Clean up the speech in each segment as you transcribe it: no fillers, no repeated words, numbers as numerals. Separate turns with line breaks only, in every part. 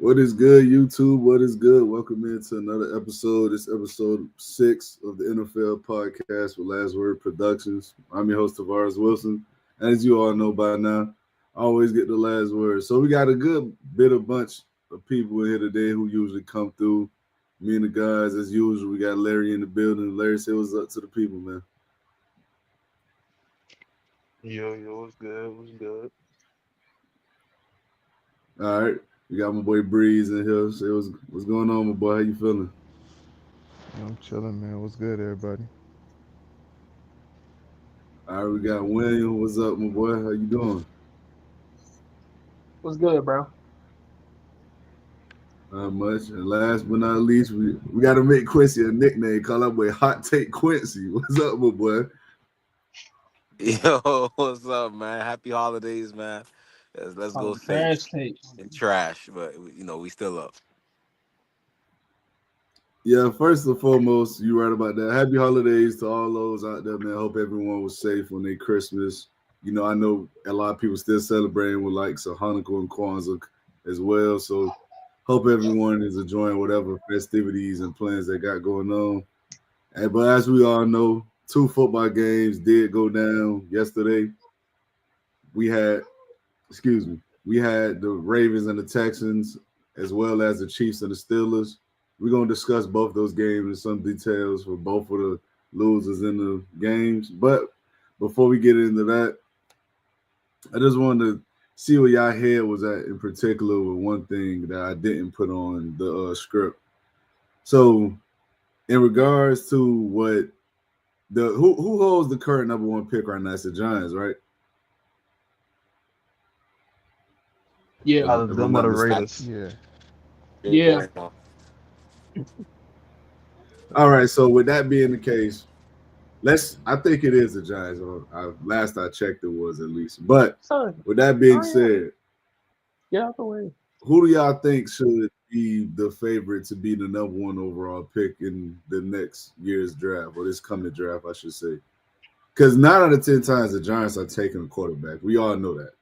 What is good, YouTube? What is good? Welcome into another episode. This episode 6 of the NFL podcast with Last Word Productions. I'm your host, Tavares Wilson. As you all know by now, I always get the last word. So we got a good bit of bunch of people in here today who usually come through. Me and the guys, as usual, we got Larry in the building. Larry, say what's up to the people, man.
Yo, what's good? What's good?
All right. We got my boy Breeze in here. Say what's going on, my boy. How you feeling?
I'm chilling, man. What's good, everybody?
All right, we got William. What's up, my boy? How you doing?
What's good, bro?
Not much. And last but not least, we got to make Quincy a nickname. Call that boy Hot Take Quincy. What's up, my boy?
Yo, what's up, man? Happy holidays, man. Let's go
Trash
safe
takes.
and trash, but we still up.
Yeah, first and foremost, you right about that. Happy holidays to all those out there, man. Hope everyone was safe on their Christmas. I know a lot of people still celebrating with like so Hanukkah and Kwanzaa as well. So hope everyone is enjoying whatever festivities and plans they got going on. But as we all know, 2 football games did go down yesterday. We had, we had the Ravens and the Texans, as well as the Chiefs and the Steelers. We're gonna discuss both those games in some details for both of the losers in the games. But before we get into that, I just wanted to see where y'all head was at in particular with one thing that I didn't put on the script. So, in regards to what who holds the current number one pick right now? It's the Giants, right?
Yeah,
If I'm
Them are
not
the
mistaken.
Raiders.
Yeah.
yeah.
All right. So with that being the case, I think it is the Giants. Last I checked, it was at least. But
Son,
with that being
oh, yeah.
said,
Get out the way.
who do y'all think should be the favorite to be the number one overall pick in the next year's draft or this coming draft, I should say? Because 9 out of 10 times the Giants are taking a quarterback. We all know that.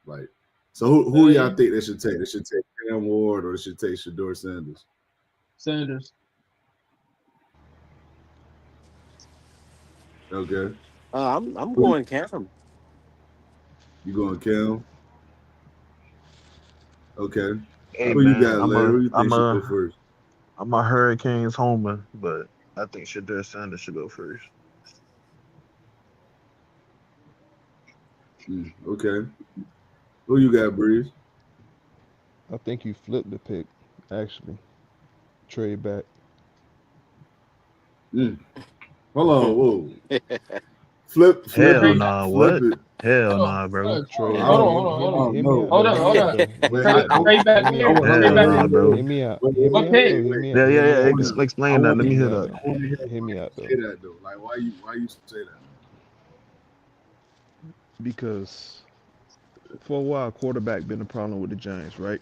So who do y'all think they should take? They should take Cam Ward or they should take Shador Sanders?
Sanders.
Okay.
I'm
Who
going Cam.
you going, Cam? Okay.
Hey
Who you
man,
got,
I'm
Larry?
a
Who you think
I'm
should go
a
first?
I'm a Hurricanes homer, but I think Shadur Sanders should go first.
Okay. Who you got, Breeze?
I think you flipped the pick, actually. Trade back.
Mm. Hold on. Whoa. Flip
Hell
it.
Trade back.
nah,
Flip
what?
it.
Hell
Hold on.
nah, bro.
Hold
Trade
I
on.
back.
don't.
Hold on.
I
Hold on.
don't
Hear me
know.
out
Hold
though.
on.
Hear
Hold
me out
on.
though.
Wait,
Trade back
Hear me
where?
out though.
Trade
Hell
back
nah,
where?
bro.
Hear me out. Hear me
What
out though.
pick?
Hear me out.
Yeah, yeah,
Hear me
yeah.
out though.
I
Explain that.
want
Let
Hear
me
me
hear
out
that.
though.
to hear
Hear me
why
out
you
though.
say that though. Like why you say that?
Because for a while, quarterback been a problem with the Giants, right?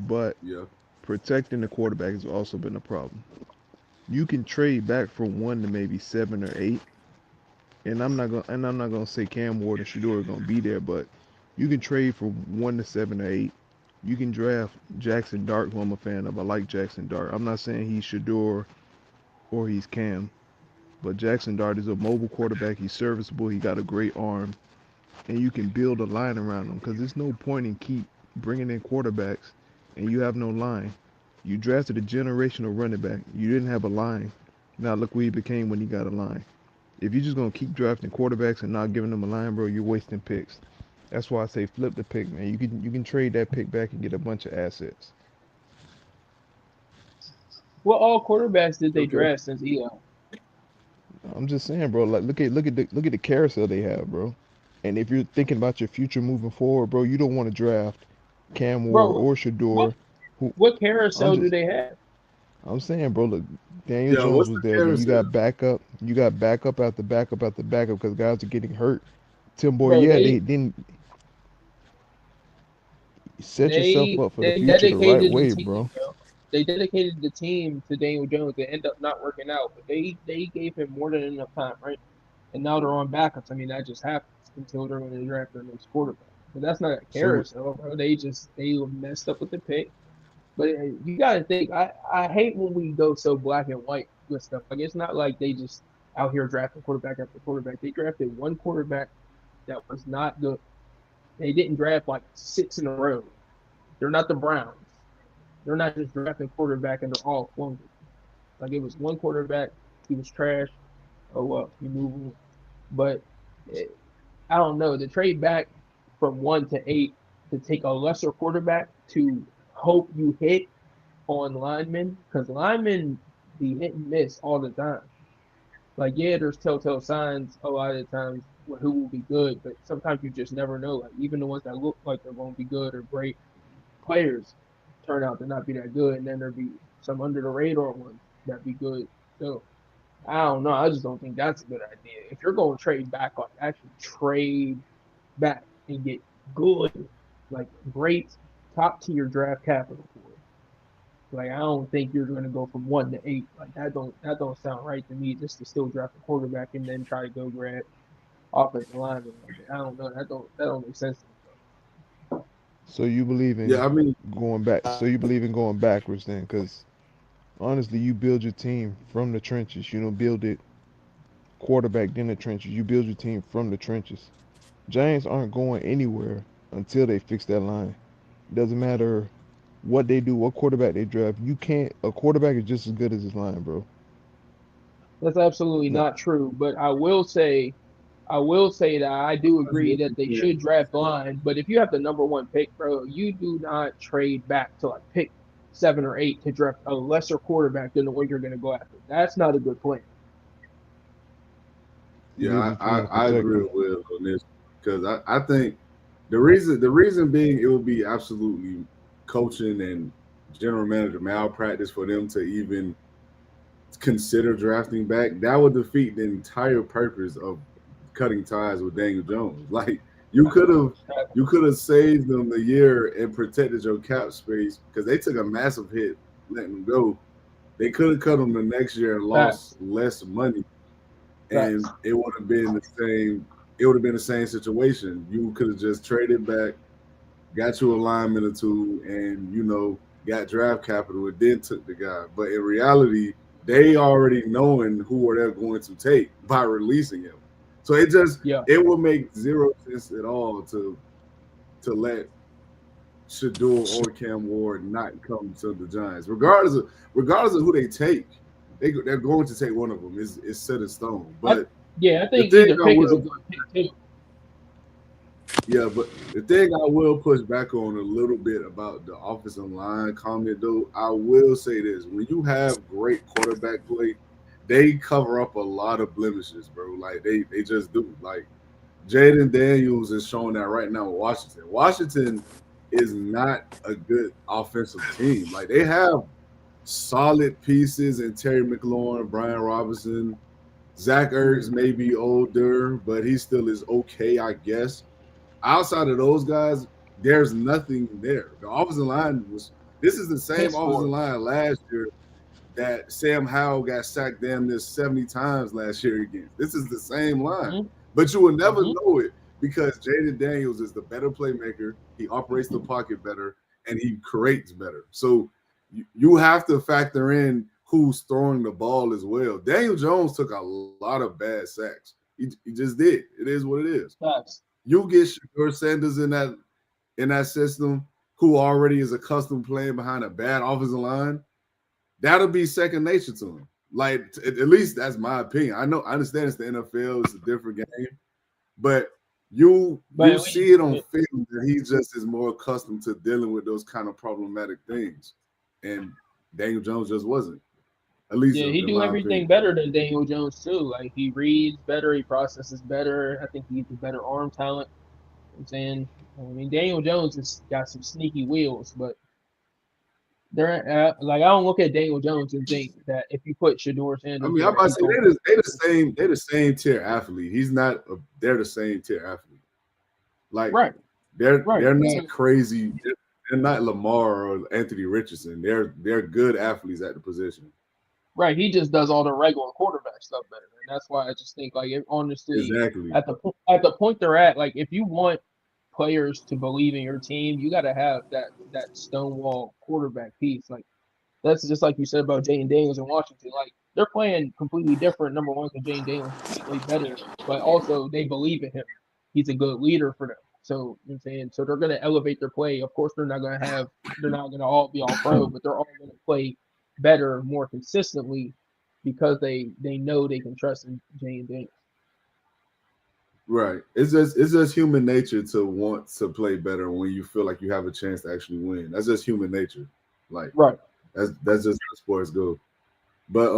But
Yeah.
protecting the quarterback has also been a problem. You can trade back from 1 to maybe 7 or 8, and I'm not gonna say Cam Ward and Shador are gonna be there, but you can trade from 1 to 7 or 8. You can draft Jackson Dart, who I'm a fan of. I like Jackson Dart. I'm not saying he's Shador or he's Cam, but Jackson Dart is a mobile quarterback. He's serviceable. He got a great arm, and you can build a line around him. Because there's no point in keep bringing in quarterbacks and you have no line. You drafted a generational running back. You didn't have a line. Now look where he became when he got a line. If you're just gonna keep drafting quarterbacks and not giving them a line, bro, you're wasting picks. That's why I say flip the pick, man. You can trade that pick back and get a bunch of assets.
What all quarterbacks did they
Okay.
draft since Eli?
I'm just saying, bro. Like look at the carousel they have, bro. And if you're thinking about your future moving forward, bro, you don't want to draft Cam Ward
Bro,
or
what
Shador. Who
what
I'm
carousel do
just
they have?
I'm saying, bro. Look, Daniel
Yeah.
Jones
What's
was
the
there. Then you
carousel?
got backup. You got backup after backup after backup because guys are getting hurt. Tim Boy,
Bro,
yeah, they didn't set yourself up for the
they
future the right
dedicated the
way,
team,
bro.
bro. They dedicated the team to Daniel Jones. They end up not working out, but they gave him more than enough time, right? And now they're on backups. I mean, that just happens until they're going to draft their next quarterback. But that's not a
So
carousel, bro. They messed up with the pick. But you gotta think, I hate when we go so black and white with stuff. Like it's not like they just out here drafting quarterback after quarterback. They drafted one quarterback that was not good. They didn't draft like 6 in a row. They're not the Browns. They're not just drafting quarterback and they're all flunking. Like it was one quarterback, he was trash. Oh well, you move on. But it, I don't know. The trade back from 1 to 8 to take a lesser quarterback to hope you hit on linemen because linemen be hit and miss all the time. Like yeah, there's telltale signs a lot of the times who will be good, but sometimes you just never know. Like even the ones that look like they're going to be good or great players turn out to not be that good, and then there be some under the radar ones that be good. So I don't know. I just don't think that's a good idea. If you're going to trade back, like actually trade back and get good, like great top tier draft capital for it. Like I don't think you're going to go from 1 to 8. Like that don't sound right to me. Just to still draft a quarterback and then try to go grab offensive lineman. I don't know. That don't make sense to me.
So you believe
yeah,
in
I mean,
going back? So you believe in going backwards then? Because honestly, you build your team from the trenches. You don't build it quarterback then the trenches. You build your team from the trenches. Giants aren't going anywhere until they fix that line. It doesn't matter what they do, what quarterback they draft. You can't. A quarterback is just as good as his line, bro.
That's absolutely
No,
not true. But I will say that I do agree that they
yeah,
should draft blind. But if you have the number one pick, bro, you do not trade back to like pick 7 or 8 to draft a lesser quarterback than the one you're going to go after. That's not a good plan.
it is
yeah,
if you want to
I
protect
agree
them.
with Will on this because I think the reason being it would be absolutely coaching and general manager malpractice for them to even consider drafting back. That would defeat the entire purpose of cutting ties with Daniel Jones. Like you could have you could have saved them a year and protected your cap space because they took a massive hit letting him go. They could have cut him the next year and lost
Facts.
less money, and
Facts.
it would have been the same. It would have been the same situation. You could have just traded back, got you a lineman or two, and got draft capital and then took the guy. But in reality, they already knowing who they're going to take by releasing him. So
Yeah.
it would make zero sense at all to let Shador or Cam Ward not come to the Giants, regardless of who they take. They're going to take one of them. It's set in stone.
I,
But
yeah, I
the
think
thing
either
I
pick is a
will
good pick too.
Yeah, but the thing I will push back on a little bit about the offensive line comment, though, I will say this: when you have great quarterback play, they cover up a lot of blemishes, bro. Like they just do. Like Jaden Daniels is showing that right now with Washington. Washington is not a good offensive team. Like they have solid pieces in Terry McLaurin, Brian Robinson, Zach Ertz may be older, but he still is okay, I guess. Outside of those guys, there's nothing there. The offensive line was this is the same
Piss
offensive
poor.
line last year that Sam Howell got sacked damn near 70 times last year against. This is the same line.
Hmm.
But you will never
Hmm.
know it because Jaden Daniels is the better playmaker. He operates the pocket better and he creates better. So you have to factor in who's throwing the ball as well. Daniel Jones took a lot of bad sacks. He just did. It is what it is.
Facts.
You get Shador Sanders in that system, who already is accustomed playing behind a bad offensive line, that'll be second nature to him. Like at least that's my opinion. I understand it's the NFL, it's a different game, but you
But
see it on film that he just is more accustomed to dealing with those kind of problematic things, and Daniel Jones just wasn't. At least
yeah, he
in
do
my
everything
opinion.
better than Daniel Jones too. Like he reads better, he processes better. I think he's a better arm talent. You know what I'm saying, I mean, Daniel Jones has got some sneaky wheels, but they're like I don't look at Daniel Jones and think that if you put Shador
I
Sanders
mean, I'm
there,
about to
he's
say
gonna
they're the same tier athlete. He's not. They're the same tier athlete. Like
right,
they're
right.
not
So
crazy. They're not Lamar or Anthony Richardson. They're good athletes at the position.
right, he just does all the regular quarterback stuff better, and that's why I just think like honestly,
Exactly.
at the point they're at, like if you want players to believe in your team, you got to have that stonewall quarterback piece. Like that's just like you said about Jaden Daniels in Washington. Like they're playing completely different. Number one, because Jaden Daniels is way better, but also they believe in him. He's a good leader for them. So you know what I'm saying, so they're going to elevate their play. Of course, they're not going to all be all pro, but they're all going to play better, more consistently, because they know they can trust in Jaden Daniels.
Right. It's just human nature to want to play better when you feel like you have a chance to actually win. That's just human nature. Like
Right.
that's just how sports go. But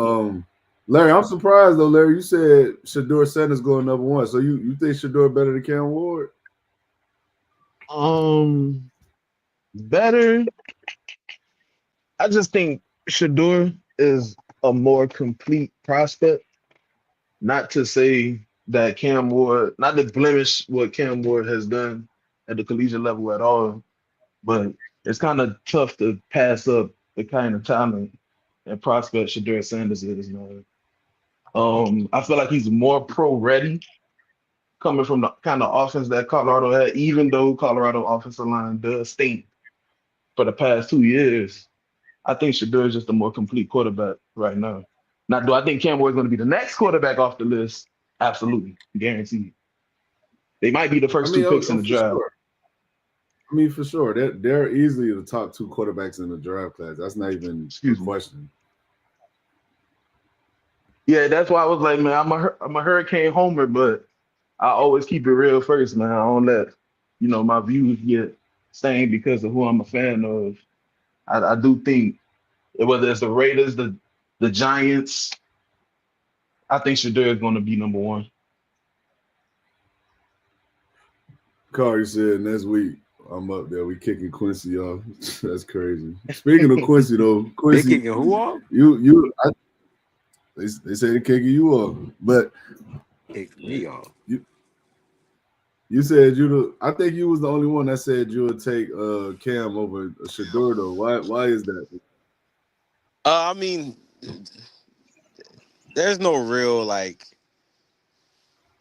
Larry, I'm surprised though, Larry. You said Shedeur Sanders going number one. So you think Shedeur better than Cam Ward?
Better. I just think Shedeur is a more complete prospect. Not to say that Cam Ward, not to blemish what Cam Ward has done at the collegiate level at all, but it's kind of tough to pass up the kind of talent and prospect Shedeur Sanders is, man. I feel like he's more pro ready coming from the kind of offense that Colorado had, even though Colorado offensive line does stink for the past 2 years. I think Shedeur is just a more complete quarterback right now. Now, do I think Cam Ward is going to be the next quarterback off the list? Absolutely, guaranteed. They might be the
I
first
mean,
two picks in the
for
draft.
sure. I mean, for sure. They're easily the top two quarterbacks in the draft class. That's not even a question.
Yeah, that's why I was like, man, I'm a Hurricane homer, but I always keep it real first, man. I don't let my views get stained because of who I'm a fan of. I do think whether it's the Raiders, the Giants, I think Shedeur is going to be number one.
Corey said next week I'm up there. We kicking Quincy off. That's crazy. Speaking of Quincy though,
They
Quincy,
kicking who off?
they say they're kicking you off, but
Kick me off.
you said I think you was the only one that said you would take Cam over Shedeur though. Why is that?
I mean, there's no real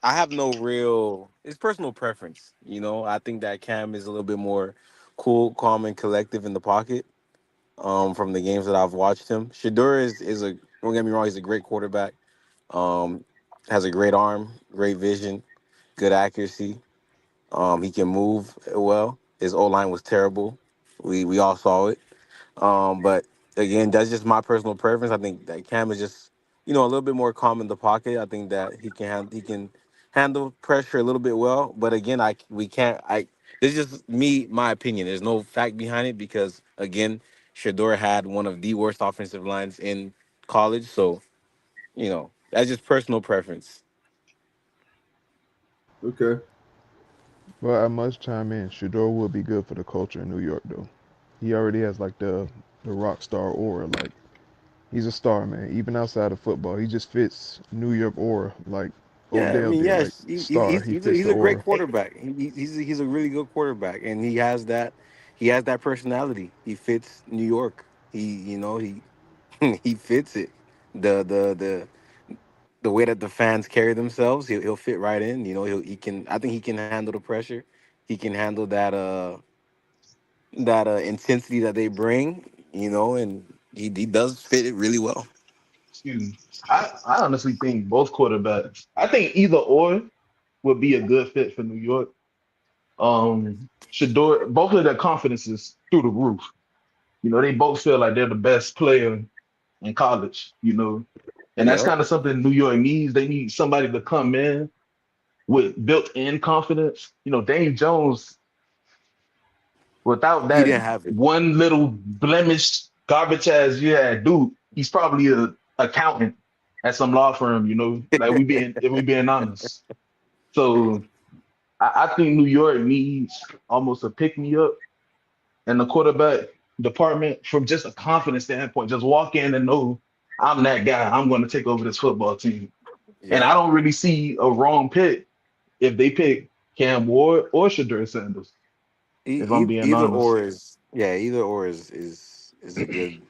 I have no real. It's personal preference. I think that Cam is a little bit more cool, calm, and collective in the pocket. From the games that I've watched him, Shedeur is a. Don't get me wrong, he's a great quarterback. Um, has a great arm, great vision, good accuracy. He can move well. His O line was terrible. We all saw it. But again, that's just my personal preference. I think that Cam is just a little bit more calm in the pocket. I think that he can handle pressure a little bit well. But again, we can't. This is just my opinion. There's no fact behind it because again, Shedeur had one of the worst offensive lines in college. So that's just personal preference.
Okay.
Well, I must chime in. Shedeur will be good for the culture in New York, though. He already has like the rock star aura. Like he's a star, man. Even outside of football, he just fits New York aura. Like
Yeah, I
Odell
mean,
did. Like
yes,
star, he fits
he's
the
a great
aura.
quarterback. He's a really good quarterback, and he has that personality. He fits New York. He he fits it. The way that the fans carry themselves, he'll fit right in. He can. I think he can handle the pressure. He can handle that intensity that they bring. And he does fit it really well.
Excuse me. I honestly think both quarterbacks. I think either or would be a good fit for New York. Shedeur, both of their confidence is through the roof. They both feel like they're the best player in college. And that's
Yep.
kind of something New York needs. They need somebody to come in with built-in confidence. Dane Jones, without
He
that
didn't have it.
one little blemish, garbage ass dude, he's probably a accountant at some law firm. Like if we being honest. So I think New York needs almost a pick me up in the quarterback department from just a confidence standpoint. Just walk in and know I'm that guy. I'm going to take over this football team. And
Yep.
I don't really see a wrong pick if they pick Cam Ward or Shedeur Sanders, if I'm being
Either
honest.
or is yeah. Either or is a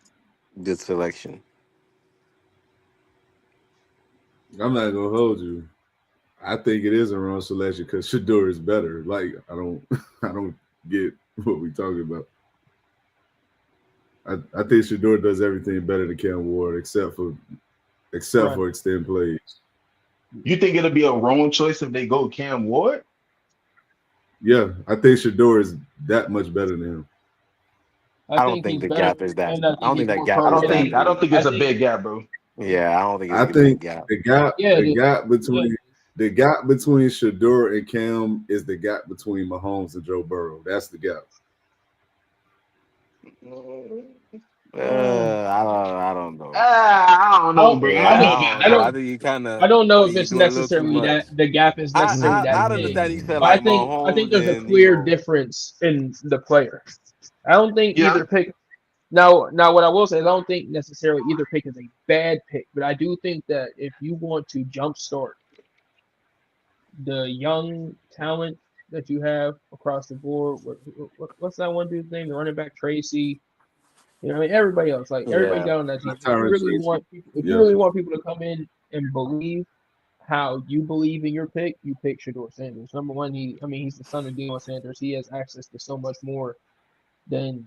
good selection.
I'm not gonna hold you. I think it is a wrong selection because Shador is better. Like I don't I don't get what we talking about. I think Shador does everything better than Cam Ward except
Right.
for extend plays.
You think it'll be a wrong choice if they go Cam Ward?
Yeah, I think Shador is that much better than him.
I
I don't
think
think
he's
the
better,
gap is that.
and I
I
think
don't think
he's
that
more
gap
I
is
don't
pro
that
think I
big.
don't think
I
it's a
think,
big gap, bro.
Yeah, I don't think it's
I
a big
think
gap.
the gap
yeah, it
the
is.
gap
Yeah, it
between
is.
the gap between Shador and Cam is the gap between Mahomes and Joe Burrow. That's the gap.
Uh,
I don't know.
I don't
I
know,
don't,
bro.
Yeah,
I
I
don't,
think
I don't
I
know.
don't,
I think you kind
I
of
don't know if
you're
it's
doing a little too
necessarily that
much.
the gap is necessarily that
I'd
big,
understand you said
but
like
I think
Mahomes
there's a
and you
clear
know.
difference in the player. I don't think
yeah.
either pick. Now, what I will say is I don't think necessarily either pick is a bad pick, but I do think that if you want to jumpstart the young talent that you have across the board, what's that one dude's name? The running back Tracy. You know, what I mean, everybody else, like everybody
Yeah.
got on that team. If you
Tyron
really
Tracy.
want people, if you
Yeah.
really want people to come in and believe how you believe in your pick, you pick Shador Sanders. Number one, he's the son of Deion Sanders. He has access to so much more than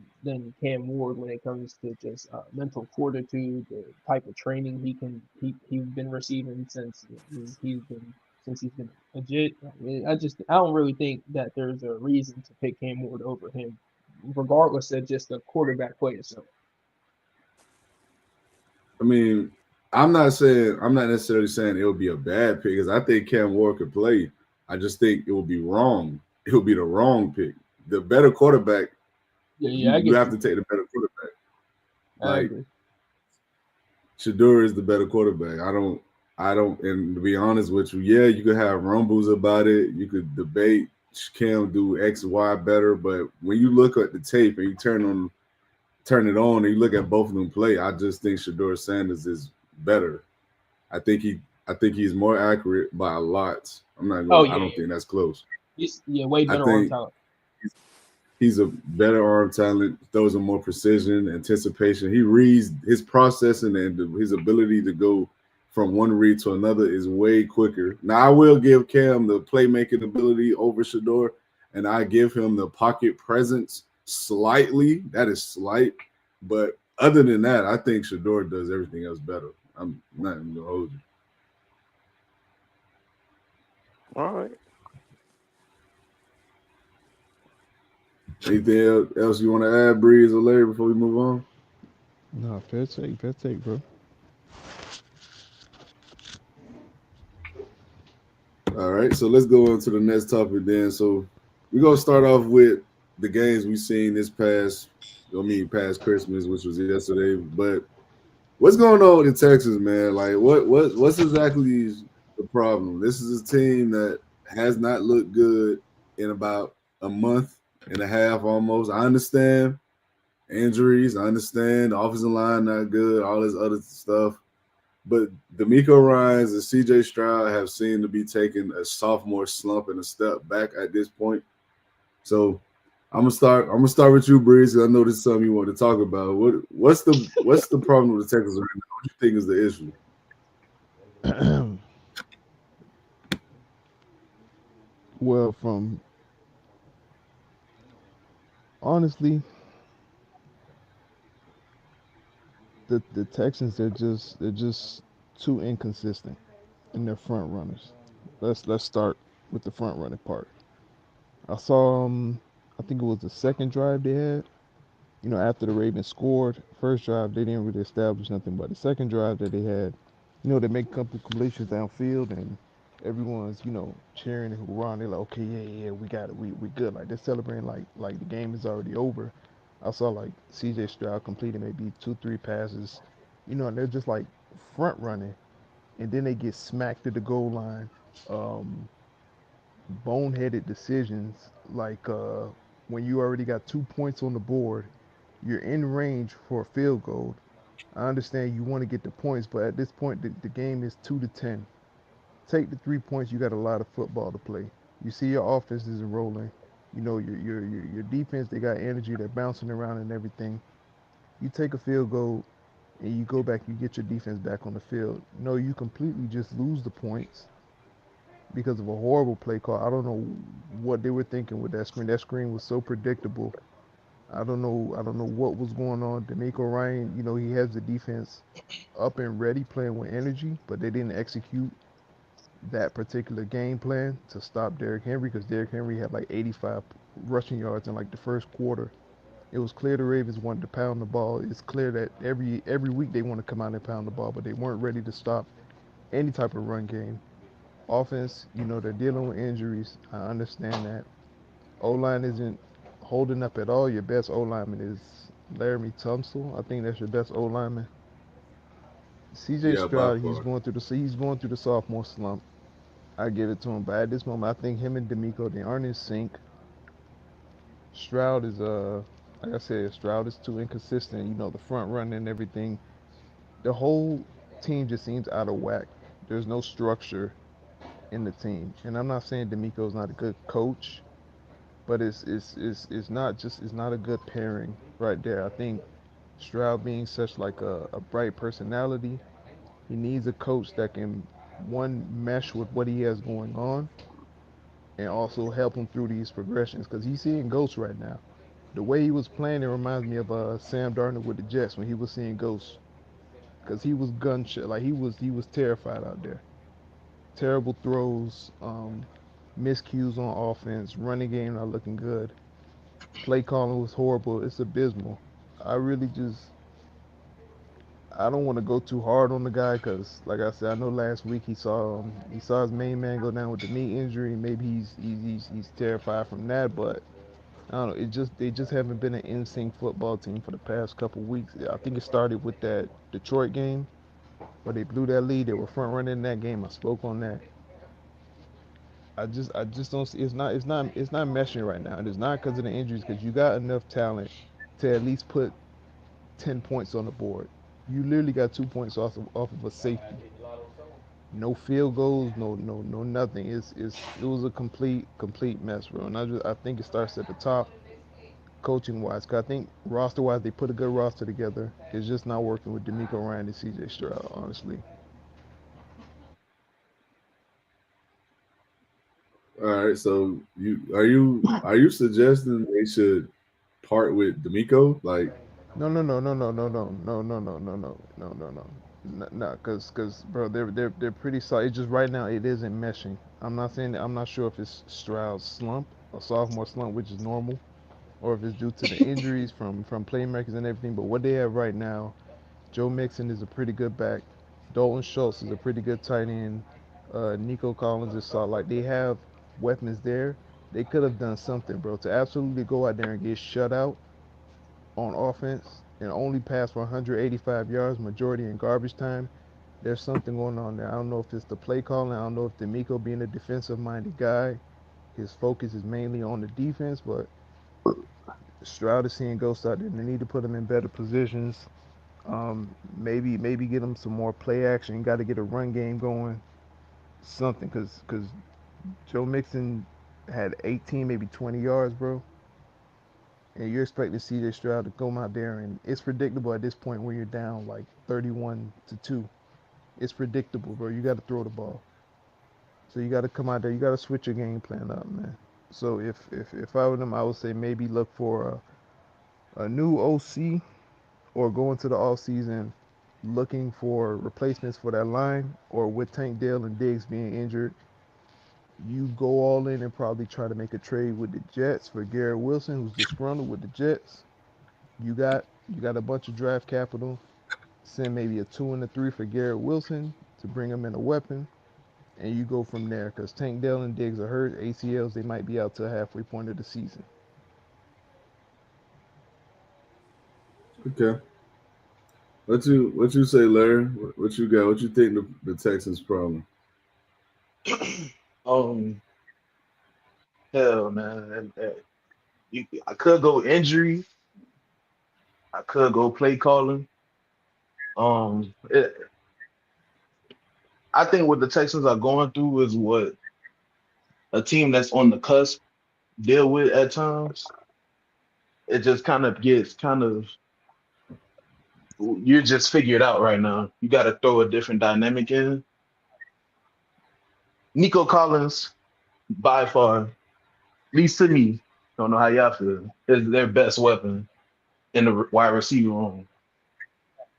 Cam Ward when it comes to just mental fortitude, the type of training he's been receiving since he's been legit. I don't really think that there's a reason to pick Cam Ward over him, regardless of just the quarterback play itself.
I mean, I'm not necessarily saying it would be a bad pick because I think Cam Ward could play. I just think it would be wrong. It would be the wrong pick. The better quarterback,
Yeah,
you
I
you
get
have
you.
to take the better quarterback.
I
Like
agree.
Shador is the better quarterback. I don't, and to be honest with you, yeah, you could have rumbles about it. You could debate Cam do X, Y better, but when you look at the tape and you turn it on, and you look at both of them play, I just think Shador Sanders is better. I think I think he's more accurate by a lot.
Oh
I
yeah,
don't think that's close.
he's way
I
better arm
think
talent.
he's a better arm talent, throws a more precision, anticipation. He reads his processing and his ability to go from one read to another is way quicker. Now I will give Cam the playmaking ability over Shador, and I give him the pocket presence slightly. That is slight, but other than that, I think Shador does everything else better. I'm not even gonna hold you.
All right.
Anything else you want to add, Breeze or Larry, before we move on?
Nah, fair take, bro.
All right, so let's go on to the next topic then. So we're gonna start off with the games we seen past Christmas, which was yesterday. But what's going on in Texas, man? Like, what's exactly the problem? This is a team that has not looked good in about a month and a half almost. I understand injuries. I understand the offensive line not good, all this other stuff. But D'Amico Ryans and CJ Stroud have seemed to be taking a sophomore slump and a step back at this point. So I'm gonna start with you, Breeze, because I know this is something you want to talk about. What's the problem with the Texans right now? What do you think is the issue?
Well, from honestly, the Texans they're just too inconsistent in their front runners. Let's start with the front running part. I saw I think it was the second drive they had. You know, after the Ravens scored, first drive they didn't really establish nothing, but the second drive that they had, you know, they make a couple of completions downfield and everyone's, you know, cheering and hoorah. They're like, okay, yeah, we got it, we good. Like they're celebrating like the game is already over. I saw like CJ Stroud completed maybe two, three passes, you know, and they're just like front running and then they get smacked at the goal line. Um, Boneheaded decisions like when you already got 2 points on the board, you're in range for a field goal. I understand you want to get the points, but at this point, the game is 2-10. Take the 3 points. You got a lot of football to play. You see your offense is rolling. You know your defense. They got energy. They're bouncing around and everything. You take a field goal and you go back. You get your defense back on the field. No, you completely just lose the points. because of a horrible play call. I don't know what they were thinking with that screen. That screen was so predictable. I don't know. I don't know what was going on. D'Amico Ryan, he has the defense up and ready, playing with energy, but they didn't execute that particular game plan to stop Derrick Henry because Derrick Henry had like 85 rushing yards in like the first quarter. It was clear the Ravens wanted to pound the ball. It's clear that every week they want to come out and pound the ball, but they weren't ready to stop any type of run game. Offense, they're dealing with injuries. I understand that. O line isn't holding up at all. Your best O lineman is Laramie Tunsil. I think that's your best O lineman. CJ
Yeah, by
Stroud, he's
far.
going through the sophomore slump. I give it to him, but at this moment, I think him and D'Amico they aren't in sync. Stroud is like I said, Stroud is too inconsistent. The front running and everything. The whole team just seems out of whack. There's no structure in the team, and I'm not saying D'Amico's not a good coach, but it's not a good pairing right there. I think Stroud being such like a bright personality, he needs a coach that can one mesh with what he has going on and also help him through these progressions because he's seeing ghosts right now. The way he was playing, it reminds me of Sam Darnold with the Jets when he was seeing ghosts because he was gunshot like he was terrified out there. Terrible throws, miscues on offense, running game not looking good. Play calling was horrible. It's abysmal. I really just I don't want to go too hard on the guy because, like I said, I know last week he saw his main man go down with the knee injury. Maybe he's terrified from that, but I don't know. They just haven't been an in sync football team for the past couple weeks. I think it started with that Detroit game where they blew that lead. They were front running in that game. I spoke on that. I just don't see it's not meshing right now. And it's not because of the injuries because you got enough talent to at least put 10 points on the board. You literally got 2 points off of a safety. No field goals, no nothing. It was a complete mess, bro. And I think it starts at the top, coaching wise. Cause I think roster wise they put a good roster together. It's just not working with D'Amico Ryan and CJ Stroud, honestly.
All right. So are you suggesting they should part with D'Amico? Like,
No, no, no, no, no, no, no, no, no, no, no, no, no, no, no. No, cause, bro, they're pretty solid. It's just right now it isn't meshing. I'm not sure if it's Stroud's slump, a sophomore slump, which is normal, or if it's due to the injuries from playmakers and everything. But what they have right now, Joe Mixon is a pretty good back. Dalton Schultz is a pretty good tight end. Nico Collins is solid. Like they have weapons there. They could have done something, bro, to absolutely go out there and get shut out on offense and only pass for 185 yards, majority in garbage time. There's something going on there. I don't know if it's the play calling. I don't know if D'Amico being a defensive-minded guy, his focus is mainly on the defense. But Stroud is seeing ghosts out there. They need to put him in better positions. Maybe get him some more play action. Got to get a run game going. Something, cause Joe Mixon had 18, maybe 20 yards, bro. And you're expecting CJ Stroud to come out there, and it's predictable at this point when you're down like 31-2. It's predictable, bro. You got to throw the ball, so you got to come out there. You got to switch your game plan up, man. So if I were them, I would say maybe look for a new OC or go into the off season looking for replacements for that line, or with Tank Dell and Diggs being injured, you go all in and probably try to make a trade with the Jets for Garrett Wilson, who's disgruntled with the Jets. You got a bunch of draft capital. Send maybe a 2 and a 3 for Garrett Wilson to bring him in a weapon, and you go from there. Because Tank Dell and Diggs are hurt, ACLs. They might be out to the halfway point of the season.
okay. What you say, Larry? What you got? What you think the Texans' problem?
Um, hell, man. I could go injury. I could go play calling. Um, it, I think what the Texans are going through is what a team that's on the cusp deal with at times. It just kind of gets you're just figured out right now. You got to throw a different dynamic in. Nico Collins, by far, at least to me, don't know how y'all feel, is their best weapon in the wide receiver room.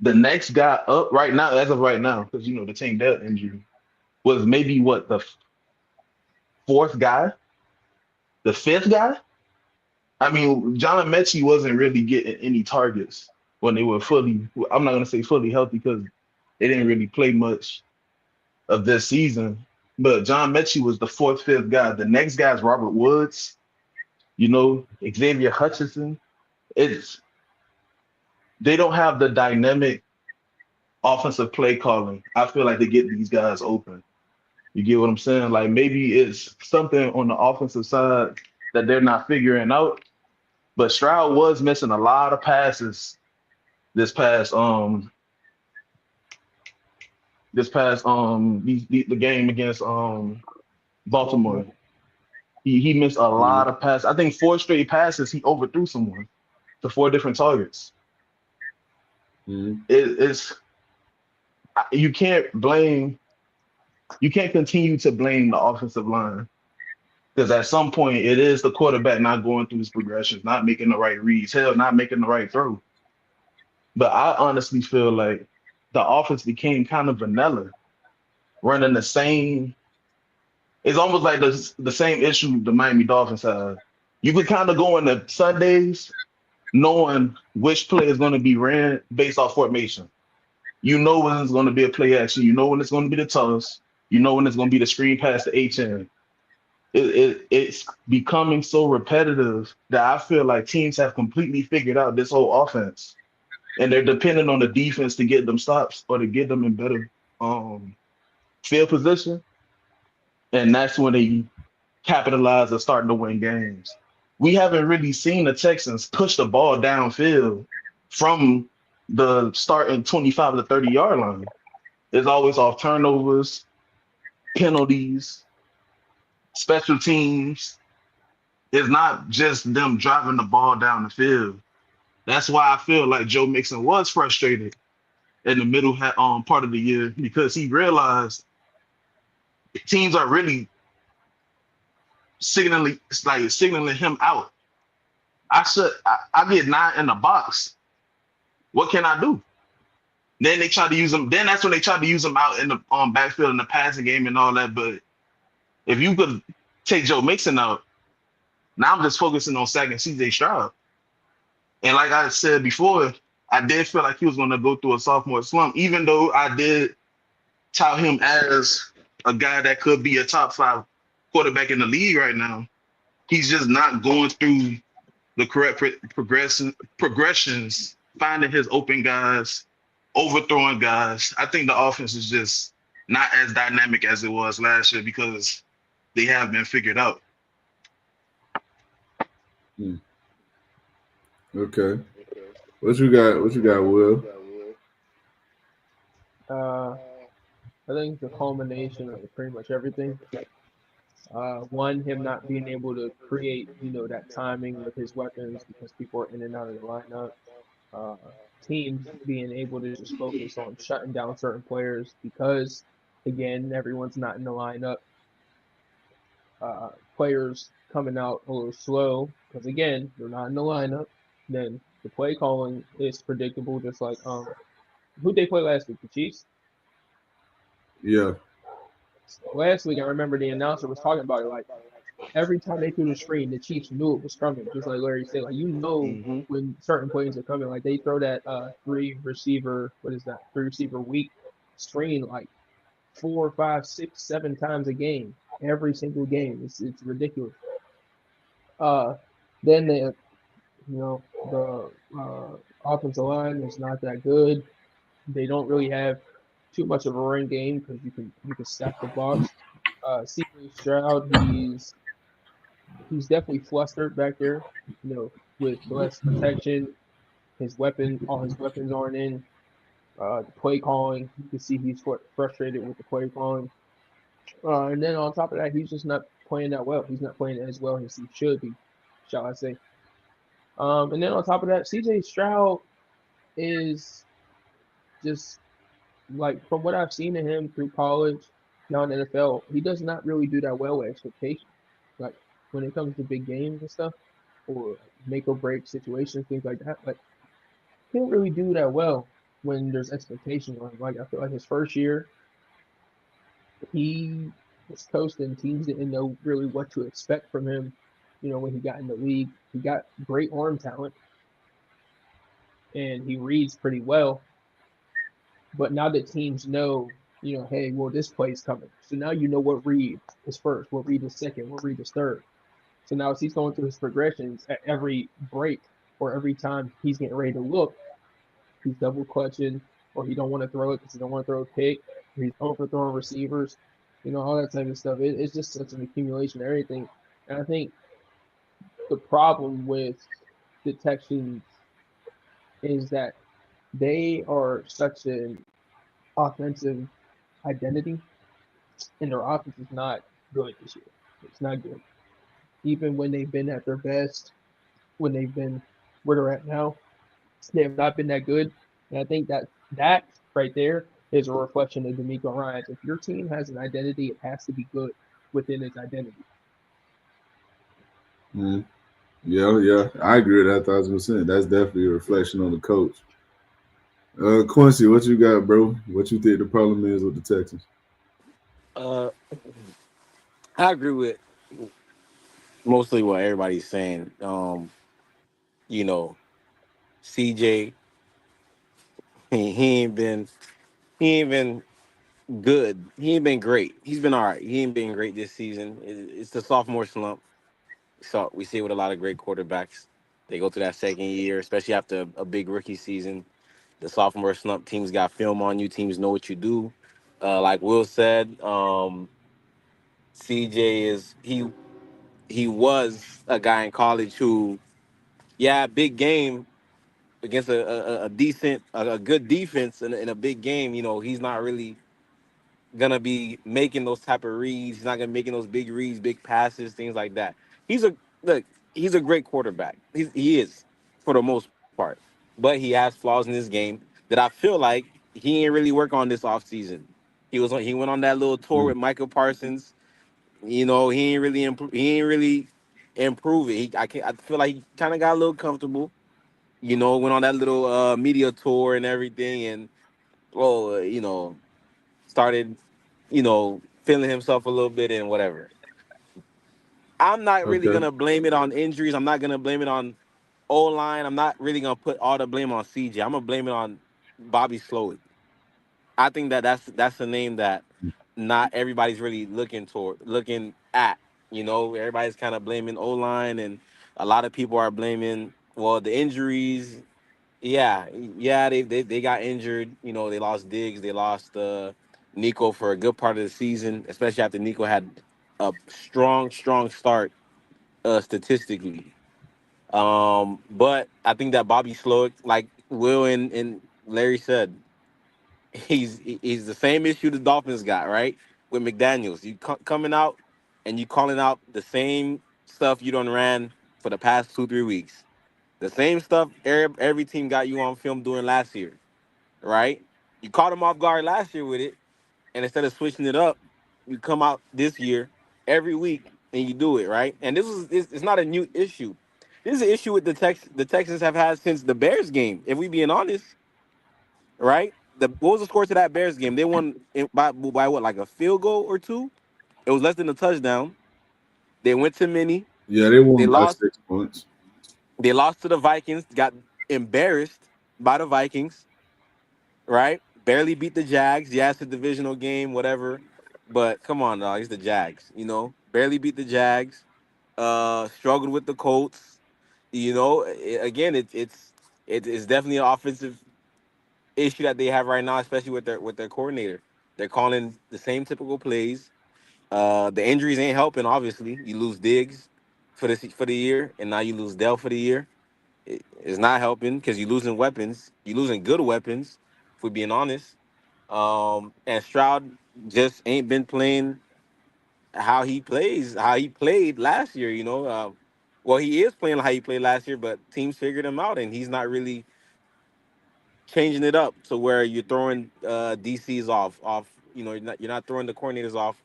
The next guy up right now, as of right now, because the Tank Dell injury was maybe what the fourth guy, the fifth guy. I mean, John Mechie wasn't really getting any targets when they were fully. I'm not gonna say fully healthy because they didn't really play much of this season. But John Mechie was the fourth, fifth guy. The next guy is Robert Woods. Xavier Hutchinson. It's they don't have the dynamic offensive play calling. I feel like they get these guys open. You get what I'm saying? Like maybe it's something on the offensive side that they're not figuring out. But Stroud was missing a lot of passes this past the game against Baltimore. He missed a lot of passes. I think 4 straight passes he overthrew someone to 4 different targets. It's you can't continue to blame the offensive line because at some point it is the quarterback not going through his progressions, not making the right reads, hell, not making the right throw. But I honestly feel like the offense became kind of vanilla, running the same. It's almost like the same issue the Miami Dolphins have. You could kind of go into Sundays knowing which play is going to be ran based off formation. You know when it's going to be a play action. You know when it's going to be the toss. You know when it's going to be the screen pass to HN. It's becoming so repetitive that I feel like teams have completely figured out this whole offense. And they're dependent on the defense to get them stops or to get them in better field position. And that's when they capitalize and starting to win games. We haven't really seen the Texans push the ball downfield from the starting 25 to 30-yard line. It's always off turnovers, penalties, special teams. It's not just them driving the ball down the field. That's why I feel like Joe Mixon was frustrated in the middle part of the year because he realized teams are really signaling him out. I get 9 in the box. What can I do? Then they try to use him. Then that's when they try to use him out in the backfield in the passing game and all that. But if you could take Joe Mixon out, now I'm just focusing on sacking CJ Stroud. And like I said before, I did feel like he was going to go through a sophomore slump, even though I did tout him as a guy that could be a top 5 quarterback in the league right now. He's just not going through the correct progressions, finding his open guys, overthrowing guys. I think the offense is just not as dynamic as it was last year because they have been figured out.
Okay. What you got? What you got, Will?
I think the culmination of pretty much everything. One, him not being able to create, that timing with his weapons because people are in and out of the lineup. Teams being able to just focus on shutting down certain players because, again, everyone's not in the lineup. Players coming out a little slow because, again, they're not in the lineup. Then the play calling is predictable, just like who'd they play last week? The Chiefs?
Yeah.
Last week, I remember the announcer was talking about it. Like every time they threw the screen, the Chiefs knew it was coming. Just like Larry said, like when certain plays are coming. Like they throw that 3 receiver weak screen like 4, 5, 6, 7 times a game, every single game. It's ridiculous. Then the offensive line is not that good. They don't really have too much of a run game because you can stack the box. CJ Stroud, he's definitely flustered back there, with less protection. All his weapons aren't in. The play calling, you can see he's frustrated with the play calling. And then on top of that, he's just not playing that well. He's not playing as well as he should be, shall I say. And then on top of that, CJ Stroud is just, like, from what I've seen of him through college, now in the NFL, he does not really do that well with expectations. Like when it comes to big games and stuff, or like make or break situations, things like that. Like he don't really do that well when there's expectations on him. Like I feel like his first year, he was coasting. Teams didn't know really what to expect from him. You know, when he got in the league, he got great arm talent and he reads pretty well. But now that teams know, you know, hey, well, this play's coming. So now you know what read is first, what read is second, what read is third. So now as he's going through his progressions at every break or every time he's getting ready to look, he's double clutching or he don't want to throw it because he don't want to throw a pick or he's overthrowing receivers, you know, all that type of stuff. It's just such an accumulation of everything. And I think the problem with the Texans is that they are such an offensive identity, and their offense is not good this year. It's not good. Even when they've been at their best, when they've been where they're at now, they have not been that good. And I think that right there is a reflection of D'Amico Ryans. If your team has an identity, it has to be good within its identity.
Mm. Yeah, yeah, I agree with that 1,000%. That's definitely a reflection on the coach. Quincy, what you got, bro? What you think the problem is with the Texans?
Uh, I agree with mostly what everybody's saying. You know, CJ, he ain't been he ain't been good. He ain't been great. He's been all right. He ain't been great this season. It's the sophomore slump. So we see it with a lot of great quarterbacks. They go through that second year, especially after a big rookie season. The sophomore slump, teams got film on you. Teams know what you do. Like Will said, CJ is he was a guy in college who, yeah, big game against a decent, a good defense in a big game. You know, he's not really gonna be making those type of reads. He's not gonna be making those big reads, big passes, things like that. He's a look. He's a great quarterback. He is for the most part, but he has flaws in his game that I feel like he ain't really work on this offseason. He went on that little tour
Mm.
with Michael Parsons. You know, he ain't really improve it. I feel like he kind of got a little comfortable. You know, went on that little media tour and everything, and you know, started, feeling himself a little bit and whatever. I'm not really
Okay.
gonna blame it on injuries. I'm not gonna blame it on O line. I'm not really gonna put all the blame on CJ. I'm gonna blame it on Bobby Slowick. I think that's a name that not everybody's really looking at. You know, everybody's kind of blaming O line, and a lot of people are blaming the injuries. Yeah, yeah, they got injured. You know, they lost Diggs, they lost Nico for a good part of the season, especially after Nico had a strong start statistically. But I think that Bobby Slowick, like Will and Larry said, he's the same issue the Dolphins got, right? With McDaniels, coming out and you calling out the same stuff you done ran for the past 2 3 weeks. The same stuff every team got you on film doing last year, right? You caught them off guard last year with it, and instead of switching it up, you come out this year every week and you do it, right? And it's not a new issue. This is an issue with the Texans have had since the Bears game. If we being honest, right? What was the score to that Bears game? They won by what, like a field goal or two? It was less than a touchdown. They went to Mini.
Yeah, they
They
won by
lost.
6 points.
They lost to the Vikings. Got embarrassed by the Vikings, right? Barely beat the Jags. Yeah, it's a divisional game, whatever. But come on, dog. It's the Jags, you know? Barely beat the Jags. Struggled with the Colts. You know, again, it's definitely an offensive issue that they have right now, especially with their coordinator. They're calling the same typical plays. The injuries ain't helping. Obviously, you lose Diggs for the year, and now you lose Dell for the year. It's not helping because you're losing weapons. You're losing good weapons, if we're being honest. And Stroud just ain't been playing how he played last year. You know, well, he is playing how he played last year, but teams figured him out, and he's not really changing it up to where you're throwing DCs off you're not throwing the coordinators off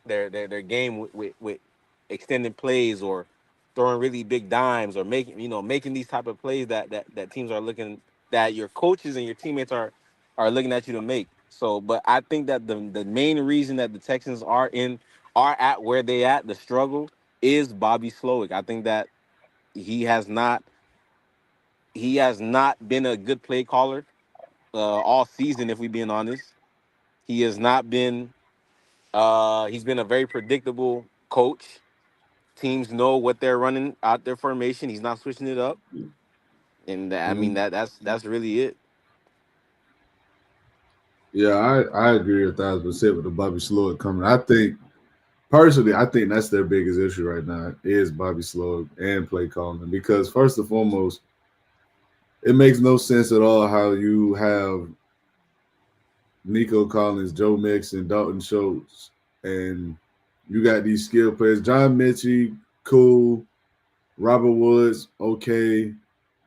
their game with extended plays or throwing really big dimes or making these type of plays that teams are looking that your coaches and your teammates are looking at you to make. So, but I think that the main reason that the Texans are at where they at, the struggle is Bobby Slowick. I think that he has not been a good play caller all season. If we being honest, he has not been. He's been a very predictable coach. Teams know what they're running out their formation. He's not switching it up, and I mean
Mhm.
that's really it.
Yeah, I agree 1,000% with the Bobby Slowick coming. I think personally, I think that's their biggest issue right now is Bobby Slowick and play calling because first and foremost, it makes no sense at all how you have Nico Collins, Joe Mixon, Dalton Schultz, and you got these skill players. John Mitchell, cool. Robert Woods, okay.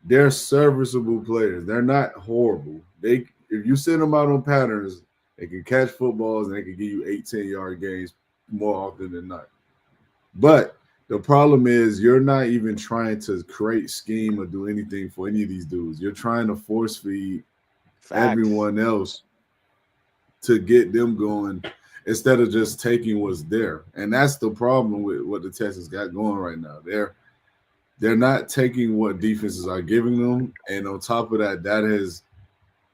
They're serviceable players. They're not horrible. They if you send them out on patterns, they can catch footballs and they can give you 18-yard games more often than not. But the problem is you're not even trying to create scheme or do anything for any of these dudes. You're trying to force feed
Facts.
everyone else to get them going instead of just taking what's there. And that's the problem with what the Texans got going right now. They're not taking what defenses are giving them. And on top of that, that has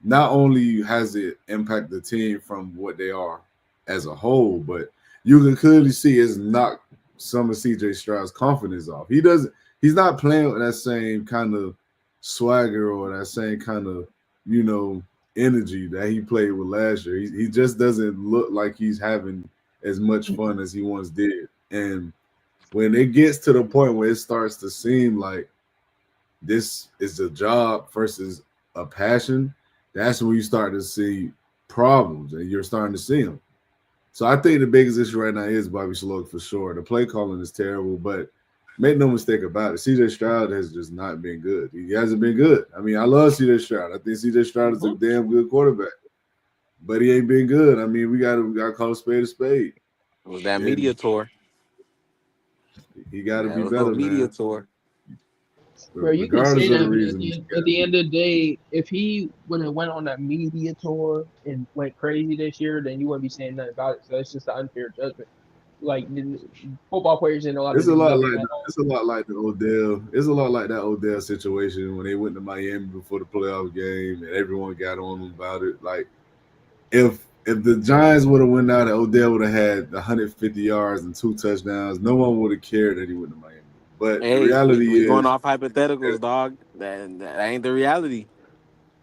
not only has it impacted the team from what they are as a whole, but you can clearly see it's knocked some of CJ Stroud's confidence off. He's not playing with that same kind of swagger or that same kind of, you know, energy that he played with last year. He just doesn't look like he's having as much fun as he once did. And when it gets to the point where it starts to seem like this is a job versus a passion, that's when you start to see problems and you're starting to see them. So I think the biggest issue right now is Bobby Slowick for sure. The play calling is terrible, but make no mistake about it, CJ Stroud has just not been good. He hasn't been good. I mean, I love CJ Stroud. I think CJ Stroud is a damn good quarterback, but he ain't been good. I mean, we gotta call a spade a spade.
It was that media
And
tour.
he gotta
Yeah, it
be
was no
better,
media
man.
tour.
Bro, you can
Regardless
say
of the
that, but
reasons.
at the end of the day, if he would have went on that media tour and went crazy this year, then you wouldn't be saying nothing about it. So it's just an unfair judgment. Like football players ain't allowed to
It's a
do
lot
nothing
like
at all.
it's a lot like the Odell. It's a lot like that Odell situation when they went to Miami before the playoff game and everyone got on them about it. Like if the Giants would have went out and Odell would have had 150 yards and 2 touchdowns, no one would have cared that he went to Miami. But the
Hey, we
reality
we going
is
off hypotheticals, dog. That ain't the reality.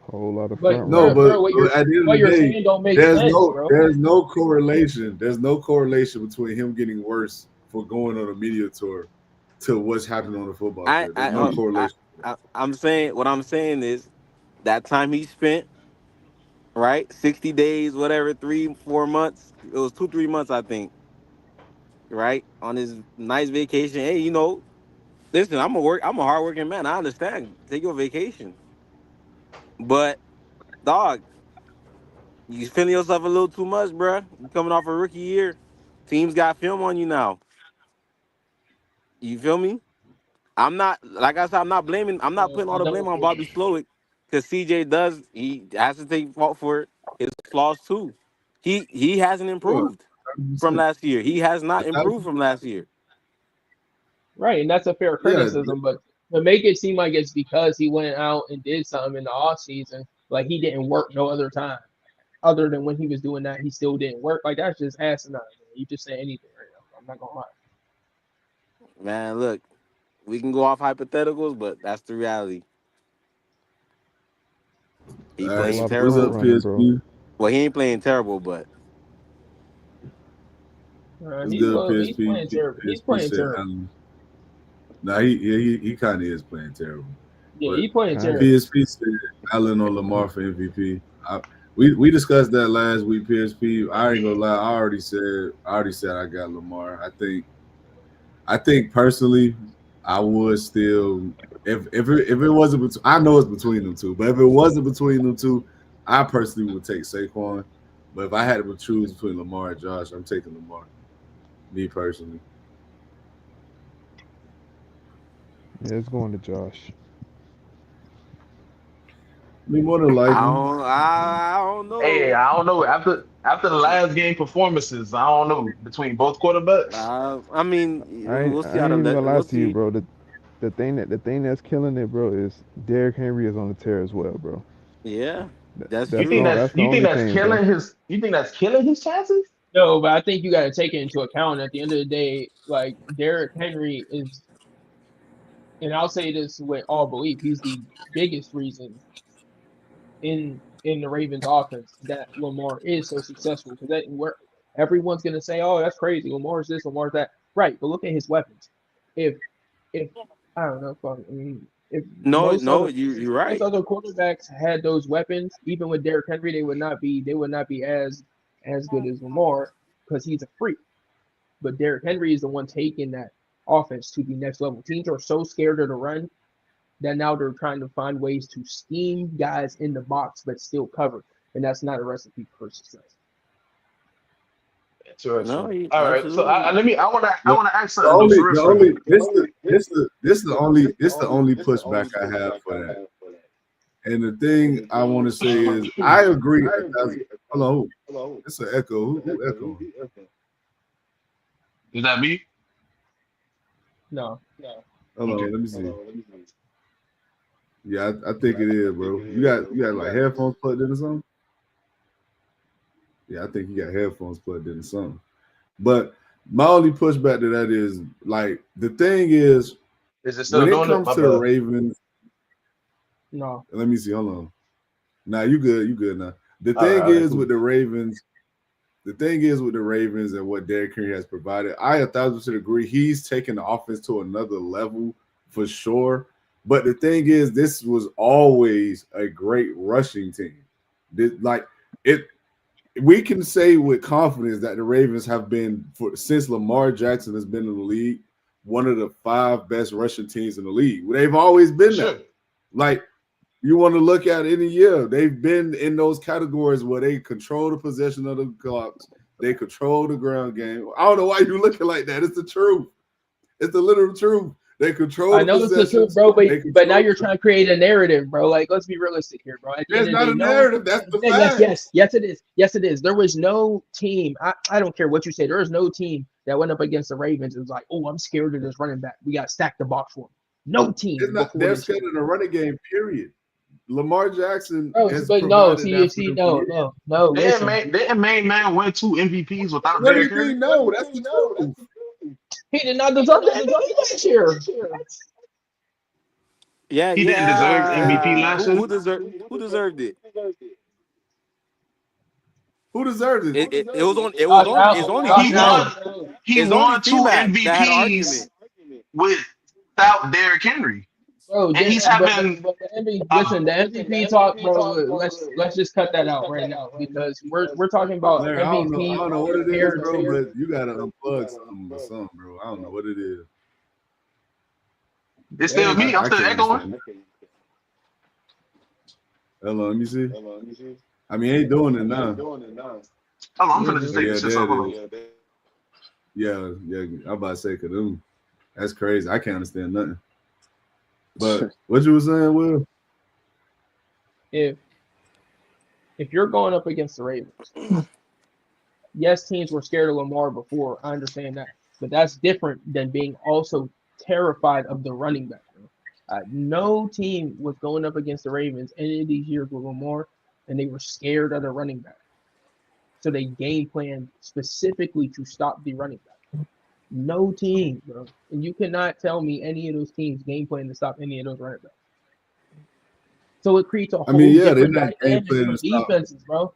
Whole lot of
But
front
no,
bro,
running.
but
bro,
at the end
what
of the
you're
day,
saying don't make
there's
sense,
no
bro.
there's no correlation. There's no correlation between him getting worse for going on a media tour to what's happening on the football
I
field. There's
I
no
uh, I,
correlation.
I'm saying what I'm saying is that time he spent right 60 days, whatever, 3 4 months. It was 2 3 months, I think. Right on his nice vacation. Hey, listen, I'm a hardworking man. I understand. Take your vacation, but dog, you feeling yourself a little too much, bruh. You coming off a rookie year. Teams got film on you now. You feel me? I'm not like I said. I'm not blaming. I'm not putting all
I
the blame
don't
on
feel
Bobby Slowick because CJ does. He has to take fault for his flaws too. He hasn't
Sure,
improved from
100%.
last year. He has not improved from last year.
right, and that's a fair
Yeah,
criticism, but to make it seem like it's because he went out and did something in the off season, like he didn't work no other time, other than when he was doing that, he still didn't work. Like that's just asinine. Man. You just say anything right now. I'm not gonna lie.
Man, look, we can go off hypotheticals, but that's the reality. He
Whole
playing
lot of
what's
front
terrible.
up,
running, bro.
PSP?
Well, he ain't playing terrible, but
What's good,
He's
PSP?
playing terrible. He's
PSP
playing
said,
terrible.
nah, he kind of is playing terrible.
Yeah,
But
he playing
Kinda.
terrible.
PSP said Allen or Lamar for MVP. We discussed that last week. PSP. I ain't gonna lie. I already said I got Lamar. I think personally, I would still if it wasn't I know it's between them two, but if it wasn't between them two, I personally would take Saquon. But if I had to choose between Lamar and Josh, I'm taking Lamar. Me personally.
Yeah, it's going to Josh.
I mean, more than likely.
I don't know.
Hey, I don't know. After the last game performances, I don't know between both quarterbacks.
I mean, we'll see
I
how
ain't even gonna lie
we'll
to you,
see.
bro. The thing that's killing it, bro, is Derrick Henry is on the tear as well, bro.
Yeah,
That,
that's
You
that's
think
true.
the
that's
that's the
you think
only
that's
thing, bro.
killing his? You think that's killing his chances?
No, but I think you got to take it into account. At the end of the day, like Derrick Henry is, and I'll say this with all belief, he's the biggest reason in the Ravens offense that Lamar is so successful because that where everyone's gonna say, "Oh, that's crazy. Lamar's this, Lamar's that." Right, but look at his weapons. If if I don't know, I mean, if
No, no, you're
most
right.
other quarterbacks had those weapons, even with Derrick Henry, they would not be as good as Lamar because he's a freak. But Derrick Henry is the one taking that offense to the next level. Teams are so scared of the run that now they're trying to find ways to scheme guys in the box but still cover, and that's not a recipe for success.
No,
Interesting. All right, so
absolutely.
I
The,
wanna ask
the
something though,
only
for real,
the
for real.
only this the only pushback I have for that. And the thing I want to say is I agree. Hello, it's an echo. Who echoing?
Is that me?
No,
Hello,
Okay.
let me see. Yeah, I think it is, bro. You got like headphones plugged in or something? Yeah, I think you got headphones plugged in or something. But my only pushback to that is like the thing is
Is it
when
still
it
doing it?
comes
My
to the
bad.
Ravens,
no.
let me see. Hold on. Nah, you good now.
All right,
With
cool.
the Ravens, the thing is with the Ravens and what Derrick Henry has provided, I 1,000% agree. He's taken the offense to another level for sure. But the thing is, this was always a great rushing team. Like it, we can say with confidence that the Ravens have been since Lamar Jackson has been in the league, one of the 5 best rushing teams in the league. They've always
For
been
sure.
that. Like you want to look at any year, they've been in those categories where they control the possession of the clocks, they control the ground game. I don't know why you looking like that. It's the truth. It's the literal truth. They control
I
the
know it's the truth,
possessions.
bro, but
They
but now
control.
you're trying to create a narrative, bro. Like, let's be realistic here, bro. At the end
That's
of the
not
day,
a
no.
narrative. That's the
Yes,
fact.
yes, it is. Yes, it is. There was no team. I don't care what you say. There was no team that went up against the Ravens and was like, "Oh, I'm scared of this running back. We got to stack the box for him." No
It's
team
not.
before
They're
this
scared
year.
of the running game. Period. Lamar Jackson
Bro,
has
but no,
provided
see,
that for
see,
them for
no,
years.
no, no. Listen,
Didn't main man win 2 MVPs without
What do
Derrick
you
Henry?
mean? No, that's the truth.
he did not deserve the MVP last year.
Yeah,
He didn't deserve MVP
yeah.
last
Who
year.
deserved it?
Who deserved it?
Josh
It's
Allen.
only
He
Josh
T-Mac.
won.
Allen.
He
It's only
won 2
T-Mac that had an
MVPs
argument.
without Derrick Henry,
Bro,
and he's
but
having.
the MVP,
Uh,
listen, the MVP talk, bro. Let's just cut that out right now because we're talking about
Larry, I
MVP
don't know what it is,
compared
bro,
to.
but you gotta unplug something or something, bro. I don't know what it is.
it's still me. I'm
I
still
can't
echoing.
understand it. Hello, let me see. I mean, ain't doing it now.
Hold on, I'm finna just
Oh
take
yeah,
this shit off.
there
Hold
it
on.
is. Yeah. I'm about to say Kadoom. That's crazy. I can't understand nothing. But what you were saying, Will?
if you're going up against the Ravens, yes, teams were scared of Lamar before. I understand that, but that's different than being also terrified of the running back. No team was going up against the Ravens any of these years with Lamar, and they were scared of the running back. So they game planned specifically to stop the running back. No team, bro. And you cannot tell me any of those teams game plan to stop any of those running backs. So it creates a
I mean,
whole
yeah, they're
different
not game
dynamic
planning
for
to stop.
defenses, bro.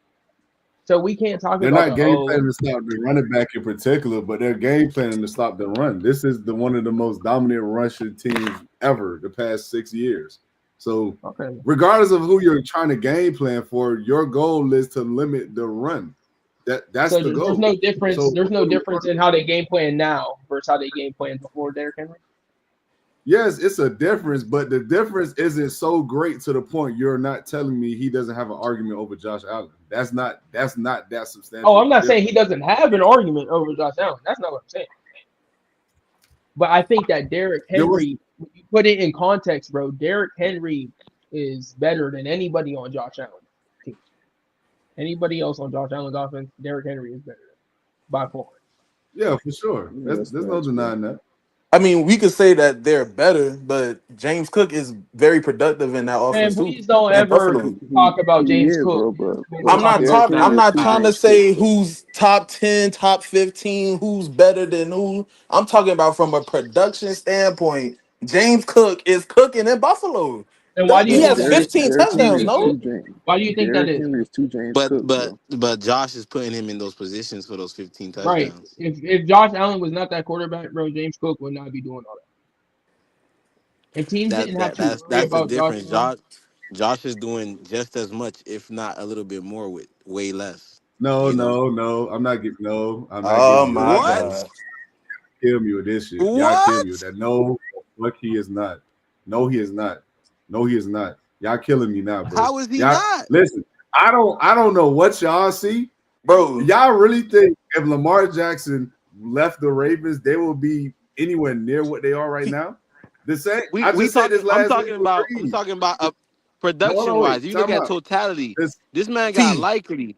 So we can't talk
They're
about
not
the
game planning to stop the running back in particular, but they're game planning to stop the run. This is one of the most dominant rushing teams ever the past 6 years. So,
okay.
regardless of who you're trying to game plan for, your goal is to limit the run. That's
So
the
there's
goal.
no difference.
So,
There's no difference in how they game plan now versus how they game plan before Derrick Henry.
Yes, it's a difference, but the difference isn't so great to the point you're not telling me he doesn't have an argument over Josh Allen. That's not that substantial.
Oh, I'm not saying he doesn't have an argument over Josh Allen. That's not what I'm saying. But I think that Derrick Henry, when you put it in context, bro, Derrick Henry is better than anybody on Josh Allen's team. Anybody else on Josh Allen's offense, Derrick Henry is better by far.
Yeah, for sure. There's no denying that.
I mean, we could say that they're better, but James Cook is very productive in that
And
offense too.
please don't
And
ever
Buffalo.
talk about James
Yeah,
Cook.
bro.
I'm not
Derrick
talking.
Henry
I'm
is
not
too
trying to
James
say
Cook.
who's top 10, top 15, who's better than who. I'm talking about from a production standpoint. James Cook is cooking in Buffalo.
And why do you
He
Bro,
think
has
that is?15
Derrick
touchdowns.
Henry is
No,
too James.
Why do you think that
Derrick
is?
Henry is too James
But
Cook,
but
bro.
but Josh is putting him in those positions for those 15
Right.
touchdowns.
If Josh Allen was not that quarterback, bro, James Cook would not be doing all that. And teams
That
didn't have
that
to
that's
worry
that's the
about Josh
difference.
Allen.
Josh is doing just as much, if not a little bit more, with way less.
No,
You know
no. I'm not giving
oh
you that.
my
what?
Y'all
God.
kill me with this shit. Y'all kill me with
What?
that. No, fuck he is not. No, he is not. No, he is not. Y'all killing me now, bro.
How is he
Y'all
not?
listen. I don't know what y'all see.
Bro,
Y'all really think if Lamar Jackson left the Ravens, they will be anywhere near what they are right now? The same. I
We
just said this
talking. I'm
last week
talking
with
about. I'm
Reed.
talking about
No, hold
production
on, wait.
wise. You look
Time
at
out.
totality.
This
This man got
T,
likely.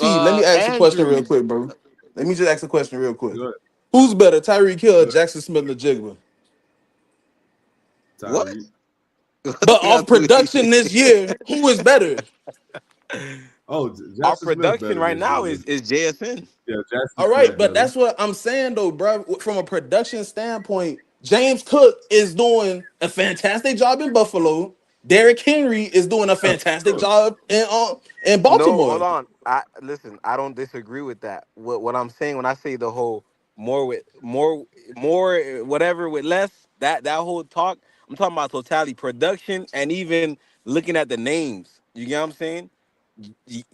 Let me ask a question real
Andrews.
quick, bro. Let me just ask a question real quick.
good.
Who's better, Tyreek Hill or
Good.
Jackson Smith-Njigba?
What?
Tyree.
But
Y'all
off
too
production this year, who is better?
Oh,
Our
Jackson Smith
production
better
right
this year.
now is JSN.
Yeah, Jackson
All right,
Smith
but
better.
that's what I'm saying though, bro. From a production standpoint, James Cook is doing a fantastic job in Buffalo. Derrick Henry is doing a
Yeah,
fantastic
sure.
job in
No,
Baltimore.
hold on. I listen. I don't disagree with that. What I'm saying when I say the whole more whatever with less, that whole talk. I'm talking about totality, production, and even looking at the names. You get what I'm saying? Y-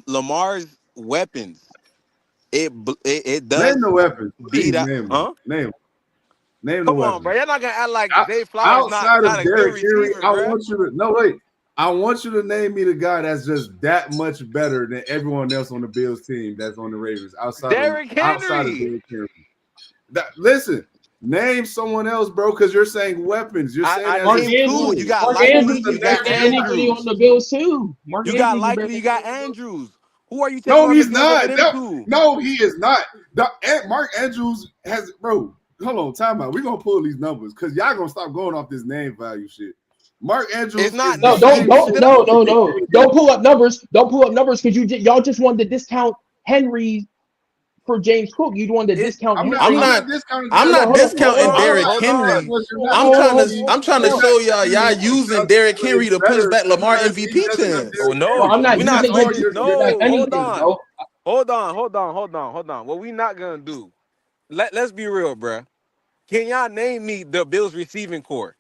Lamar's weapons. It
Name
does
the weapons.
beat
Please
up.
name them.
Huh?
Name the
Come on, bro.
weapons.
You're not gonna act like
Out,
Zay Flowers
outside
not
of
a good
Derrick Henry,
receiver, bro.
I want you to name me the guy that's just that much better than everyone else on the Bills team that's on the Ravens
Derrick
outside of
Henry.
Derrick Henry. Listen, name someone else, bro, because you're saying weapons. You're saying
I
as
Mark
if
named two.
Andrews.
You
tools.
got
Mark
Who
likely.
is
Andrews
the
You
is better
got
than
next
anybody
weapon?
on
Andrews.
the Bills too. Mark
You got
Andrews is better
likely.
than
You got
anybody on the Bills.
Andrews. Who are you taking
No,
off the
he's
Bills over
not.
them two?
No, he is not. Mark Andrews has, bro. Hold on, time out. We're gonna pull these numbers because y'all gonna stop going off this name value shit. Mark
It's
Andrews is
not
the
No,
name.
same shit.
don't pull up numbers. Don't pull up numbers because y'all just wanted to discount Henry for James Cook. You wanted to
It.
discount
I'm not.
I'm
I'm
Henry.
not
not
discounting
I'm
Derrick
Hold on,
not
hold on,
Henry.
Hold
discounting
hold
What
on.
you're
Derrick
not.
Hold
Henry.
on.
What you're not
I'm
on,
trying
telling
to
me,
I'm trying to
you're
hold on.
not
show y'all
telling me
using
because
Derrick Henry to push
better
back Lamar
because he
MVP
doesn't have
chance.
Oh
Derrick
Bro,
Henry.
no.
I'm not
We're
That's
not
using
going
all
to.
Henry
you're
to push back
No.
saying.
Hold
anything,
on.
bro.
Hold on. What we not gonna do? Let's be real, bruh. Can y'all name me the Bills receiving core?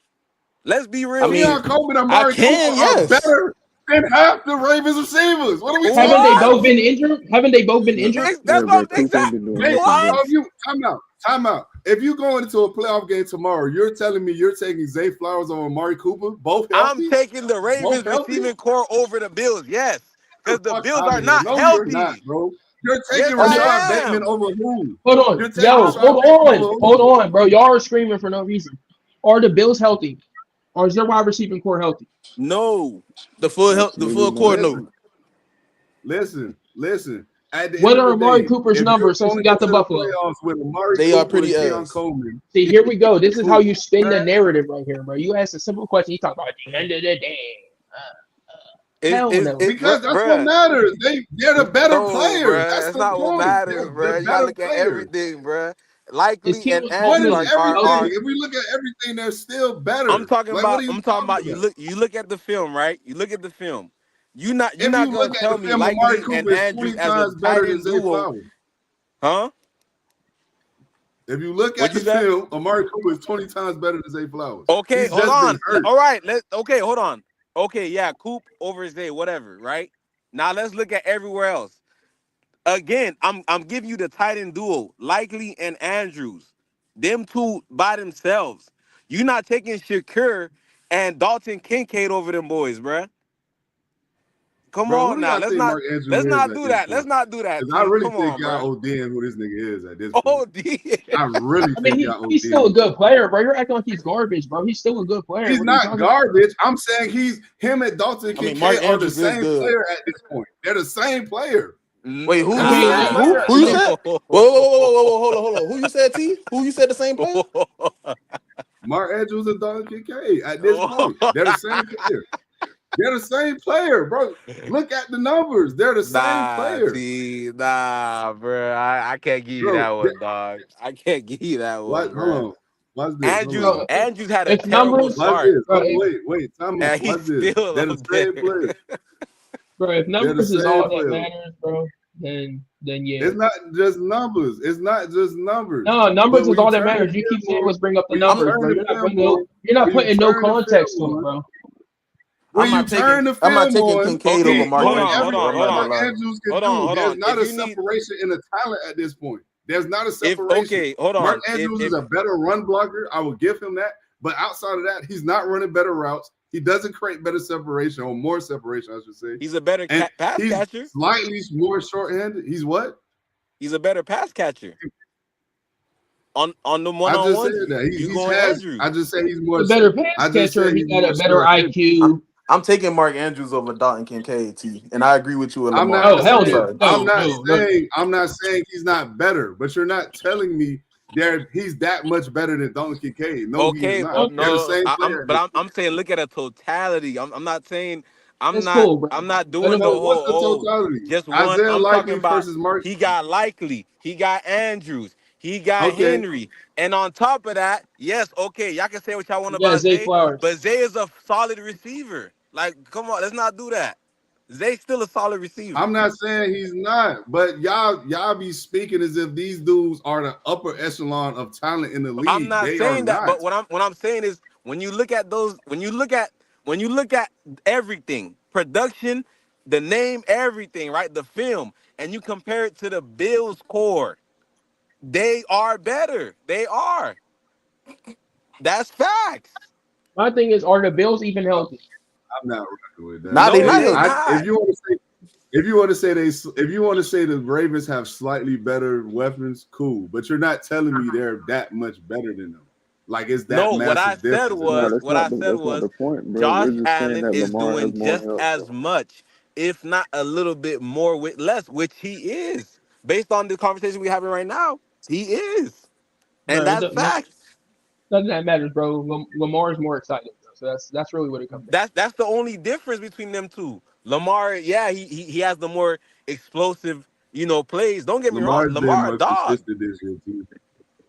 Let's be
I
real
mean,
Keon
here.
Coleman and
I
Amari Cooper
can,
are
yes.
better than half the Ravens receivers. What are we
Haven't
talking
they
What?
both
about?
been injured? Haven't they both been
No,
injured?
That's
yeah,
what
bro.
I'm
Cooper ain't
exact.
been doing
Maybe
nothing,
What?
bro.
so if you time out. If you go into a playoff game tomorrow, you're telling me you're taking Zay Flowers over Amari Cooper, both
I'm
healthy?
taking the
Both
Ravens
healthy?
receiving core over the Bills. Yes,
The
because the
fuck
Bills
out
are
of here.
not
No, you're not,
healthy.
bro. You're
Yes,
taking
Are they?
Rashad
I
Bateman
am.
over who?
Hold on,
You're taking
yo,
Rashad Bateman over
hold
who?
on, bro. Y'all are screaming for no reason. Are the Bills healthy? Or is their wide receiving core healthy?
No.
The
Absolutely
full
not.
court
Listen,
note.
listen. At the end
What
of
are
the
Amari
day,
Cooper's
if you're
numbers since he
going
got to
into the
Buffalo?
playoffs with Amari
They are
Cooper and
pretty
Keon
ass.
Coleman,
See, here we go. This is how
who?
you spin the
Man,
narrative right here, bro. You ask a simple question. You talk about at the end of the day. Hell no.
because that's what
Bruh.
matters. They're the better
No,
players.
bruh.
That's
That's
the
not what
point.
matters,
They're
bruh. You gotta
better
look at
players.
everything, bruh.
Is
Likely and
Keelan
What
Andrews
is
Coleman
everything?
are.
healthy?
If we look at everything, they're still
I'm
better.
talking
Like, what
about.
are you
I'm talking
talking
about.
about?
You look at the film, right? You look at the film. You're
If
not
you
gonna
look at
tell
the
me
film, Amari
Likely and
Cooper is
Andrews
20
as a
times better
tight
than
end
Zay
duo,
Flowers.
huh?
If you look at
What
the
you said?
film, Amari Cooper is 20 times better than Zay Flowers.
Okay,
He's
hold
just been
on.
hurt.
All right, okay, hold on. Okay, yeah, Coop over Zay, whatever, right? Now let's look at everywhere else. Again, I'm giving you the tight end duo, Likely and Andrews. Them two by themselves. You're not taking Shakur and Dalton Kincaid over them boys, bruh. Come
Bro, who
on
do
now.
y'all
Let's
think
not
Mark Andrews
let's
is
not
at
do
this
that. Let's
point?
not do that,
Because I
T.
really
Come
think
on,
y'all
bruh.
ODing who this nigga is at this point.
Oh, D.
I really
I mean,
think y'all
he's still a
ODing.
good player, bro. You're acting like he's garbage, bro. He's still a good player.
He's
What are you
not
talking
garbage. I'm saying him and Dalton
I mean,
Kincaid
Mark
are the
Andrews is
same
good.
player at this point. They're the same player.
Wait, who?
I
Who?
mean,
Same
I,
player
Who?
at
Who
this
you
I mean,
said? Whoa, hold on. Who you said, T? Who you said the same player?
Mark Andrews and Dalton Kincaid at this point. They're the same player. They're the same player, bro. Look at the numbers. They're the same
Nah,
player.
T. Nah, bruh. I can't give you
Bro,
that one, dog. I can't give you that
what?
one,
Hold
bruh.
on. Watch this. Hold
Andrews
on.
bro,
Andrews had a
if
terrible
numbers,
Watch
start,
this.
bro,
Hold on. Wait. Time out.
and
Watch
he's
this.
still
They're
a
the same
better.
player.
if
They're the
numbers is
same
all that
player.
matters, bro, then yeah.
It's not just numbers. It's not just numbers.
No, numbers
But
is
when you
all that
turn the
matters. You keep
film
saying
on,
let's bring up the
when you
I'm
numbers,
turn
bro.
the film on,
You're not
when you
putting no
turn the
context
film
to it,
on,
bro.
when you
taking.
turn the
I'm not
film
taking
on,
Kincaid over
Okay,
Mark
doing
hold on,
Andrews,
hold
bro.
on,
I'm
everything
hold
not gonna
on,
Mark
lie.
Andrews can
hold on,
do,
hold
there's
on.
not
If
a
you need,
separation in the talent at this point. There's not a
if
separation.
okay, hold
Mark
on.
Andrews is
If
a better run blocker. I will give him that. But outside of that, he's not running better routes. He doesn't create better separation or more separation, I should say.
he's a better
And
pass
he's
catcher,
slightly more short-handed. He's what?
he's a better pass catcher on the one
I
on
just said
ones.
that.
You
He's
going
has.
Andrews?
I just say he's
A
more.
better pass
I just
catcher.
said
He
he's
got
more
a better
short-handed.
IQ.
I'm taking Mark Andrews over Dalton Kincaid, T. And I agree with you with
I'm
Lamar.
not
Oh hell
I'm
saying.
no,
sorry.
I'm
no,
not
no, no.
saying. I'm not saying he's not better. But you're not telling me he's that much better than Dalton Kincaid. No, he is
Okay,
not.
Okay,
They're the
no,
same
I'm
player at
but
this
I'm saying look at a totality. I'm not saying
that's cool, bro.
I'm not
Let
doing
him.
the
So what's
whole
the totality?
just one.
Isaiah
I'm talking
Likely
about
versus Mark.
he got Likely, he got Andrews, he got
Okay,
Henry, and on top of that, yes, okay, y'all can say what y'all want
Yeah,
about
Zay
Zay,
Flowers.
but Zay is a solid receiver. Like, come on, let's not do that. Zay's still a solid receiver.
I'm not saying he's not, but y'all be speaking as if these dudes are the upper echelon of talent in the
I'm
league.
not
They are
saying that,
not.
but what I'm saying is when you look at those, when you look at everything, production, the name, everything, right? The film, and you compare it to the Bills core, they are better. They are. That's facts.
My thing is, are the Bills even healthy?
I'm not rocking with that.
Nah, they
No,
not
Hey,
they
healthy.
not.
if you want to say the Ravens have slightly better weapons, cool. But you're not telling me they're that much better than them. Like it's that
No, what I
massive
said
difference.
No,
was,
that's
what
not
I
the
said
that's not
was,
the point, bro.
Josh
We're just saying
Allen
that
is
Lamar has
doing
more
just
help,
as
bro.
much, if not a little bit more with less, which he is. Based on the conversation we're having right now, he is. And
Bro,
that's facts.
nothing that matters, bro. Lamar is more exciting, bro. So that's really what it comes down.
That's the only difference between them two. Lamar, yeah, he has the more explosive, plays. Don't get me wrong.
Lamar's been
Lamar, a
more
dog.
consistent this year too.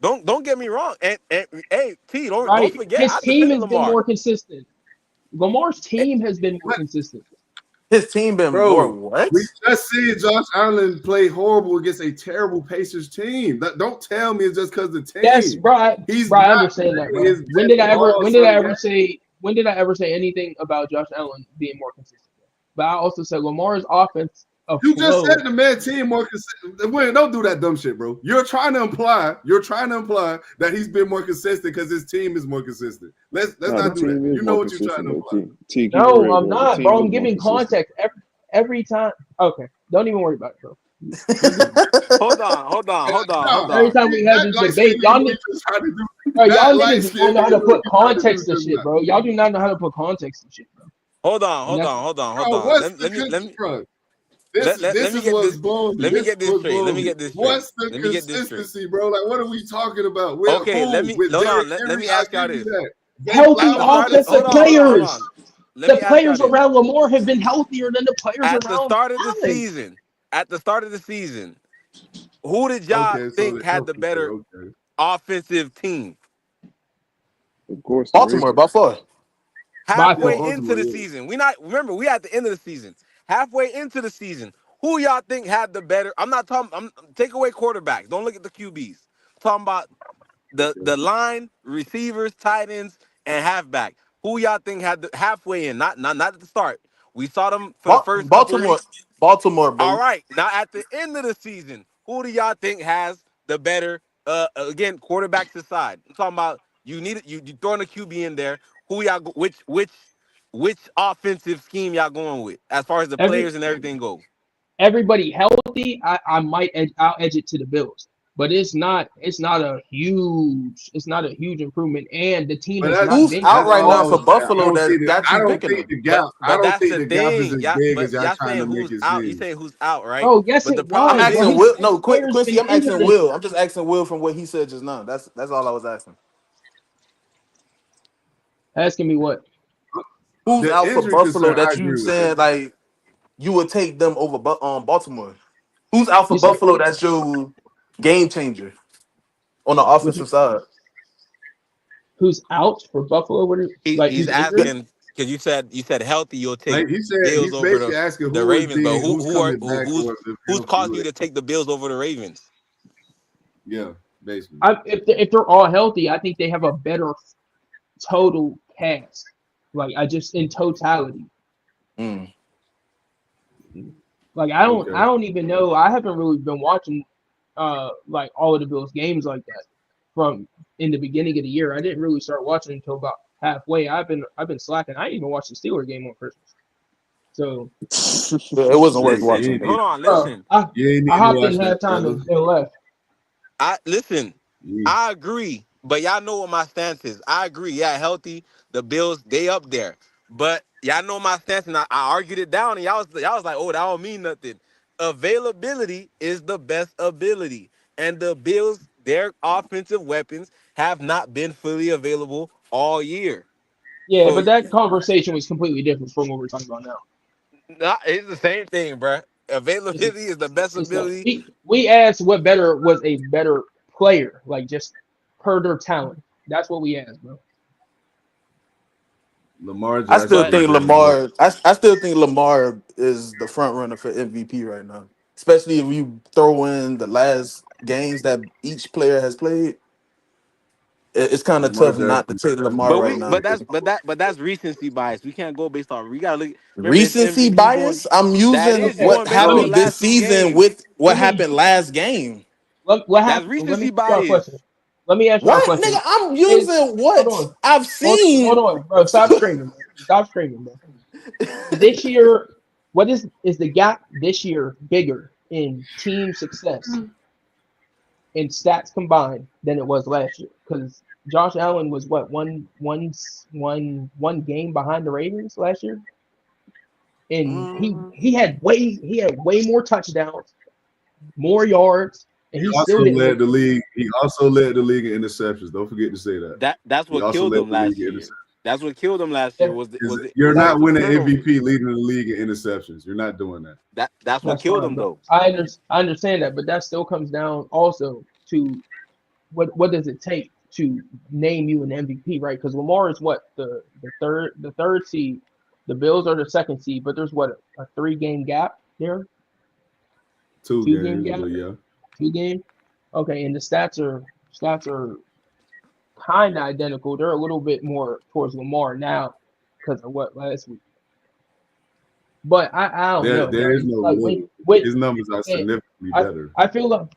Don't get me wrong. And hey, T, don't
Right?
forget,
His
I
team
defended
has been
Lamar.
more consistent. Lamar's
Eh,
team has been more
But
consistent.
His team been more
bro,
what?
we just see Josh Allen play horrible against a terrible Pacers team. Don't tell me it's just because the
Yes,
team.
bro.
He's
Bro, I
not
understand that,
playing
bro.
his best ball
When did I
some
ever
games.
say anything about Josh Allen being more consistent? But I also said Lamar's offense of
You just
flow.
said the man team more consistent. Wait, don't do that dumb shit, bro. You're trying to imply that he's been more consistent because his team is more consistent. Let's
No, the
not do that.
team is
You know
more
what you're trying
consistent
to
though.
imply.
T, keep it
No,
real,
I'm
bro. The
not, bro.
team
I'm
is more
giving
consistent.
context every time. Okay, don't even worry about it, bro.
hold on, hold on, hold on, hold
No,
Every
on.
time we have
that
this
light skin
debate, y'all,
nigga what you trying to do.
bro,
That
y'all
light
niggas do
skin
not know
nigga
how to
know what
put
you trying to do
context to
just
shit,
now.
bro. Y'all do not know how to put context to shit, bro.
Hold on,
And
hold
that's
on, hold on, hold
Bro,
on.
what's
Let,
the
let me let me
bro? This
let
this
me
is
get
what's
this.
blowing me.
Let me
This is
get this
what's
straight. Let
blowing
me
me.
get this straight.
What's the
Let me get this straight.
consistency, bro? Like, what are we talking about? With
Okay,
who? With
hold
Derrick
on. Let
Henry?
me
I'll
ask y'all
give you
this.
that. Zay
At
healthy
the
Flowers?
start of
offensive
hold
players.
on. Let
The
me ask y'all
players
this.
around Lamar have been healthier than the players
At the
around
start of the
Allen.
season, at the start of the season, who did y'all
Okay, so
think
the
had the
healthy player.
better
Okay.
offensive team?
Of course, the
Baltimore
Ravens.
by far.
By
Yeah,
Halfway
far.
into
Baltimore.
the
Yeah.
season, we at the end of the season. Halfway into the season, who y'all think had the better? I'm not talking. Take away quarterbacks. Don't look at the QBs. I'm talking about
Okay.
the line, receivers, tight ends, and halfback. Who y'all think had the halfway in? Not at the start. We saw them for the first couple
Baltimore,
weeks.
Baltimore,
All
baby.
right, now at the end of the season, who do y'all think has the better? again, quarterbacks aside, I'm talking about you throwing a QB in there. Who y'all which offensive scheme y'all going with as far as the
Every
players and everything go?
everybody healthy, I'll edge it to the Bills. But it's not a huge improvement, and the team
But
has
that's
not
Who's
been
out
that's
right
competitive.
now
all
for
I'm saying. I
Buffalo
don't
that
think that
got
I
you
don't
picking
think
them?
the gap. I
But
don't
that's
think
the
the gap is
thing.
as
Yeah,
big
but
as y'all
y'all
trying
saying
to make
who's
it
out. You
seem.
saying who's out, right?
Oh, yes,
But the
it
I'm
problem
was, bro.
asking
is,
His
Will.
best
No,
player's
Quincy.
been
I'm
injured
asking
this
Will.
year.
I'm just asking Will from what he said just now. That's all I was asking.
Asking me what?
Who's
The
out for
injury
Buffalo
concern, I
that you
agree with that.
saying like you would take them over Baltimore? Who's out for
You said
Buffalo that's your game changer on the offensive side?
who's out for Buffalo? Like
he's
who's injured?
asking because you said healthy, you'll take
Like he said,
Bills
he's
over
basically asking
the
who is
Ravens. But
being who's coming back
who's
or if
who's
healthy.
causing you to take the Bills over the Ravens?
Yeah, basically.
If they're all healthy, I think they have a better total cast. Like I just in totality.
Mm.
Like
Okay.
I don't even know. I haven't really been watching like all of the Bills games like that from in the beginning of the year. I didn't really start watching until about halfway. I've been slacking. I didn't even watch the Steelers game on Christmas. So
Yeah, it wasn't worth
Shit, you
watching,
ain't
bro.
need,
Hold on,
bro,
listen.
you ain't
I
need to
hopped in
watch that,
halftime
brother.
and left.
I listen.
You-
I agree, but y'all know what my stance is. I agree. Yeah, healthy. The Bills, they up there. But y'all know my stance, and I argued it down, and y'all was like, oh, that don't mean nothing. Availability is the best ability. And the Bills, their offensive weapons have not been fully available all year.
Yeah,
So
but that conversation was completely different from what we're talking about now.
it's the same thing, bruh.
It's
Availability is the best
it's not.
ability.
We asked what better was a better player, like just per their talent. That's what we asked, bro.
Lamar
I still
Jackson
But
is
think
better than both.
Lamar. I still think Lamar is the front runner for MVP right now. Especially if you throw in the last games that each player has played. It's kind of
Lamar
tough not to
Jackson
take
better
Lamar
than
right
both.
now.
but that's recency bias. We can't go based on. We gotta look. Remember, it's
Recency
MVP going.
bias. I'm
That
using
is you
Okay,
what
going based off the
No,
happened this
last two
season
games.
with what
let me
happened last game.
what
That's
happened. Let me
recency
ask y'all a
bias.
question. Let me ask y'all a
What
question.
nigga? I'm
Is
using
hold
what
on,
I've
hold
seen.
on, bro. Stop screaming, bro. Stop screaming, bro. This year, what is the gap this year bigger in team success in stats combined than it was last year? Because Josh Allen was what one game behind the Ravens last year, and he had way more touchdowns, more yards, and
he
he still
also
didn't
led
win.
the league. He also led the league in interceptions. Don't forget to say that.
That's
He
what
also
killed
led
them
the league
last
in
year.
interceptions.
That's what killed them last year. Was
You're
was
not
the
winning
turnovers.
MVP leading the league in interceptions. You're not doing that.
That's what
That's
killed
fine,
them
but
though.
I understand that, but that still comes down also to what does it take to name you an MVP, right? Because Lamar is what the third seed, the Bills are the second seed, but there's what a 3 game gap there,
Two
2 game
games,
gap,
but yeah.
2 game. Okay, and the stats are kind of identical. They're a little bit more towards Lamar now because of what last week. But I don't know,
There
bro.
is no
Like
little.
when
His numbers are
and
significantly
I
better.
I feel like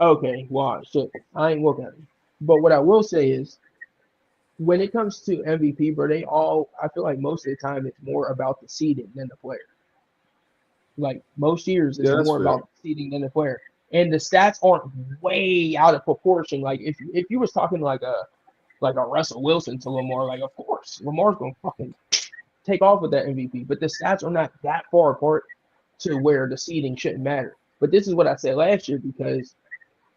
okay, wow, shit. I ain't looking at it. But what I will say is when it comes to MVP, bro, I feel like most of the time it's more about the seeding than the player. Like most years it's
Yeah, that's
more
fair.
about the seeding than the player. And the stats aren't way out of proportion. Like if you was talking like a Russell Wilson to Lamar, like of course Lamar's gonna fucking take off with that MVP. But the stats are not that far apart to where the seeding shouldn't matter. But this is what I said last year because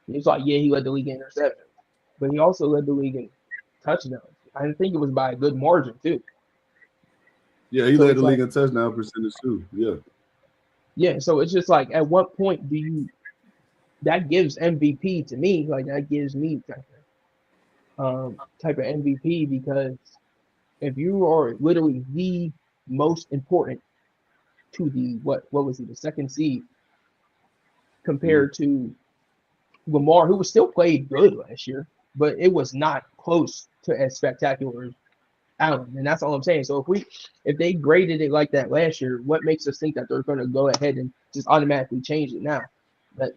it's like, yeah, he led the league in interceptions, but he also led the league in touchdowns. I think it was by a good margin too.
Yeah, he
So
led the
it's
league
like,
in touchdown percentage too. Yeah.
yeah. So it's just like, at what point do you? That gives MVP to me. Like that gives me type of MVP because if you are literally the most important to the what was he, the second seed
Mhm.
compared to Lamar, who was still played good last year, but it was not close to as spectacular as Allen, and that's all I'm saying. So if they graded it like that last year, what makes us think that they're going to go ahead and just automatically change it now?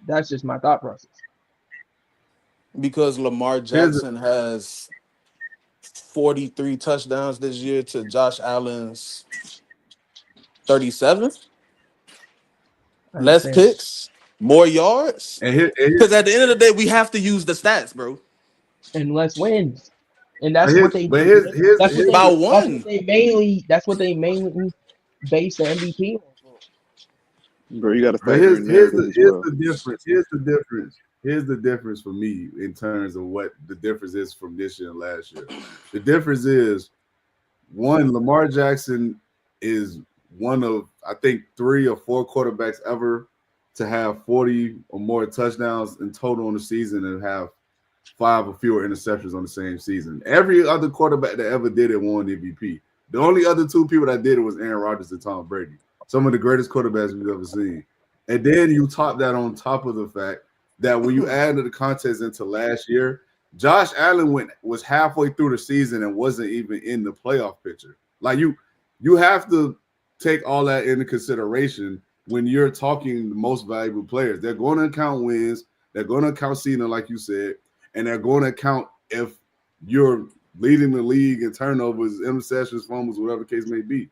That's just my thought process.
because Lamar
Here's
Jackson has 43 touchdowns this year to Josh Allen's 37.
I
Less
understand.
picks, more yards.
and
Because at the end of the day, we have to use the stats, bro.
And less wins. And that's what they
but
do. That's what
By
they
one.
that's what they mainly base the MVP on.
Bro, you got to
But
factor in narrative as
here's
well.
the difference. Here's the difference for me in terms of what the difference is from this year and last year. The difference is one, Lamar Jackson is one of I think 3 or 4 quarterbacks ever to have 40 or more touchdowns in total on the season and have 5 or fewer interceptions on the same season. Every other quarterback that ever did it won MVP. The only other 2 people that did it was Aaron Rodgers and Tom Brady. Some of the greatest quarterbacks we've ever seen. And then you top that on top of the fact that when you add the contest into last year, Josh Allen was halfway through the season and wasn't even in the playoff picture. Like you have to take all that into consideration when you're talking the most valuable players. They're going to count wins, they're going to count season, like you said, and they're going to count if you're leading the league in turnovers, interceptions, fumbles, whatever the case may be.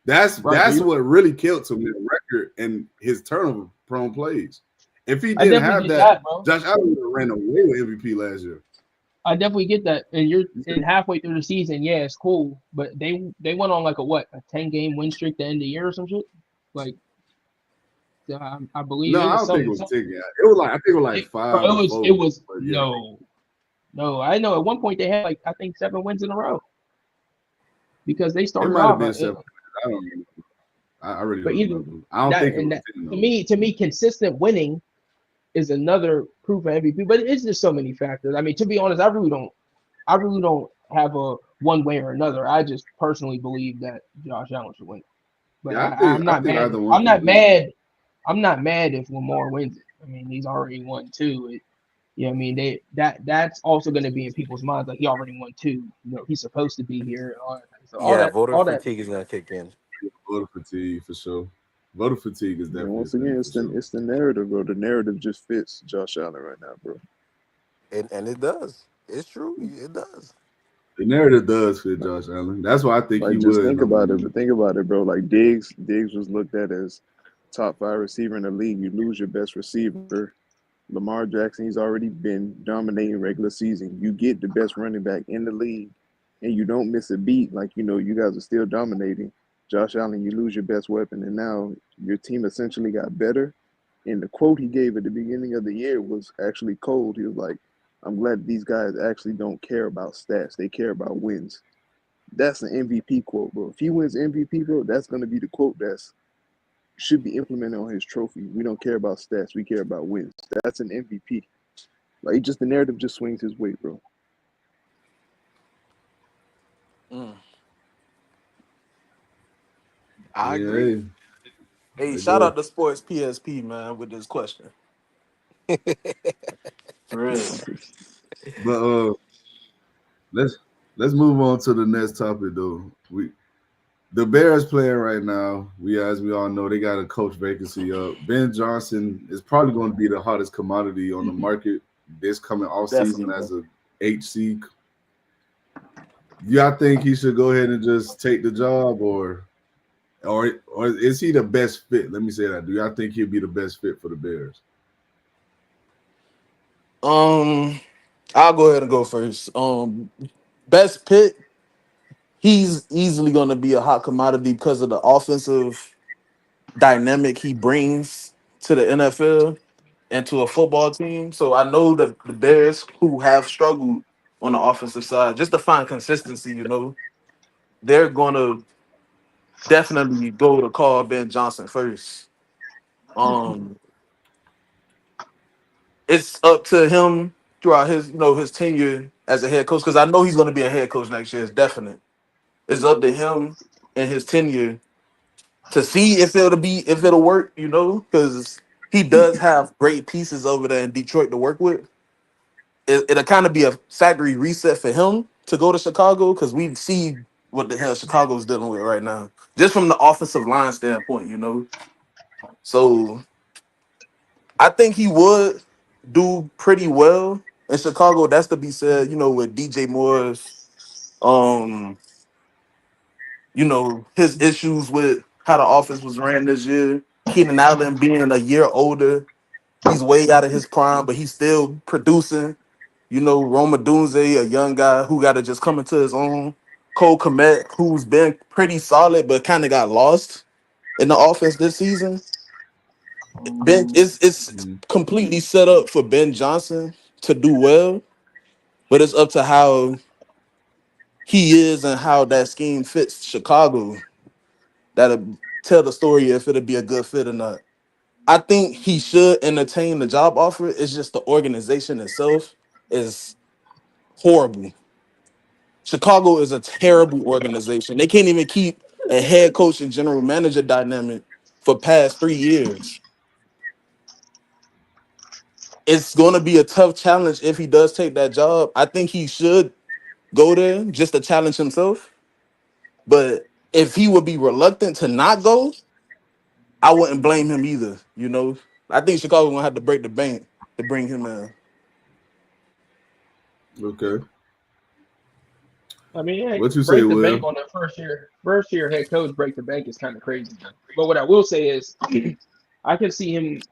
That's what really killed him, the record and his turnover prone plays. If he
I
didn't
definitely
have
get
that,
bro.
Josh Allen would have ran away with MVP last year.
I definitely get that. And halfway through the season, yeah, it's cool. But they went on like a 10-game win streak to end the year or some shit. Like I believe
No,
it
I
was
don't think it
something.
was 10. It was like I think it was like 5
Bro,
or 4.
it was
But yeah.
no. I know at one point they had like I think 7 wins in a row because they
It
started
might have
off.
been 7. I don't know. I really
But
don't
either
remember. I don't think it was 10.
to me, consistent winning is another proof of MVP. But it's just so many factors. I mean, to be honest, I really don't have a one way or another. I just personally believe that Josh Allen should win. But
Yeah,
I'm
I
not
think
mad.
either one.
I'm not mad if Lamar wins it. I mean, he's already won 2. I mean, that's also going to be in people's minds. Like he already won 2. You know, he's supposed to be here. And all that. So
Yeah, voter
all that.
fatigue is gonna kick in.
Voter fatigue for sure. Voter fatigue is
And
definitely
once again, it's the narrative, bro. The narrative just fits Josh Allen right now, bro.
And it does. It's true. It does.
the narrative does fit Josh Allen. That's why I think he
Like, just
would.
think about it. But think about it, bro. Like Diggs was looked at as top 5 receiver in the league. You lose your best receiver. Lamar Jackson, he's already been dominating regular season. You get the best running back in the league, and you don't miss a beat. Like, you guys are still dominating. Josh Allen, you lose your best weapon, and now your team essentially got better. And the quote he gave at the beginning of the year was actually cold. He was like, I'm glad these guys actually don't care about stats. They care about wins. That's an MVP quote, bro. If he wins MVP, bro, that's going to be the quote that's should be implemented on his trophy. We don't care about stats. We care about wins. That's an MVP. Like, just the narrative just swings his way, bro.
I agree. Hey, shout out to Sports PSP, man, with this question. For real.
But let's move on to the next topic though. The Bears playing right now. As we all know, they got a coach vacancy up. Ben Johnson is probably going to be the hottest commodity on the market this coming off season as a HC. Y'all think he should go ahead and just take the job, or is he the best fit? Let me say that. Do y'all think he'll be the best fit for the Bears?
I'll go ahead and go first. Best pick. He's easily going to be a hot commodity because of the offensive dynamic he brings to the NFL and to a football team. So I know that the Bears, who have struggled on the offensive side, just to find consistency, they're going to definitely go to call Ben Johnson first. It's up to him throughout his tenure as a head coach, because I know he's going to be a head coach next year. It's definite. It's up to him and his tenure to see if it'll work, because he does have great pieces over there in Detroit to work with. It'll kind of be a factory reset for him to go to Chicago, because we see what the hell Chicago's dealing with right now, just from the offensive line standpoint. So I think he would do pretty well in Chicago, that's to be said, with DJ Moore's, his issues with how the offense was ran this year. Keenan Allen being a year older, he's way out of his prime, but he's still producing. Roma Dunze, a young guy who got to just come into his own. Cole Kmet, who's been pretty solid, but kind of got lost in the offense this season. It's completely set up for Ben Johnson to do well, but it's up to how he is and how that scheme fits Chicago. That'll tell the story if it'll be a good fit or not. I think he should entertain the job offer. It's just the organization itself is horrible. Chicago is a terrible organization. They can't even keep a head coach and general manager dynamic for past 3 years. It's going to be a tough challenge if he does take that job. I think he should go there just to challenge himself. But if he would be reluctant to not go, I wouldn't blame him either. I think Chicago going to have to break the bank to bring him in.
Okay.
I mean, hey,
What you
break
say,
the
Will?
bank on the first year head coach break the bank is kind of crazy. But what I will say is, I can see him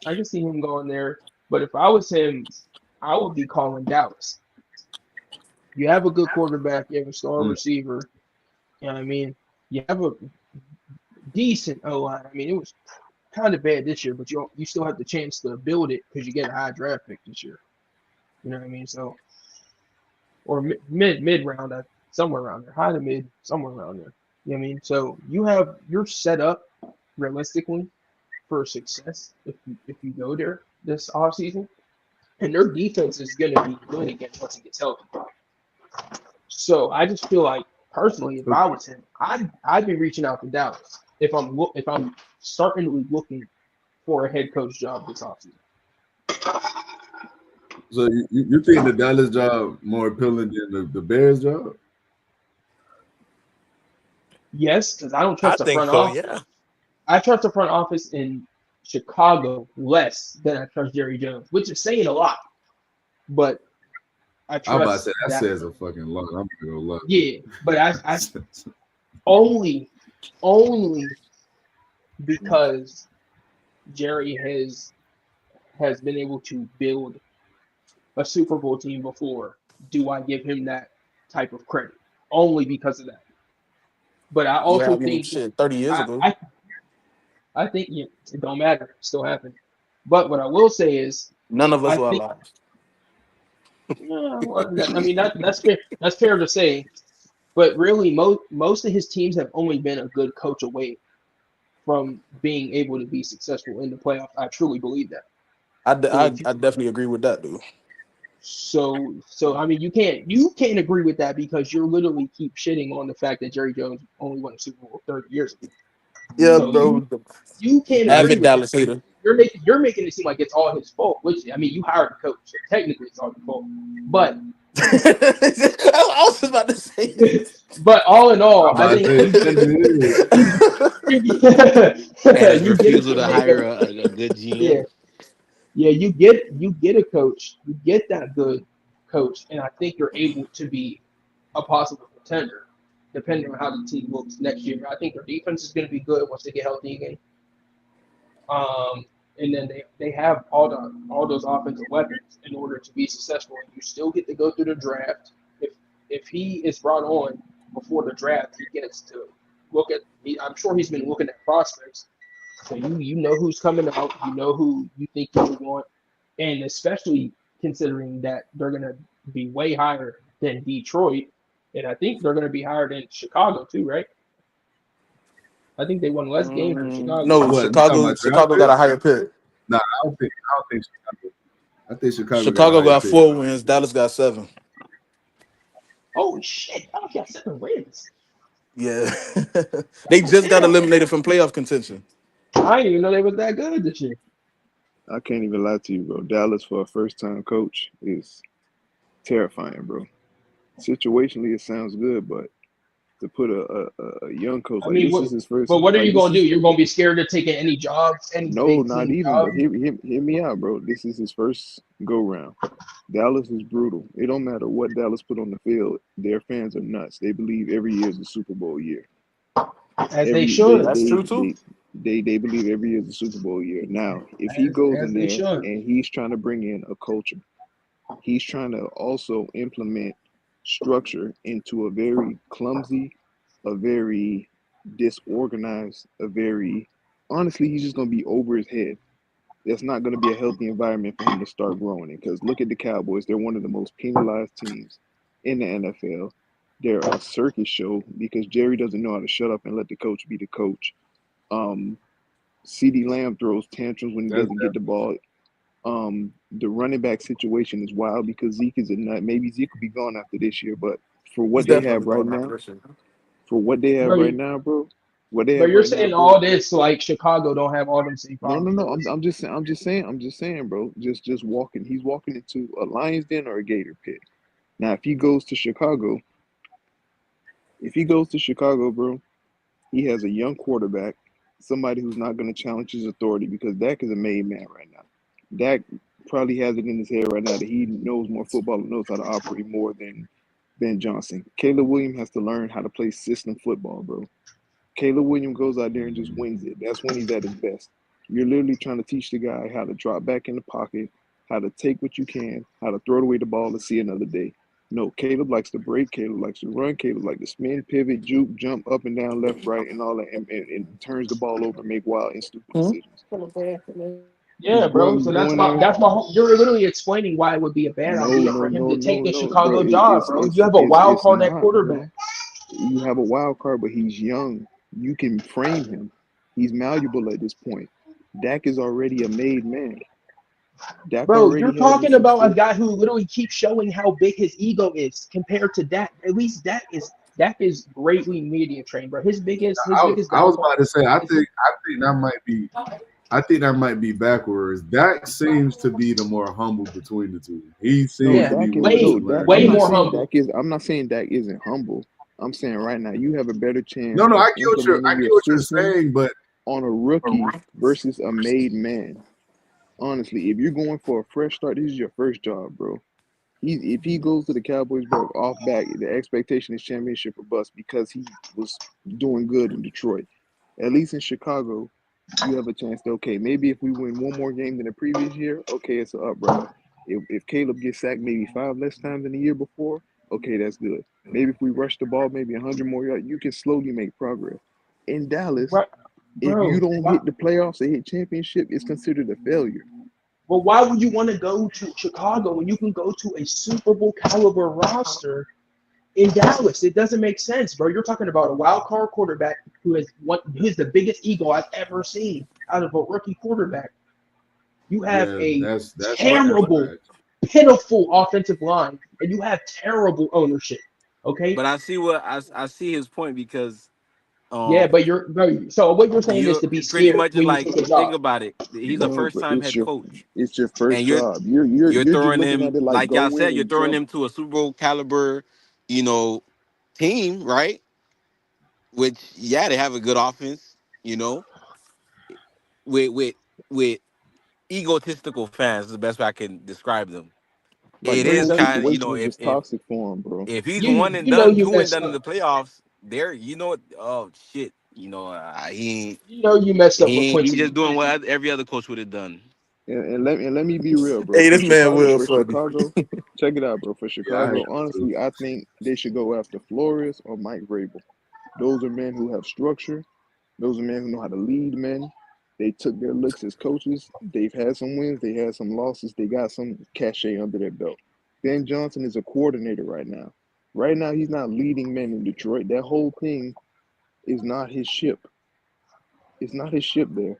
going there. But if I was him, I would be calling Dallas. You have a good quarterback, you have a star receiver. You know what I mean? You have a decent O-line. I mean, it was kind of bad this year, but you still have the chance to build it because you get a high draft pick this year. You know what I mean? So, or mid round, somewhere around there, high to mid, somewhere around there. You know what I mean? So you're set up realistically for success if you go there this offseason. And their defense is going to be good again once he gets healthy. So I just feel like personally, if I was him, I'd be reaching out to Dallas if I'm certainly looking for a head coach job this offseason.
So you think the Dallas job more appealing than the Bears job?
Yes, because I don't
I
trust the
think
front
so.
office.
Yeah.
I trust the front office in Chicago less than I trust Jerry Jones, which is saying a lot. But I trust
I'm about to say that
that.
says a fucking lot. I'm gonna go lie.
Yeah, but I only because Jerry has been able to build a Super Bowl team before. Do I give him that type of credit? Only because of that. But I also think
30 years ago.
I think it don't matter. It still happened. But what I will say is
None of us were alive.
I mean that's fair. That's fair to say. But really, most of his teams have only been a good coach away from being able to be successful in the playoffs. I truly believe that.
I definitely agree with that, dude.
So I mean, you can't agree with that because you're literally keep shitting on the fact that Jerry Jones only won a Super Bowl 30 years ago.
Yeah,
So
bro.
You can't agree
Avid
with
Dallas
that.
hater.
You're making it seem like it's all his fault, which I mean, you hired a coach, so technically it's all your fault. But
I was about to say this.
But all in all, I think
And his refusal to hire a good GM.
Yeah, you get a coach, you get that good coach, and I think you're able to be a possible contender, depending on how the team looks next year. I think their defense is going to be good once they get healthy again. And then they have all those offensive weapons in order to be successful. And you still get to go through the draft. If he is brought on before the draft, he gets to look at. I'm sure he's been looking at prospects. So you know who's coming out, you know who you think you would want, and especially considering that they're going to be way higher than Detroit, and I think they're going to be higher than Chicago too, right? I think they won less games than Chicago.
No, Chicago got a higher pick.
No, I don't think Chicago. I think
Chicago got 4 wins. Dallas got 7.
Holy shit! Dallas got 7 wins.
Yeah, they just got eliminated from playoff contention.
I didn't even know they was that good this year.
I can't even lie to you, bro. Dallas for a first-time coach is terrifying, bro. Situationally, it sounds good, but to put a young coach
I
like
mean,
this is his first.
but what are
Like
you
this
gonna do?
is
You're gonna be scared of taking any jobs, any
no,
big
not
team
even.
job?
But hear me out, bro. This is his first go round. Dallas is brutal. It don't matter what Dallas put on the field. Their fans are nuts. They believe every year is a Super Bowl year.
As they
Every
should.
That's true too.
they believe every year is a Super Bowl year. Now, if he goes
As
in
they
there
should.
and he's trying to bring in a culture, he's trying to also implement structure into a very clumsy, a very disorganized, a very honestly, he's just gonna be over his head. That's not going to be a healthy environment for him to start growing in. Because look at the Cowboys; they're one of the most penalized teams in the NFL. They're a circus show because Jerry doesn't know how to shut up and let the coach be the coach. CeeDee Lamb throws tantrums when he
That's
doesn't get the ball. The running back situation is wild because Zeke is a nut. Maybe Zeke will be gone after this year, but for
He's
what they have
definitely
right
going
now,
after this.
for what they have
Bro,
right now, bro, what they
but
have
you're
right now,
saying
bro.
all this like Chicago don't have all them same
No, no,
problems.
no.
Bro.
I'm just saying, bro. Just walking. He's walking into a lion's den or a gator pit. Now, if he goes to Chicago, bro, he has a young quarterback, somebody who's not going to challenge his authority because Dak is a made man right now. Dak probably has it in his head right now that he knows more football and knows how to operate more than Ben Johnson. Caleb Williams has to learn how to play system football, bro. Caleb Williams goes out there and just wins it. That's when he's at his best. You're literally trying to teach the guy how to drop back in the pocket, how to take what you can, how to throw away the ball to see another day. No, Caleb likes to break. Caleb likes to run. Caleb likes to spin, pivot, juke, jump up and down, left, right, and all that, and turns the ball over and make wild and stupid decisions.
Yeah, bro.
He's
So
going there.
that's my whole, you're literally explaining why it would be a bad
No,
idea
no,
for him
no,
to
no,
take the
no, bro.
Chicago job, bro. You have a wild
It's
card at
not,
quarterback.
bro. You have a wild card, but he's young. You can frame him. He's malleable at this point. Dak is already a made man. Dak
Bro, you're
already has
talking
his
about a
success.
guy who literally keeps showing how big his ego is compared to Dak. At least Dak is greatly media trained, bro. His biggest
I was
downfall
about to say,
is his,
I think that might be backwards. Dak seems to be the more humble between the two. He
No,
seems to
yeah,
be
Dak is
willing to
no
way
Dak.
learn.
I'm
way
not
more
saying
humble.
Dak is. I'm not saying Dak isn't humble. I'm saying right now you have a better chance
No, no,
of
I
implementing
get
your
what you're
system
saying, but
on a rookie versus a made man. Honestly, if you're going for a fresh start, this is your first job, bro. If he goes to the Cowboys, bro, off back, the expectation is championship or bust because he was doing good in Detroit. At least in Chicago, you have a chance to, okay, maybe if we win one more game than the previous year, okay, it's an uprise. If Caleb gets sacked maybe 5 less times than the year before, okay, that's good. Maybe if we rush the ball maybe 100 more yards, you can slowly make progress. In Dallas,
Bro,
if you
bro,
don't hit the playoffs or hit championship, it's considered a failure.
but why would you want to go to Chicago when you can go to a Super Bowl caliber roster in Dallas? It doesn't make sense, bro. You're talking about a wild card quarterback who's the biggest ego I've ever seen out of a rookie quarterback. You have
yeah,
a
that's
terrible,
facts.
pitiful offensive line, and you have terrible ownership. Okay,
But I see his point because
yeah,
um
but so what you're saying is
you
to be
pretty
scared
much is
when you
like
take a
think
job.
about it. He's a
No,
first
but
time head coach,
it's your
and
first job. You're
you're
you're just
throwing
looking
him
at it like
like
go
y'all
in
said. You're
and
throwing
jump.
him to a Super Bowl caliber, you know, team, right? Which yeah, they have a good offense, you know, with with with egotistical fans is the best way I can describe them.
Like
It
the
Bro,
is
whole
so
kind of, you
situation
know,
is just
if
toxic for him, bro.
he's one and
you know
done,
you
two and
messed
done in
up.
the playoffs, there, you know, oh shit, you know,
You know you messed up with
he just
Quincy.
doing what every other coach would have done.
And let me be real, bro.
Hey, this man will
For
funny.
Chicago, check it out, bro. For
Yeah, I am
Chicago,
too.
honestly, I think they should go after Flores or Mike Vrabel. Those are men who have structure. Those are men who know how to lead men. They took their licks as coaches. They've had some wins. They had some losses. They got some cachet under their belt. Ben Johnson is a coordinator right now. Right now, he's not leading men in Detroit. That whole thing is not his ship. It's not his ship there.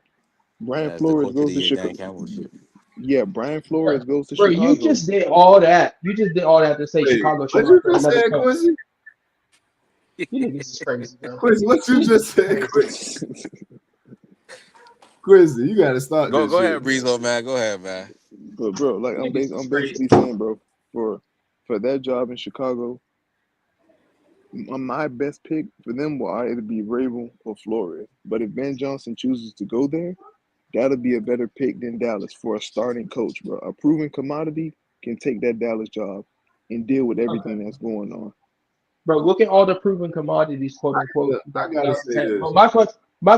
Brian
That's the
Flores
coach of
goes
the
to
year, Dan
Chicago.
Campbell shit.
Yeah, Brian Flores goes to
Bro, you
Chicago.
just did all that. You just did all that to say
Wait,
Chicago should
what
go
you
after
just
another
said,
coach.
Quincy?
You niggas is crazy, bro.
Quincy, what you just said, Quincy? Quincy, you gotta stop
Go
this
go
shit,
ahead,
man.
Breezo, man. Go ahead, man.
But bro, like
Niggas
I'm
is
basically
crazy.
saying, bro, for that job in Chicago, My best pick for them will either be Rabel or Flores. But if Ben Johnson chooses to go there, that'll be a better pick than Dallas for a starting coach, bro. A proven commodity can take that Dallas job and deal with
Okay,
everything that's going on.
bro. Look at all the proven commodities, quote unquote,
I
that
gotta
Dallas
say
had.
this.
But my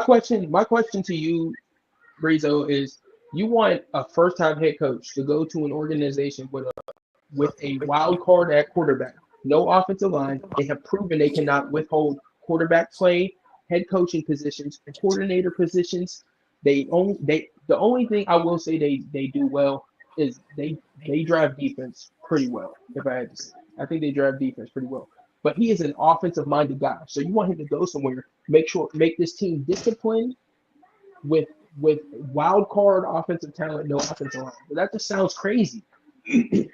question to you, Breezo, is you want a first time head coach to go to an organization with a wild card at quarterback, no offensive line. They have proven they cannot withhold quarterback play, head coaching positions, and coordinator positions. The only thing I will say they do well is they drive defense pretty well. If I had to say, I think they drive defense pretty well. But he is an offensive minded guy, so you want him to go somewhere, make this team disciplined with wild card offensive talent, no offensive line. But that just sounds crazy.
You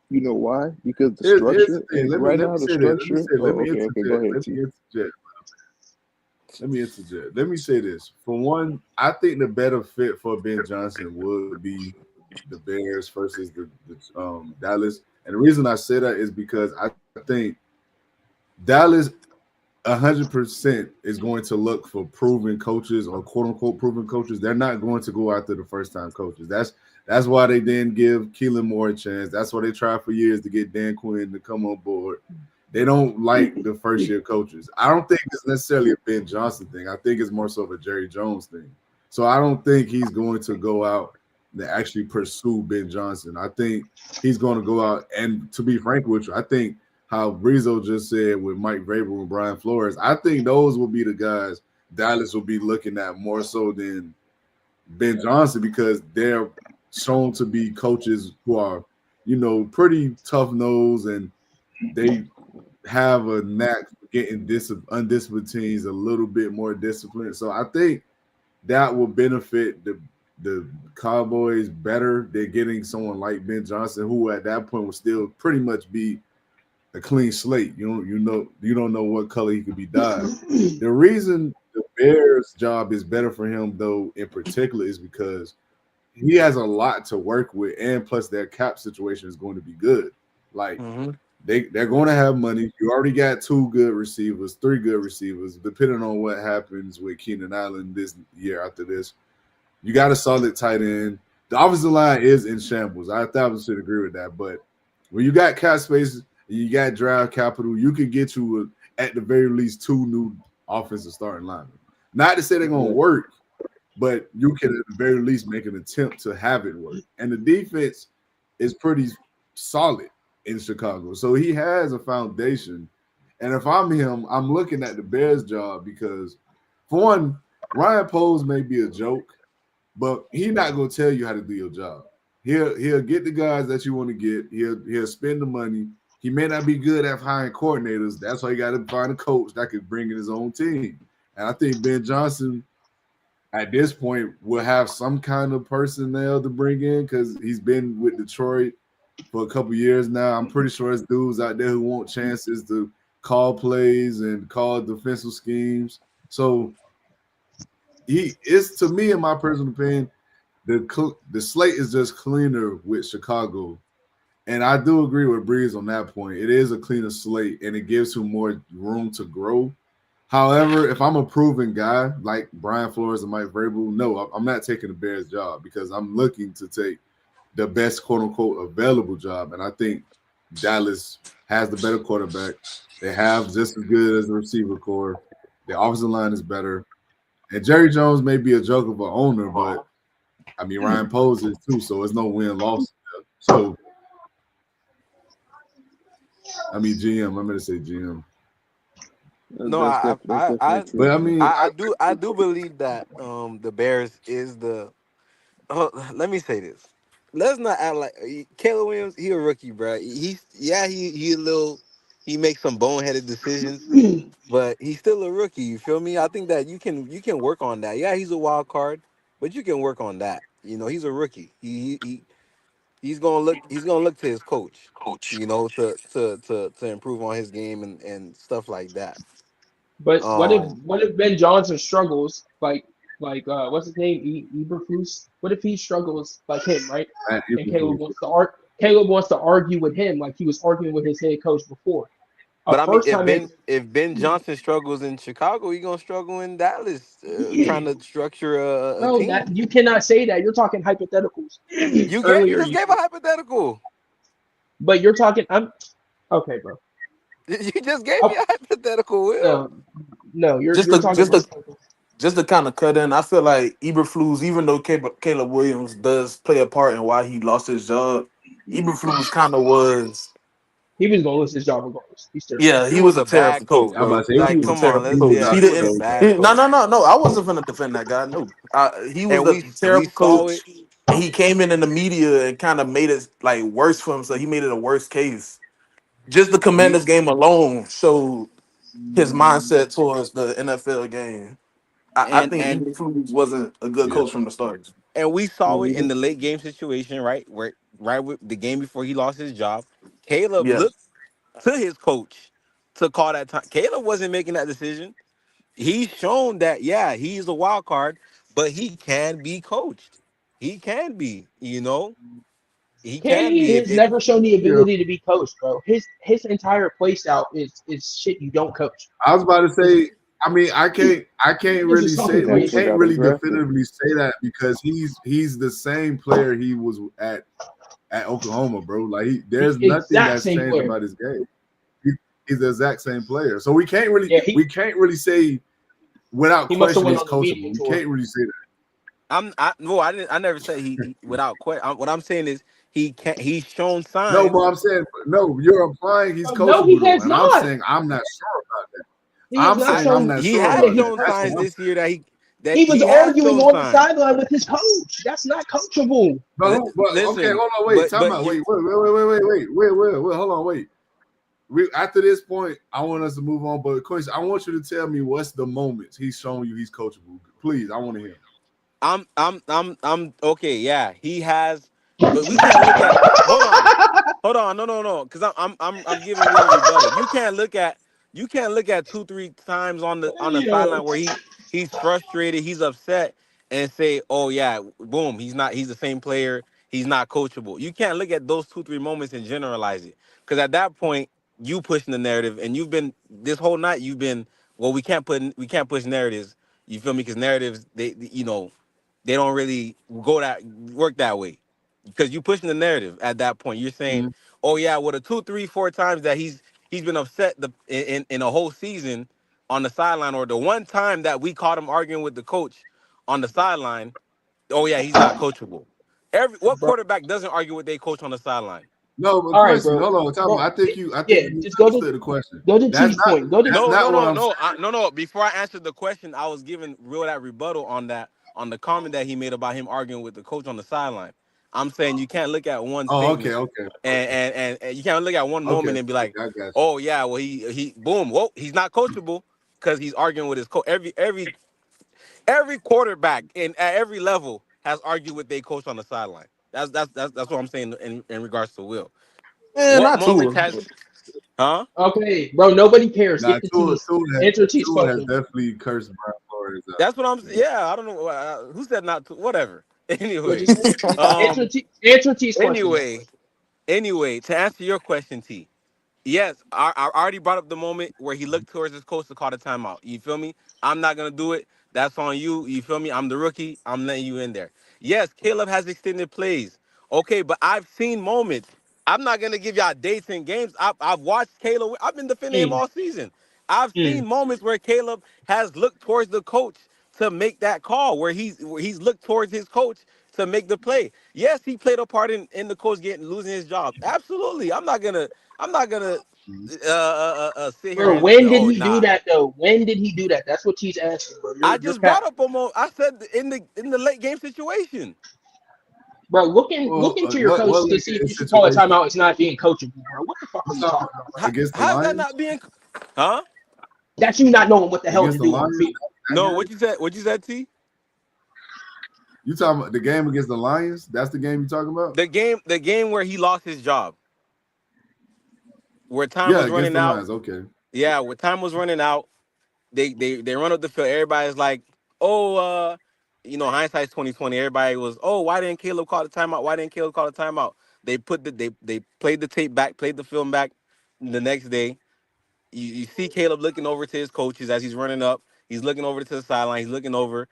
know why? Because the
Here's the
structure
thing.
and
Let me
right
let me
now the
say this. Let me
structure.
say. Let
Oh,
me
okay. Go
interject.
ahead,
Let
T.
me interject. Let me interject. Let me say this. For one, I think the better fit for Ben Johnson would be the Bears versus the Dallas. And the reason I say that is because I think Dallas 100% is going to look for proven coaches or quote unquote proven coaches. They're not going to go after the first time coaches. That's why they didn't give Keelan Moore a chance. That's why they tried for years to get Dan Quinn to come on board. They don't like the first year coaches. I don't think it's necessarily a Ben Johnson thing. I think it's more so of a Jerry Jones thing. So I don't think he's going to go out and actually pursue Ben Johnson. I think he's going to go out and, to be frank with you, I think how Rizzo just said with Mike Vrabel and Brian Flores, I think those will be the guys Dallas will be looking at more so than Ben Johnson because they're shown to be coaches who are, pretty tough nosed and they have a knack for getting undisciplined teams a little bit more disciplined. So I think that will benefit the Cowboys better than getting someone like Ben Johnson, who at that point will still pretty much be a clean slate. You don't know what color he could be dyed. The reason the Bears job is better for him though in particular is because he has a lot to work with, and plus their cap situation is going to be good. Like they're going to have money. You already got 2 good receivers, 3 good receivers, depending on what happens with Keenan Allen this year after this. You got a solid tight end. The offensive line is in shambles. I 1,000% agree with that. But when you got cap space and you got draft capital, you can get you at the very least 2 new offensive starting linemen. Not to say they're going to work, but you can at the very least make an attempt to have it work. And the defense is pretty solid in Chicago. So he has a foundation. And if I'm him, I'm looking at the Bears job because, for one, Ryan Poles may be a joke, but he's not going to tell you how to do your job. He'll get the guys that you want to get. He'll spend the money. He may not be good at hiring coordinators. That's why you got to find a coach that could bring in his own team. And I think Ben Johnson at this point will have some kind of personnel to bring in because he's been with Detroit for a couple years now. I'm pretty sure there's dudes out there who want chances to call plays and call defensive schemes. So he is, to me, in my personal opinion, the slate is just cleaner with Chicago. And I do agree with Breeze on that point. It is a cleaner slate, and it gives him more room to grow. However, if I'm a proven guy like Brian Flores and Mike Vrabel, no, I'm not taking the Bears job because I'm looking to take the best quote-unquote available job. And I think Dallas has the better quarterback. They have just as good as the receiver core. The offensive line is better. And Jerry Jones may be a joke of an owner, but I mean Ryan Poles is too, so it's no win-loss. So I mean GM. I'm gonna say GM.
No,
That's definitely true.
But I mean,
I do believe that the Bears is the. Let me say this. Let's not act like Caleb Williams. He a rookie, bro. He a little. He makes some boneheaded decisions, but he's still a rookie. You feel me? I think that you can work on that. Yeah, he's a wild card, but you can work on that. He's a rookie. He's gonna look to his coach. To improve on his game and stuff like that.
But
Um,
what if Ben Johnson struggles what's his name, Eberflus? What if he struggles like him, right? And Caleb wants to argue with him like he was arguing with his head coach before.
But
A
I mean,
first time ex.
if Ben Johnson struggles in Chicago, he gonna struggle in Dallas,
Yeah,
trying to structure a
bro, that
team.
you cannot say that. You're talking hypotheticals.
You
Earlier,
just
you
gave a
said,
hypothetical.
but you're talking. I'm okay, bro.
You just gave me
Oh,
a hypothetical, Will.
no, no,
Just
you're
to
talking.
just to just to kind of cut in, I feel like Eberflus, even though Caleb Williams does play a part in why he lost his job, Eberflus kind of was,
He was gonna lose his job regardless. He's terrible.
yeah,
He
he
was
was
a
a
bad
terrible
coach,
coach,
I'm about
bro.
to say
He
like,
He
he
was
was
a
come
a
on,
terrible
not
let's
a
coach.
yeah,
He
good
he was a
didn't.
coach.
bad
No,
coach.
no, no, no. I wasn't finna defend that guy. No, he was
And
a
we
terrible
saw it.
coach, and he came in the media and kind of made it like worse for himself. He made it a worse case. Just the
We
Commanders game alone showed his mindset towards the NFL game. I
and
think
and
Eberflus wasn't a good
Yeah.
coach from the start.
and we saw it in the late game situation, right? Where right with the game before he lost his job, Caleb
Yeah.
looked to his coach to call that time. Caleb wasn't making that decision. He's shown that yeah, he's a wild card, but he can be coached. He can be, he can be.
KD
If
has never shown the
Yeah.
ability to be coached, bro. His entire play style is shit you don't coach.
I was about to
It's,
say, I mean, I can't
this is
really
fucking
say
They
we
also
crazy.
can't
got him
really
drafted.
definitively say that because he's the same player he was at Oklahoma, bro. Like
The
there's nothing
exact
that's
same
changed
player.
about his game. He, he's the exact same player. So
Yeah,
we can't really say without
he must have
question
went
he's
on the media
coachable. We
tour.
can't really say that.
no, I never said he without question. What I'm saying is he can he's shown
No, but
signs.
I'm saying no, you're implying he's
No, he
coachable though.
has
And I'm
not.
saying I'm not sure about that.
He has
I'm
not
saying I'm
shown
not
He
sure
signs
has
that
about
he's
that.
shown
That's
signs
what I'm
coachable.
this year that
He was
he has
arguing
shown
on the
signs.
sideline with his coach. That's not coachable.
but okay,
Listen,
hold on, wait,
but
time out.
you
Wait, hold on, wait. After this point, I want us to move on. But Quincy, I want you to tell me what's the moments he's showing you he's coachable. Please, I want to hear.
I'm okay. Yeah, he has, but we can't look at. Hold on, no, because I'm giving Will a rebuttal. You can't look at 2 3 times on the
Yo.
sideline where he's frustrated, he's upset, and say, oh yeah, boom, he's the same player, he's not coachable. You can't look at those 2 3 moments and generalize it, because at that point you pushing the narrative, and you've been this whole night you've been well we can't push narratives. You feel me? Because narratives they don't really work that way because you pushing the narrative at that point. You're saying,
Mhm.
"Oh yeah, well the 2 3 4 times that he's been upset in a whole season on the sideline, or the one time that we caught him arguing with the coach on the sideline. Oh yeah, he's not coachable. What
Bro.
quarterback doesn't argue with their coach on the sideline?
No, but
All right,
Quincy,
bro.
hold on, time
Bro,
out. I think
yeah,
you
just go to
misunderstood the question. That's
T's
not
point. Go to
that's
No,
not
no,
what
no,
I'm
no,
saying.
no. Before I answered the question, I was giving Real that rebuttal on the comment that he made about him arguing with the coach on the sideline. I'm saying you can't look at one
Oh, okay,
statement
okay,
and you can't look at one
okay,
moment and be like,
okay. I got you.
oh yeah, well he boom, whoa, he's not coachable because he's arguing with his coach. Every quarterback at every level has argued with their coach on the sideline. That's what I'm saying in regards to Will. What
Not
moments
too.
has huh?
okay, bro. Nobody cares.
Nah,
Get to T's. Answer T's
Tua has
question.
definitely cursed Brian Flores out.
That's what I'm. Yeah, I don't know who said not to. Whatever.
Yo,
Anyway,
just
um,
answer T's question, bro.
anyway, to answer your question, T. Yes, I already brought up the moment where he looked towards his coach to call the timeout. You feel me? I'm not gonna do it. That's on you. You feel me? I'm the rookie. I'm letting you in there. Yes, Caleb has extended plays. Okay, but I've seen moments. I'm not gonna give y'all dates and games. I've watched Caleb. I've been defending him
Mm,
all season. I've
mm.
seen moments where Caleb has looked towards the coach to make that call, where he's looked towards his coach to make the play. Yes, he played a part in the coach getting losing his job. Absolutely. I'm not gonna
Mhm.
sit here
Bro,
and say,
when did
"Oh,
he do
nah."
that though? When did he do that? That's what T's asking, bro.
I
You're
just brought
cap.
up a moment. I said in the late game situation.
Bro, look
Well,
into your
what
coach to
like
see if
in
you should call a
situation?
timeout. It's not being coachable, bro. What the fuck are
You
you
talking
talking about?
How,
against the
how's that
Lions?
not being? Huh?
That's you not knowing what the hell to
Against the
do on the
Lions?
field.
That
No.
game?
What you said? What you said, T?
You talking about the game against the Lions? That's the game you talking about?
The game where he lost his job, where time
Yeah,
was
against
running
the
out.
Lions. Okay.
Yeah, where time was running out. They run up the field. Everybody's like, "Oh, hindsight's 2020." Everybody was, "Oh, why didn't Caleb call the timeout? Why didn't Caleb call the timeout?" They played the tape back, played the film back the next day. you see Caleb looking over to his coaches as he's running up. He's looking over to the sideline. He's looking over.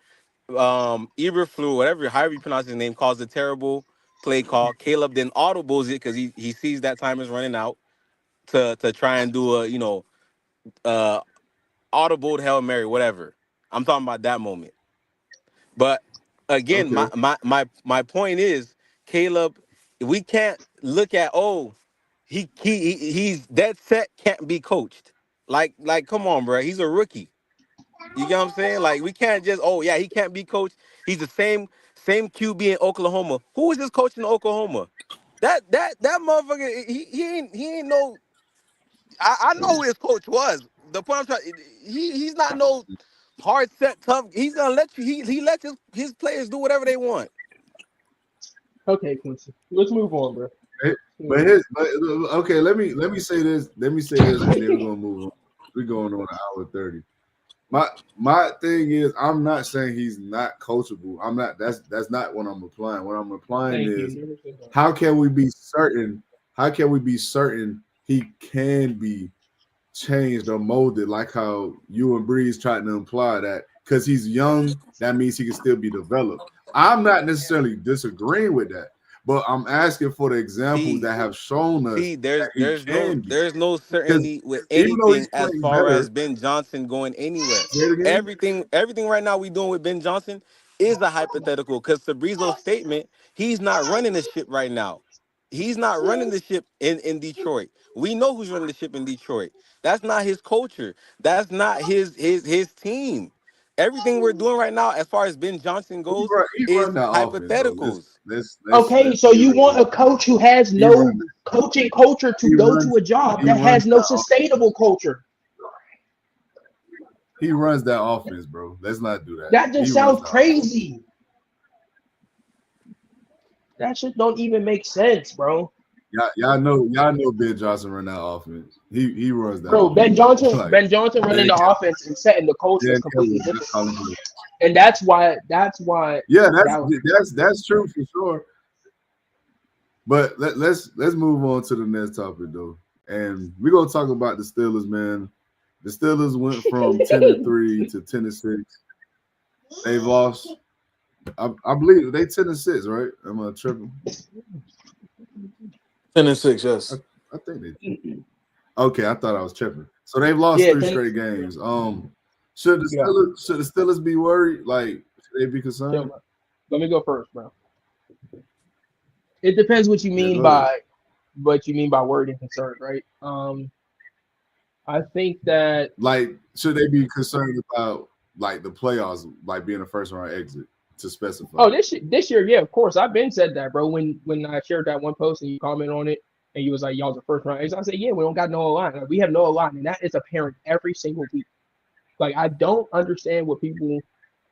Eberflus, whatever, however you pronounce his name, calls a terrible play call. Caleb then audibles it because he sees that time is running out to try and do a uh audible Hail Mary, whatever. I'm talking about that moment. But again,
Okay.
my point is, Caleb, we can't look at, he's dead set can't be coached. Like come on, bro. He's a rookie. You get what I'm saying? Like we can't just, yeah, he can't be coached. He's the same QB in Oklahoma. Who is this coach in Oklahoma? That motherfucker, he ain't no, I know who his coach was. The point I'm trying, he's not no hard set tough. He's gonna let you. He lets his players do whatever they want.
Okay, Quincy. Let's move on, bro.
Okay, let me say this. Let me say this, and then we're gonna move on. We're going on an hour 30. My thing is, I'm not saying he's not coachable. I'm not. That's not what I'm applying. What I'm applying
Thank
is,
you.
how can we be certain? How can we be certain he can be changed or molded, like how you and Breeze tried to imply that because he's young, that means he can still be developed. I'm not necessarily disagreeing with that, but I'm asking for the examples
See,
that have shown us
see,
that
there's
he
there's no
can be.
there's no
Because
certainty with
even though he's
anything as
playing
far as
better,
Ben Johnson going anywhere.
say it again.
Everything right now we doing with Ben Johnson is a hypothetical because Fabrizo's statement, he's not running the ship right now. He's not running the ship in Detroit. We know who's running the ship in Detroit. That's not his culture. That's not his team. Everything we're doing right now, as far as Ben Johnson goes,
He
is
run that offense though.
hypotheticals.
Okay,
Let's
so
be
you want
real.
a coach who has
He
no
run
coaching culture to
he
go to
runs
a job
he
that
runs
has no
that off,
sustainable culture.
he runs that offense, bro. Let's not do that.
That
He
just
runs
sounds
the offense.
crazy. That shit don't even make sense, bro.
Y'all know Ben Johnson run that offense. He runs that
Bro, Ben
offense.
Johnson,
Like
Ben Johnson running
Dan
the
Campbell,
offense and setting the culture is
Dan
completely
Campbell just
different.
calling for it.
And that's why
Yeah,
Dallas.
that's true for sure. But let's move on to the next topic though. And we're gonna talk about the Steelers, man. The Steelers went from 10-3 to 10-6. They've lost, I believe they 10-6, right? Am I tripping?
10-6, yes.
I think they okay, I thought I was tripping. So they've lost
Yeah,
3 straight games. Should the
yeah.
Steelers be worried? Like, should they be
Chill,
concerned?
bro. Let me go first, bro. It depends what you
Yeah,
mean
go ahead.
by worried and concerned, right? I think that
Like, should they be concerned about like the playoffs, like being a first round exit to specify?
this year, yeah, of course. I've been said that, bro. When I shared that one post and you comment on it and you was like, y'all's a first round exit. I said, yeah, we don't got no line. Like, we have no line, and that is apparent every single week. Like I don't understand what people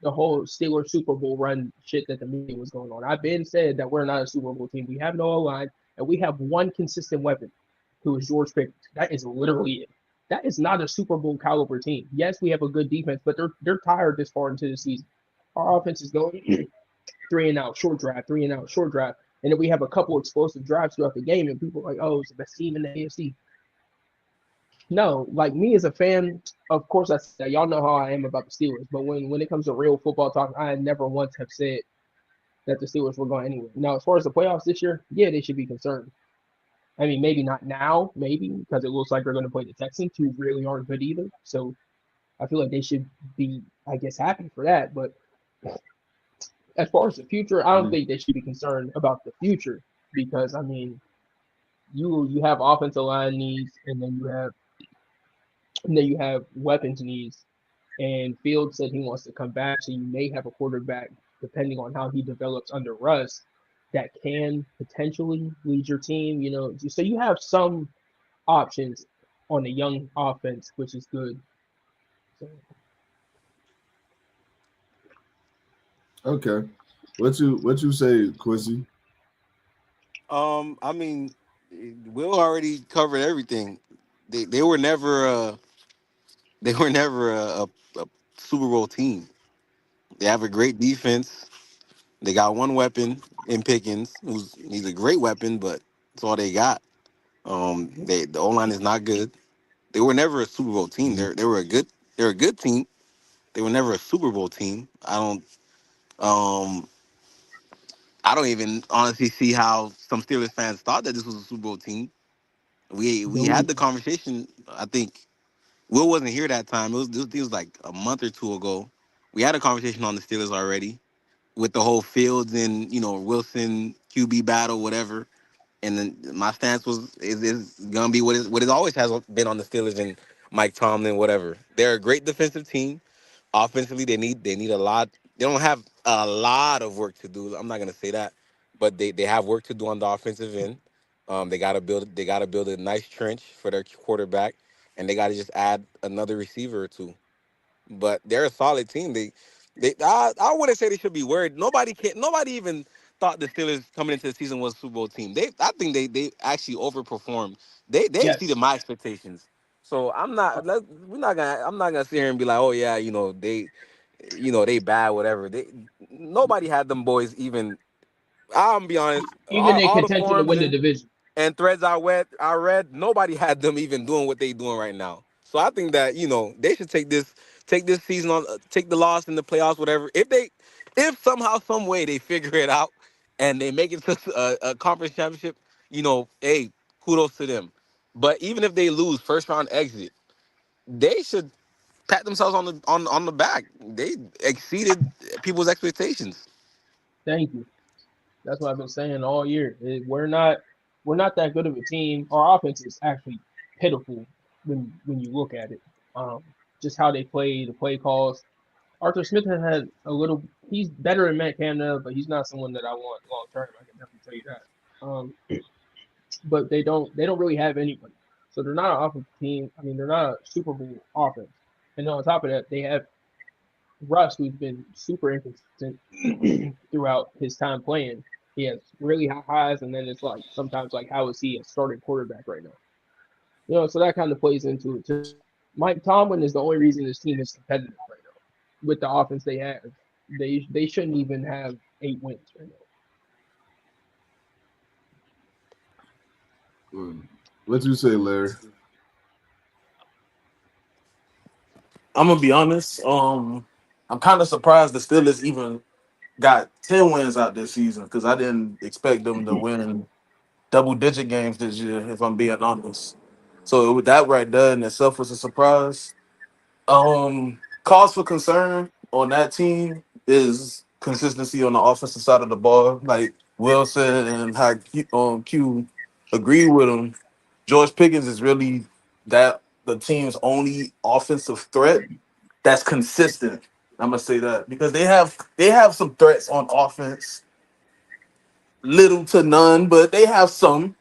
the whole Steelers Super Bowl run shit that the media was going on. I've been said that we're not a Super Bowl team. We have no line, and we have one consistent weapon, who is George Pickens. That is literally it. That is not a Super Bowl caliber team. Yes, we have a good defense, but they're tired this far into the season. Our offense is going three and out, short drive, three and out, short drive, and then we have a couple explosive drives throughout the game, and people are like, oh, it's the best team in the AFC. No, like me as a fan, of course I said y'all know how I am about the Steelers, but when it comes to real football talk, I never once have said that the Steelers were going anywhere. Now, as far as the playoffs this year, yeah, they should be concerned. I mean, maybe not now, maybe because it looks like they're going to play the Texans, who really aren't good either. So I feel like they should be, I guess, happy for that. But as far as the future, I don't think they should be concerned about the future because I mean, you have offensive line needs, and then you have weapons needs. And Fields said he wants to come back, so you may have a quarterback, depending on how he develops under Russ, that can potentially lead your team. You know, so you have some options on the young offense, which is good. So,
Okay. What you say, Quincy?
I mean, Will already covered everything. They were never a Super Bowl team. They have a great defense. They got one weapon in Pickens, he's a great weapon, but that's all they got. The O line is not good. They were never a Super Bowl team.
Mhm.
They're a good team. They were never a Super Bowl team. Um I don't even honestly see how some Steelers fans thought that this was a Super Bowl team. We
No,
had the conversation. I think Will wasn't here that time. It was like a month or two ago. We had a conversation on the Steelers already with the whole Fields and Wilson QB battle, whatever. And then my stance is gonna be what it always has been on the Steelers and Mike Tomlin, whatever. They're a great defensive team. Offensively, they need a lot. They don't have a lot of work to do. I'm not gonna say that, but they have work to do on the offensive end. They gotta build a nice trench for their quarterback, and they gotta just add another receiver or two. But they're a solid team. I wouldn't say they should be worried. Nobody even thought the Steelers coming into the season was a Super Bowl team. I think they actually overperformed. They exceeded
yes.
my expectations. So I'm not gonna sit here and be like, oh yeah, they bad, whatever. Nobody had them boys even. I'm gonna be honest.
Even in
All the
contention to
forums
win the division.
and threads I read, nobody had them even doing what they doing right now. So I think that they should take this season on, take the loss in the playoffs, whatever. If somehow, some way they figure it out and they make it to a conference championship, hey, kudos to them. But even if they lose first round exit, they should pat themselves on the back. They exceeded people's expectations.
Thank you. That's what I've been saying all year. We're not that good of a team. Our offense is actually pitiful when you look at it. Um, just how they play, the play calls. Arthur Smith has had a little. He's better than Matt Canada, but he's not someone that I want long term. I can definitely tell you that. But they don't really have anybody. So they're not an offensive team. I mean, they're not a Super Bowl offense. And then on top of that, they have Russ, who's been super inconsistent throughout his time playing. He has really high highs, and then it's like sometimes like how is he a starting quarterback right now? So that kind of plays into it too. Mike Tomlin is the only reason this team is competitive right now with the offense they have. They shouldn't even have 8 wins right now.
What you say, Larry?
I'm gonna be honest. I'm kind of surprised the Steelers even got 10 wins out this season because I didn't expect them to win double digit games this year, if I'm being honest. So that right there in itself was a surprise. Cause for concern on that team is consistency on the offensive side of the ball. Like Will said, and how Q agreed with him. George Pickens is really the team's only offensive threat that's consistent. I'm gonna say that because they have some threats on offense, little to none, but they have some,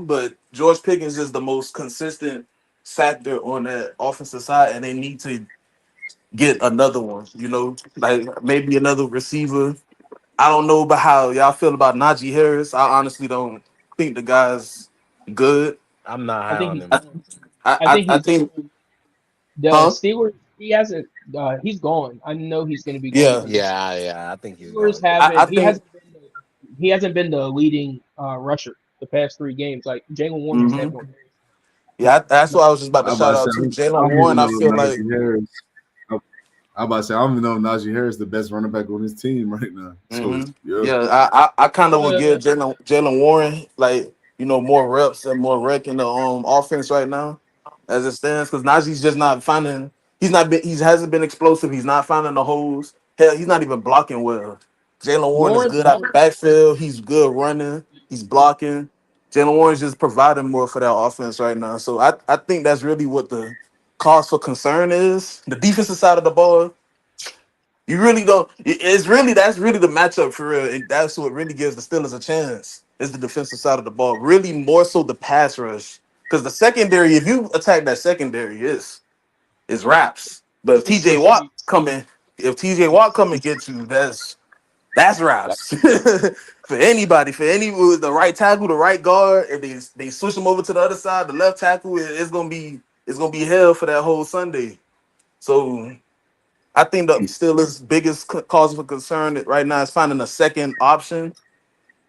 But George Pickens is the most consistent factor on that offensive side, and they need to get another one, like maybe another receiver. I don't know about how y'all feel about Najee Harris. I honestly don't think the guy's good.
I'm not
I
high
think
on
he's
them.
I
gone.
I,
I
I,
think
I
he's
think,
gone. The
huh?
Steelers, he hasn't. He's gone. I know he's going to be gone
Yeah,
because
Yeah, I think he's
Steelers
gone.
I
haven't. He
think.
hasn't been. He hasn't been the leading rusher the past 3 games. Like Jalen Warren has
Hmm.
been.
Yeah, that's what I was just about to
I about
shout
to say
out to
I
Jalen
don't even
Warren. I
know
feel like,
Najee Harris. I about to say I don't even know if Najee Harris the best running back on his team right now. So
hmm
yeah.
yeah, I kind of would
Uh,
give Jalen Warren like more reps and more rec in the offense right now as it stands because Najee's just not finding. He hasn't been explosive. He's not finding the holes. Hell, he's not even blocking well. Jalen Warren is
Warren's
good out the backfield. He's good running. He's blocking. Jalen Warren's just providing more for that offense right now. So I think that's really what the cause for concern is. The defensive side of the ball, you really don't. It's really that's really the matchup for real. And that's what really gives the Steelers a chance. Is the defensive side of the ball really more so the pass rush? Because the secondary, if you attack that secondary, is raps. But if
it's
T.J.
for
Watt
streets.
come and get you, that's raps for anybody, for any with the right tackle, the right guard. If they switch them over to the other side, the left tackle, it's gonna be hell for that whole Sunday. So I think the Steelers' biggest cause for concern right now is finding a second option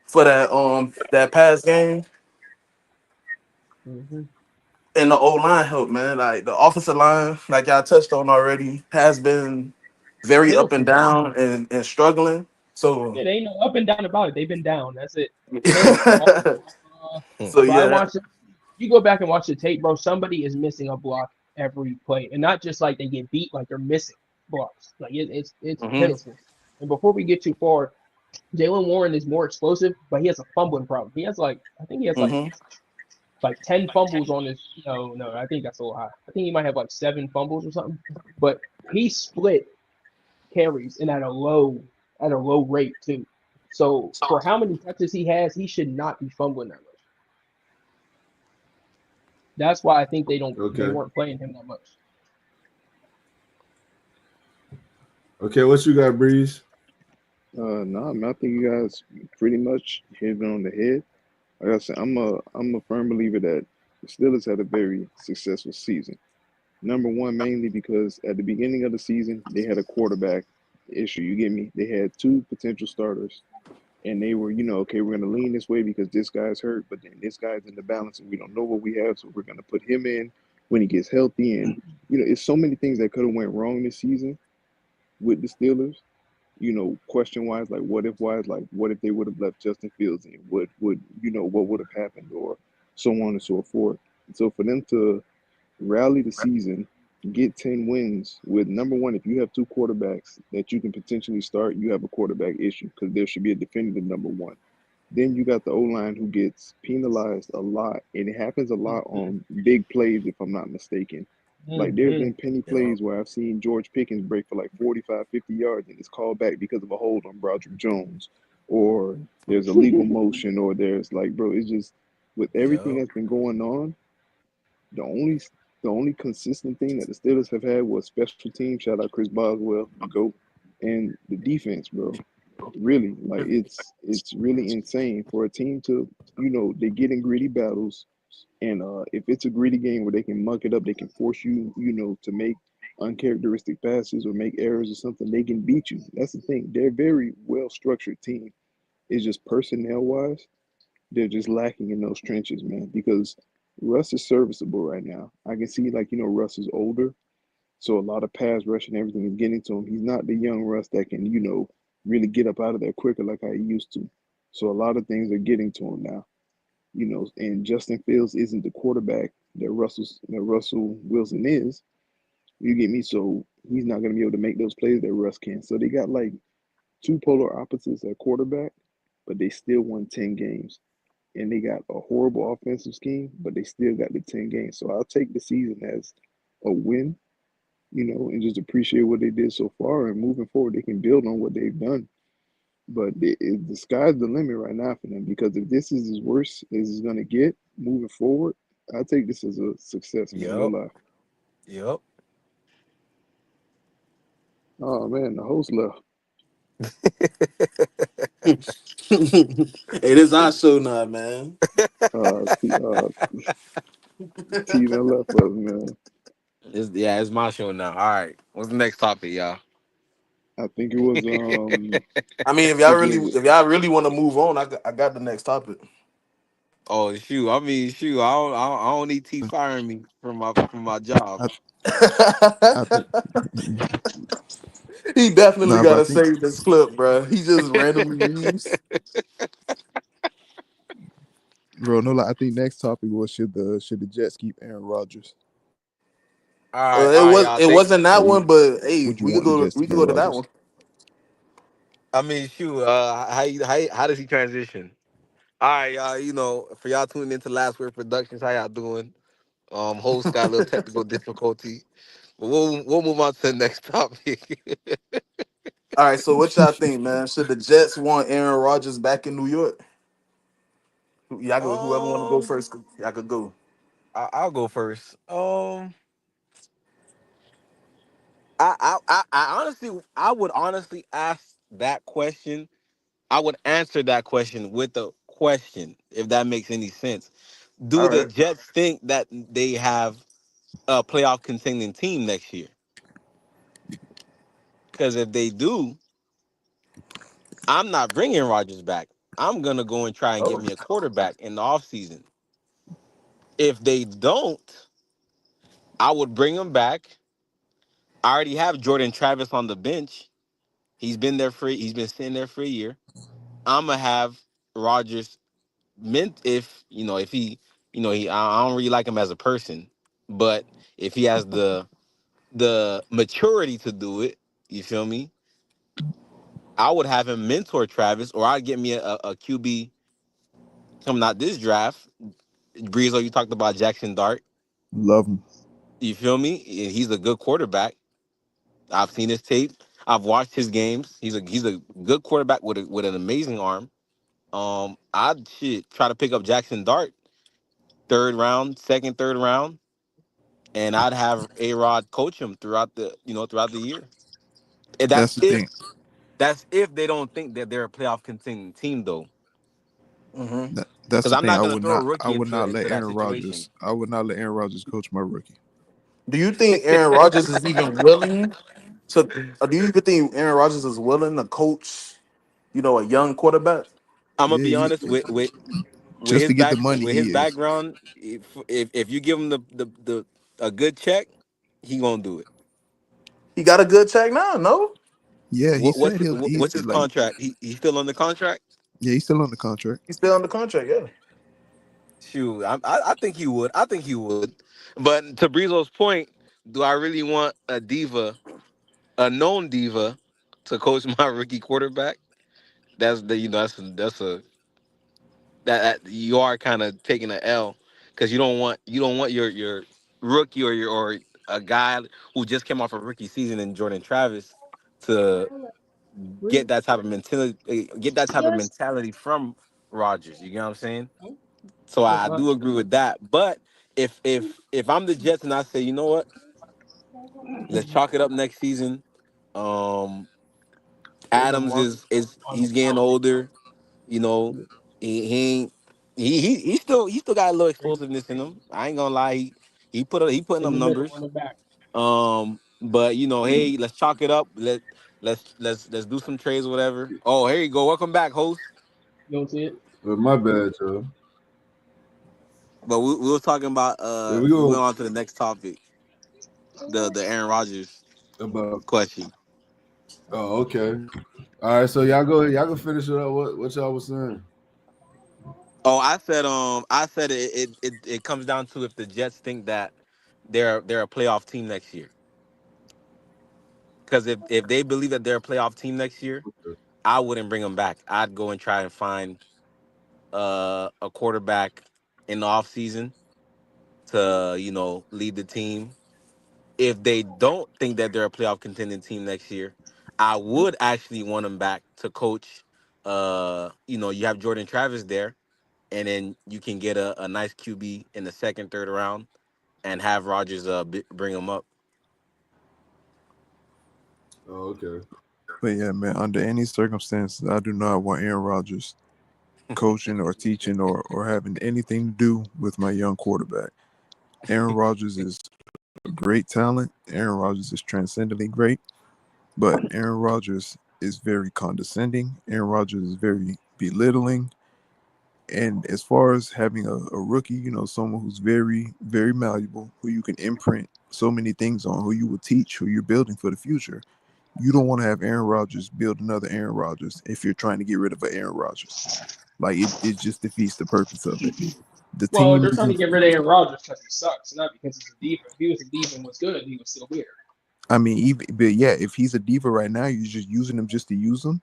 for that pass game.
Hmm.
And the O line help, man. Like the offensive line, like y'all touched on already, has been very up and
Pitiful.
down and struggling. So
Yeah, they ain't no up and down about it. They've been down. That's it. Terrible. Uh,
so
bro, I
yeah.
watched it. You go back and watch the tape, bro. Somebody is missing a block every play, and not just like they get beat, like they're missing blocks. Like it's
Hmm.
pitiful. And before we get too far, Jalen Warren is more explosive, but he has a fumbling problem. He has like I think he has
Hmm.
like 10 fumbles on his no, I think that's a little high. I think he might have like 7 fumbles or something. But he split carries and at a low rate too. So for how many touches he has, he should not be fumbling that much. That's why I think they
Okay.
weren't playing him that much.
Okay, what you got, Breeze?
No, I mean, I think you guys pretty much hit it on the head. Like I said, I'm a firm believer that the Steelers had a very successful season. Number one, mainly because at the beginning of the season they had a quarterback issue. You get me? They had two potential starters, and they were, okay, we're gonna lean this way because this guy's hurt, but then this guy's in the balance, and we don't know what we have, so we're gonna put him in when he gets healthy. And it's so many things that could have went wrong this season with the Steelers, question wise, like what if wise, like what if they would have left Justin Fields in? What would have happened, or so on and so forth. So for them to rally the season, get 10 wins with number one, if you have two quarterbacks that you can potentially start, you have a quarterback issue because there should be a definitive number one. Then you got the O line who gets penalized a lot, and it happens a lot on big plays, if I'm not mistaken. Like there's
Mm-hmm.
been penny
Yeah.
plays where I've seen George Pickens break for like 45, 50 yards, and it's called back because of a hold on Broderick Jones, or there's a legal motion, or there's like, bro, it's just with everything
Yep.
that's been going on, the only the only consistent thing that the Steelers have had was special teams. Shout out Chris Boswell, the GOAT, and the defense, bro. Really, like it's really insane for a team to, they get in gritty battles, and if it's a gritty game where they can muck it up, they can force you, to make uncharacteristic passes or make errors or something. They can beat you. That's the thing. They're a very well structured team. It's just personnel wise, they're just lacking in those trenches, man. Because Russ is serviceable right now. I can see, like, Russ is older, so a lot of pass rush and everything is getting to him. He's not the young Russ that can, really get up out of there quicker like how he used to. So a lot of things are getting to him now, and Justin Fields isn't the quarterback that Russell Wilson is. You get me? So he's not gonna be able to make those plays that Russ can. So they got like two polar opposites at quarterback, but they still won 10 games. And they got a horrible offensive scheme, but they still got the 10 games. So I'll take the season as a win, and just appreciate what they did so far. And moving forward, they can build on what they've done. But the sky's the limit right now for them, because if this is as worse as it's going to get moving forward, I take this as a success, man. No
Yep.
lie.
Yep.
Oh, man, the host left.
It is our show now, man.
T done left us, man.
It's my show now. All right. What's the next topic, y'all?
I think it was,
I mean,
I think it was,
if y'all really want to move on, I got the next topic.
Oh shoot! I mean, shoot! I don't need T firing me from my job.
I I think
He definitely
nah, but I
gotta
think
save this clip, bro. He just randomly leaves.
bro, no, like I think next topic was should the Jets keep Aaron Rodgers,
All right, y'all.
It
Think.
wasn't
or
that one, but hey,
would you want the Jets to
we
keep
could go to that
Rodgers?
one.
I mean, shoot. How does he transition? All right, y'all. For y'all tuning into Last Word Productions, how y'all doing? Host got a little technical difficulty, but we'll move on to the next topic.
All right, so what y'all think, man? Should the Jets want Aaron Rodgers back in New York? Y'all go. Whoever want to go
um,
first, y'all could go.
I'll go first. I honestly, I would honestly ask that question. I would answer that question with a question, if that makes any sense. Do
All
the
right.
Jets think that they have a playoff contending team next year? Because if they do, I'm not bringing Rodgers back. I'm gonna go and try and get
Oh.
me a quarterback in the offseason. If they don't, I would bring him back. I already have Jordan Travis on the bench. He's been sitting there for a year. I'm gonna have Rodgers meant if if he I don't really like him as a person, but if he has the maturity to do it, you feel me? I would have him mentor Travis, or I'd get me a QB coming out this draft. Breezo, you talked about Jackson Dart.
Love him.
You feel me? He's a good quarterback. I've seen his tape. I've watched his games. He's a good quarterback with an amazing arm. I'd try to pick up Jackson Dart third round, second, third round, and I'd have A Rod coach him throughout the year. And
That's the thing.
that's if they don't think that they're a playoff contending team though.
Hmm.
That's
Because
the
I'm
thing.
not
I
gonna
would
throw a
not. I
rookie
would
into
not
into
let
that
Aaron
situation.
Rodgers. I would not let Aaron Rodgers coach my rookie.
Do you think Aaron Rodgers is even willing to? Or do you even think Aaron Rodgers is willing to coach? A young quarterback.
I'm gonna
Yeah,
be honest
just to get the money,
with
he
his
is.
background. If you give him the a good check, he gonna do it.
He got a good check now. No,
Yeah, he said he'll.
What's his
Like,
contract? He's still under contract.
yeah, he's still on the contract.
he's still under contract. Yeah.
Shoot, I think he would. I think he would. But to Breezo's point, do I really want a diva, a known diva, to coach my rookie quarterback? That's the that's a that you are kind of taking an L because you don't want your rookie or a guy who just came off a rookie season in Jordan Travis to get that type of mentality from Rodgers. You get what I'm saying? So
That's
I
fine.
do agree with that. But if I'm the Jets and I say, you know what, let's chalk it up next season. Um,
There's a
Adams
market
is
on the
he's getting
mountain.
older. You know, he ain't he still got a little explosiveness in him. I ain't gonna lie, he putting
In
up
the middle,
numbers.
on the back.
But hey, let's chalk it up. Let's do some trades, or whatever. Oh, here you go. Welcome back, host.
You don't see it?
But my bad, Joe.
But we were talking about
Yeah, we
we went
go
on to the next topic, the Aaron Rodgers
about.
question.
Oh, okay. All right, so y'all go ahead. Y'all can finish it up. What y'all was saying?
Oh, I said it comes down to if the Jets think that they're a playoff team next year. Because if they believe that they're a playoff team next year, I wouldn't bring them back. I'd go and try and find a quarterback in the offseason to lead the team. If they don't think that they're a playoff contending team next year, I would actually want them back to coach. You have Jordan Travis there, and then you can get a nice QB in the second, third round, and have Rodgers bring him up.
Oh, okay.
But yeah, man, under any circumstances, I do not want Aaron Rodgers coaching or teaching or having anything to do with my young quarterback. Aaron Rodgers is a great talent. Aaron Rodgers is transcendently great, but Aaron Rodgers is very condescending. Aaron Rodgers is very belittling. And as far as having a rookie, someone who's very, very malleable, who you can imprint so many things on, who you will teach, who you're building for the future, you don't want to have Aaron Rodgers build another Aaron Rodgers if you're trying to get rid of an Aaron Rodgers. Like it just defeats the purpose of it. The
Well,
team
they're
you
trying
can
to get rid of Aaron Rodgers because he sucks, not because he's a diva. If he was a diva and was good, he would still be there.
I mean, even, but yeah, if he's a diva right now, you're just using him just to use him.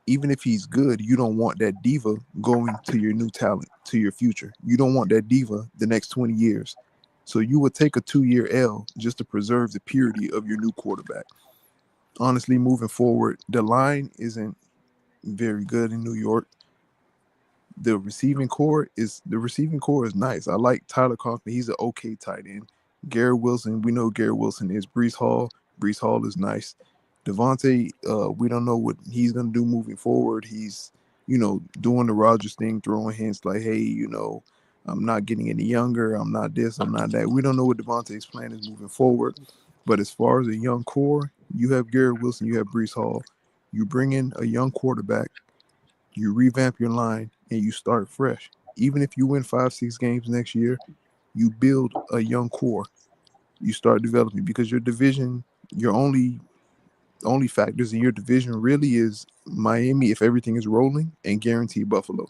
Even if he's good, you don't want that diva going to your new talent, to your future. You don't want that diva the next 20 years. So you would take a 2-year L just to preserve the purity of your new quarterback. Honestly, moving forward, the line isn't very good in New York. The receiving core is nice. I like Tyler Conklin. He's an okay tight end. Garrett Wilson, we know Garrett Wilson is. Brees Hall. Brees Hall is nice. Devontae, we don't know what he's gonna do moving forward. He's, doing the Rodgers thing, throwing hints like, hey, I'm not getting any younger. I'm not this. I'm not that. We don't know what Devontae's plan is moving forward. But as far as a young core, you have Garrett Wilson, you have Brees Hall. You bring in a young quarterback, you revamp your line, and you start fresh. Even if you win 5, 6 games next year, you build a young core.
you start developing because your division, your only factors in your division really is Miami if everything is rolling and guaranteed Buffalo.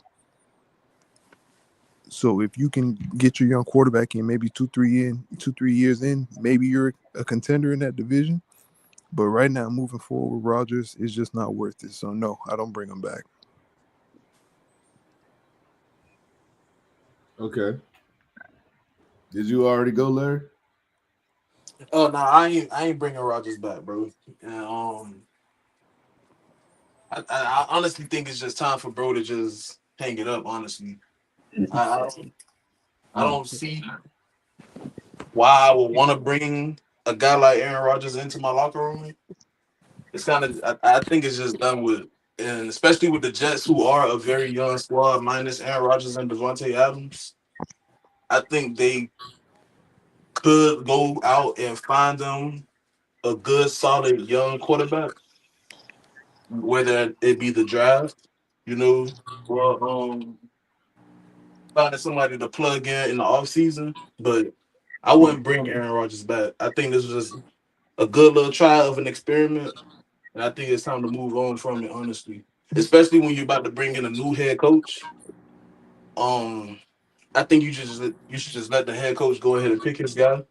So if you can get your young quarterback in maybe 2-3 years in, maybe you're a contender in that division. But right now, moving forward with Rodgers is just not worth it. So no, I don't bring him back.
Okay. Did you already go, Larry?
Oh no, I ain't bringing Rodgers back, bro. And, I honestly think it's just time for bro to just hang it up. Honestly, I I
Mm.
don't see why I would want to bring a guy like Aaron Rodgers into my locker room. It's kind of I think it's just done with, and especially with the Jets, who are a very young squad minus Aaron Rodgers and Devontae Adams. I think they could go out and find them a good, solid young quarterback, whether it be the draft, or finding somebody to plug in the offseason. But I wouldn't bring Aaron Rodgers back. I think this was just a good little try of an experiment, and I think it's time to move on from it, honestly. Especially when you're about to bring in a new head coach. Um, I think you should just let the head coach go ahead and pick his guy,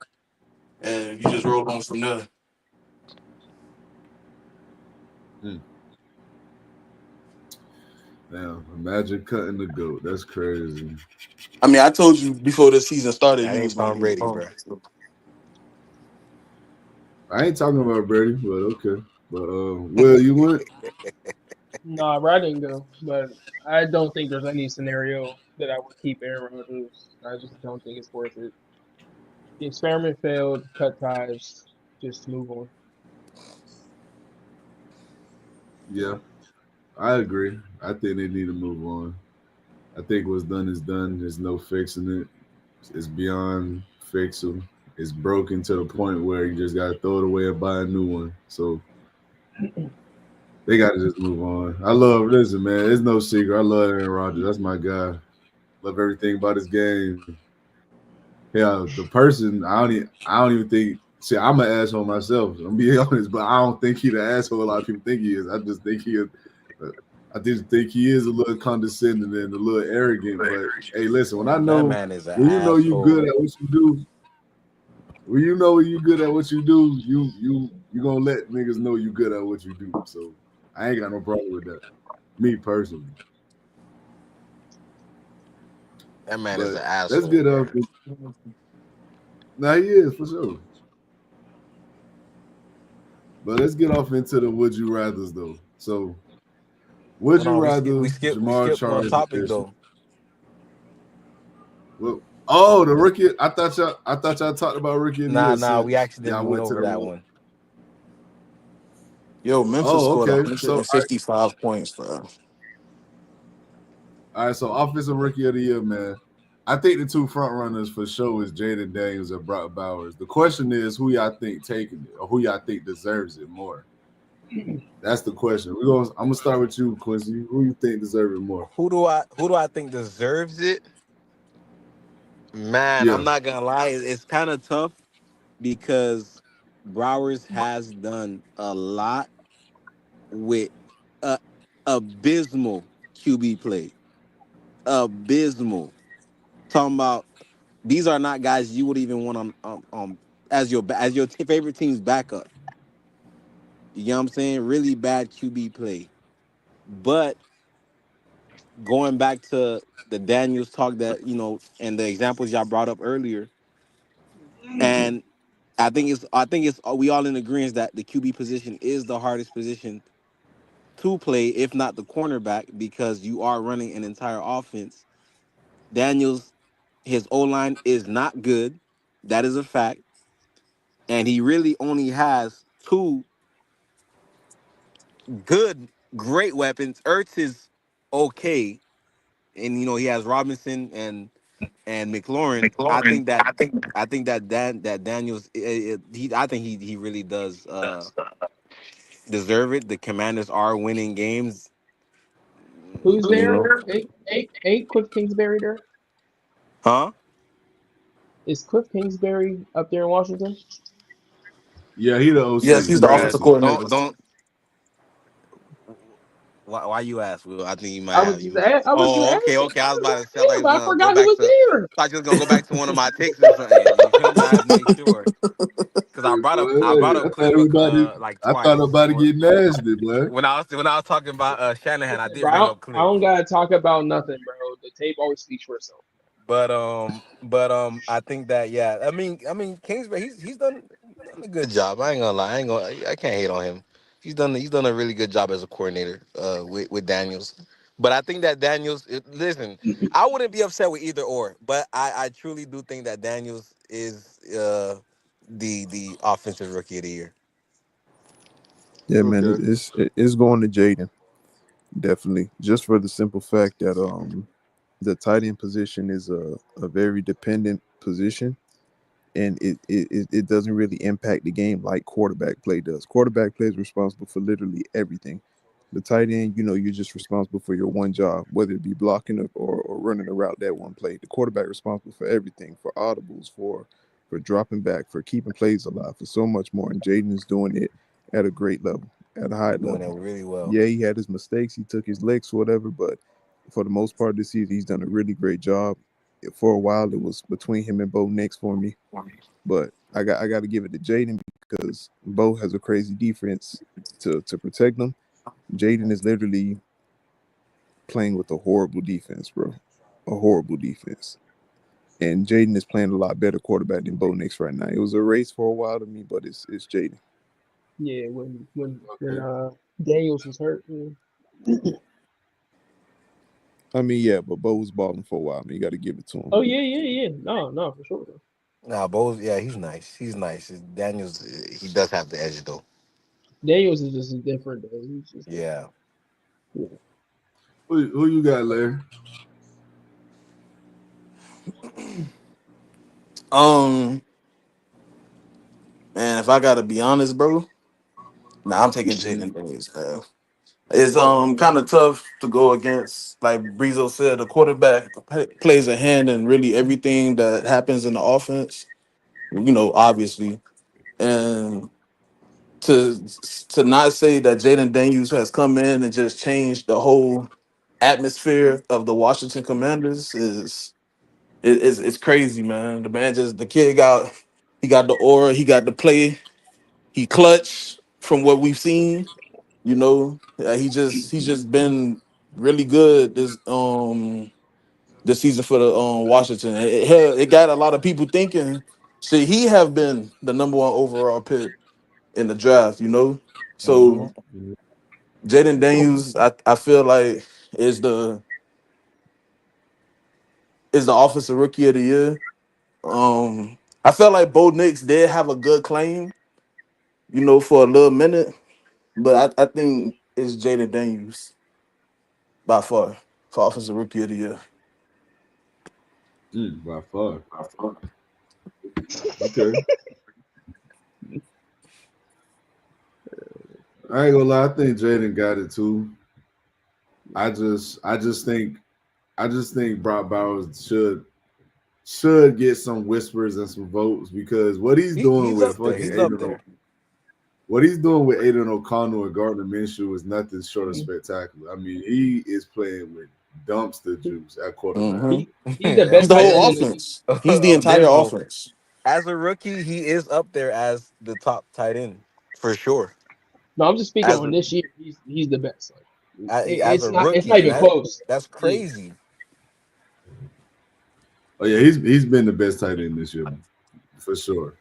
and you just roll on from there.
Mm. Now, imagine cutting the goat. That's crazy.
I mean, I told you before the season started
That
he
ain't
was going
Tom
to be
Brady,
gone.
bro.
I ain't talking about Brady, but okay. But Will, you went?
Nah, I didn't go, but I don't think there's any scenario that I would keep Aaron Rodgers. I just don't think it's worth it. The experiment failed. Cut ties. Just move on.
Yeah, I agree. I think they need to move on. I think what's done is done. There's no fixing it. It's beyond fixing. It's broken to the point where you just gotta throw it away and buy a new one. So they gotta just move on. Listen, man. It's no secret. I love Aaron Rodgers. That's my guy. Love everything about his game. Yeah, the person I don't even think. See, I'm an asshole myself. I'm being honest, but I don't think he's the asshole a lot of people think he is. I just think he is. I just think he is a little condescending and a little arrogant. But hey, listen,
That man is an
when you know you good
asshole.
at what you do, when you know you good at what you do, you gonna let niggas know you good at what you do. So I ain't got no problem with that. Me personally,
That man is
but
an
let's
asshole,
get
bro.
up. Now he is for sure. But let's get off into the would you rather's though. So would
Hold
you
on,
rather
we
Jamar
skipped one
Charles
topic
is
though.
well, oh the rookie. I thought y'all talked about rookie of the year
Nah, we
since
accidentally
y'all
went
went to
over
the
that
wrong.
one.
Yo, Memphis
Oh,
scored
okay. So
155 points, bro.
all right, so offensive rookie of the year, man. I think the two front runners for sure is Jaden Daniels and Brock Bowers. The question is who y'all think taking it or who y'all think deserves it more. That's the question. I'm gonna start with you, Quincy. Who you think deserves it more?
Who do I think deserves it? Man, I'm
Yeah.
not gonna lie, it's kind of tough because Browers has done a lot with uh, abysmal QB play. Abysmal. Talking about these are not guys you would even want as your favorite team's backup. You know what I'm saying? Really bad QB play. But going back to the Daniels talk that and the examples y'all brought up earlier, and I think it's we all in agreement that the QB position is the hardest position to play, if not the cornerback, because you are running an entire offense. Daniels, his O line is not good. That is a fact. And he really only has two good, great weapons. Ertz is okay. And he has Robinson and McLaurin. I think that Daniels I think he really does deserve it. The Commanders are winning games.
Who's
You
there?
know.
Ain't Cliff Kingsbury there?
Huh?
Is Cliff Kingsbury up there in Washington?
Yeah, he the
Yes,
OC.
he's the
He the
Bruh,
offensive
OC.
coordinator.
don't. Why you ask, Will? I think you might
I was
have.
just
You might.
I was just
Oh, okay,
asking.
okay. I was
I was
about to say. I thought you
asking,
was
but I
gonna go
forgot he
back
was
to.
there.
I thought you was gonna go back to one of my takes or something. You feel me? I had to make sure because I brought
Boy,
up Cliff like
I thought
twice.
about to get nasty, boy.
When I was talking about Shanahan, I
Listen,
did
bro,
bring up
I
Cliff.
don't gotta talk about nothing, bro. The tape always speaks for itself.
I think that yeah. I mean, Kingsbury, he's done a good job. I ain't gonna lie. I can't hate on him. He's done a really good job as a coordinator with Daniels. But I think that listen, I wouldn't be upset with either or. But I truly do think that Daniels is the offensive rookie of the year.
Yeah, man,
Okay.
it's going to Jaden definitely, just for the simple fact that the tight end position is a very dependent position, and it doesn't really impact the game like quarterback play does. Quarterback play is responsible for literally everything. The tight end, you're just responsible for your one job, whether it be blocking or running a route that one play. The quarterback responsible for everything, for audibles, for dropping back, for keeping plays alive, for so much more. And Jaden is doing it at a great level, at a high
He's doing it
level.
really well.
Yeah, he had his mistakes, he took his licks, whatever, but for the most part of the season, he's done a really great job. For a while, it was between him and Bo Nix for me, but I got to give it to Jaden because Bo has a crazy defense to protect them. Jaden is literally playing with a horrible defense, bro. A horrible defense. And Jaden is playing a lot better quarterback than Bo Nix right now. It was a race for a while to me, but it's Jaden.
Yeah, when
Okay.
Daniels was hurt. Yeah.
I mean, yeah, but Bo was balling for a while. I mean, you got to give it to him.
Oh yeah. No, for sure.
Nah, Bose, yeah, he's nice. He's nice. Daniels, he does have the edge though.
Daniels is just different though. He's just different.
Yeah.
Yeah.
Who you got, Larry?
Um, Man, if I gotta be honest, bro, nah, I'm taking Jaden Daniels, man. It's kind of tough to go against, like Breezo said, the quarterback plays a hand in really everything that happens in the offense. Obviously, and to to not say that Jaden Daniels has come in and just changed the whole atmosphere of the Washington Commanders is it's crazy, man. The kid got the aura, he got the play, he clutch from what we've seen. He's just been really good this season for the Washington. It got a lot of people thinking should he have been the number one overall pick in the draft.
Hmm.
So Jaden Daniels, I feel like is the offensive rookie of the year. I felt like Bo Nix did have a good claim, for a little minute, but I think it's Jaden Daniels by far for offensive rookie of the year.
By far. Okay. I ain't gonna lie. I think Jaden got it too. I just think Brock Bowers should get some whispers and some votes because what he's doing
He's
with
up there.
fucking
He's up there.
what he's doing with Aiden O'Connell and Gardner Minshew is nothing short of spectacular. I mean, he is playing with dumpster juice at quarterback.
Hmm
He's the
He's
best
the
tight
whole
end in the league.
offense. He's the entire
Bizzle.
offense.
As a rookie, he is up there as the top tight end for sure.
No, I'm just speaking
As
on
a
this year. He's the best. Like
as
it's
a
not
rookie,
even close.
that's
Yeah.
crazy.
Oh yeah, he's been the best tight end this year for sure.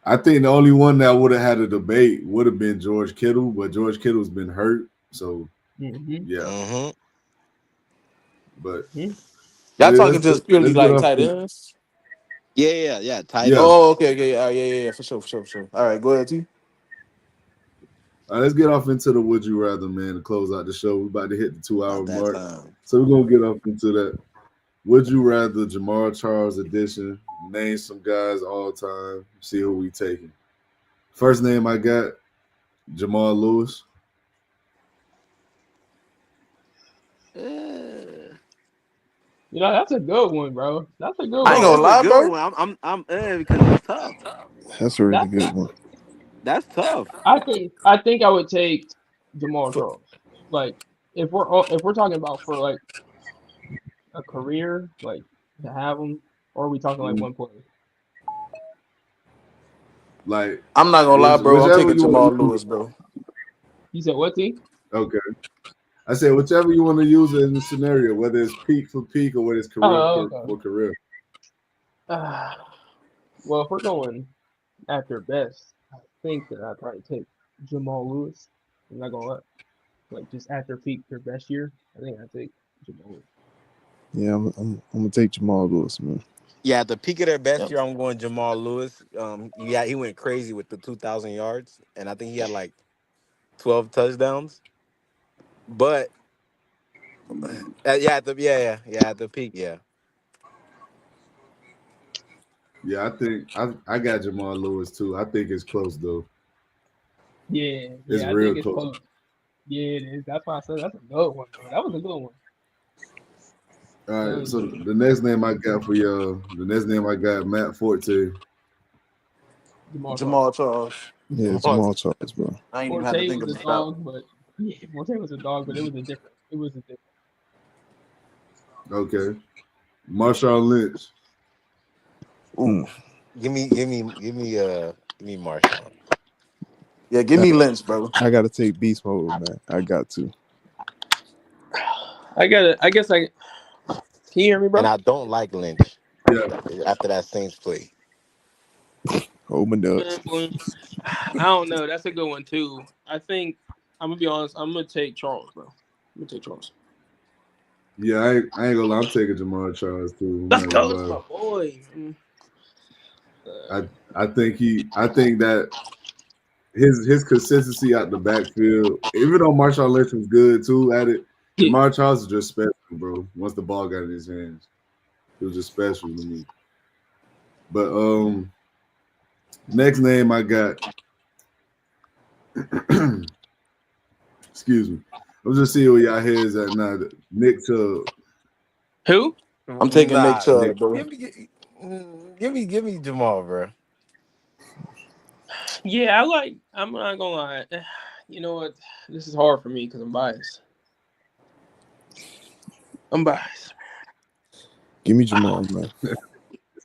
I think the only one that would have had a debate would have been George Kittle, but George Kittle's been hurt, so
Mm-hmm.
yeah.
Hmm.
But
Mm-hmm.
Y'all talking
let's
just purely
let's get
like
off.
tight ends?
Yeah. Tight
Yeah,
end.
Oh, okay, yeah, for sure. All right, go ahead, T.
let's get off into the would you rather, man, to close out the show. We're about to hit the 2 hour
About that
mark,
time.
so we're gonna get off into that. Would you rather Jamar Charles edition? Name some guys all time. See who we taking. First name I got Jamal Lewis.
Uh,
You know, that's a good one, bro. That's a good
I ain't
one.
gonna
It's a
lie,
good
bro.
one. I'm because it's tough.
That's a really
That's
good one.
That's tough.
I think I would take Jamal
For-
Charles. Like if we're talking about for like a career, like to have him, or are we talking like
Mm,
one player?
like
I'm not gonna lie, bro. I'm
whichever
taking
you want
Jamal
to use.
Lewis, bro.
You said what team?
Okay. I said whichever you want to use in the scenario, whether it's peak for peak or whether it's career
Oh,
for career.
okay. Well, if we're going after best, I think that I'd probably take Jamal Lewis. I'm not gonna lie. Like just after peak their best year, I think I'd take Jamal Lewis.
Yeah, I'm gonna take Jamal Lewis, man.
Yeah, at the peak of their best
Yep.
year, I'm going Jamal Lewis. Yeah, he went crazy with the 2,000 yards, and I think he had like 12 touchdowns. But yeah, at the peak, yeah.
Yeah, I think I got Jamal Lewis too. I think it's close though.
Yeah,
It's
I
real
think it's
close.
close. Yeah, it is. That's why I said that's a good one, bro. That was a good one.
All right, so the next name I got for y'all, Matt Forte.
Jamal Charles.
Yeah, Jamal Charles, bro.
I ain't even had to
Forte
think
was a
about that.
dog, but yeah, Forte was a dog, but it was a different. It was a different.
Okay. Marshawn Lynch.
Ooh.
Give me Marshawn.
Yeah, give me Lynch, bro.
I gotta take beast mode, man. I got to.
I guess I. Can you hear me, bro?
And I don't like Lynch.
Yeah.
After that Saints play.
Hold my nuts.
I don't know. That's a good one too. I think I'm gonna be honest. I'm gonna take Charles, bro. I'm gonna take Charles.
Yeah, I ain't gonna lie. I'm taking Jamal Charles too. I'm
Let's
not
go,
gonna
that's my
lie.
boy.
I think that his consistency out the backfield, even though Marshawn Lynch was good too at it,
Yeah.
Jamal Charles is just special, bro. Once the ball got in his hands, it was just special to me. But next name I got. Excuse me. I'm just seeing where y'all heads at now. Nick Chubb.
Who?
I'm taking Nick Chubb, bro.
Give me Jamal, bro.
Yeah, I'm not gonna lie. You know what? This is hard for me because I'm biased.
Give me Jamal, man.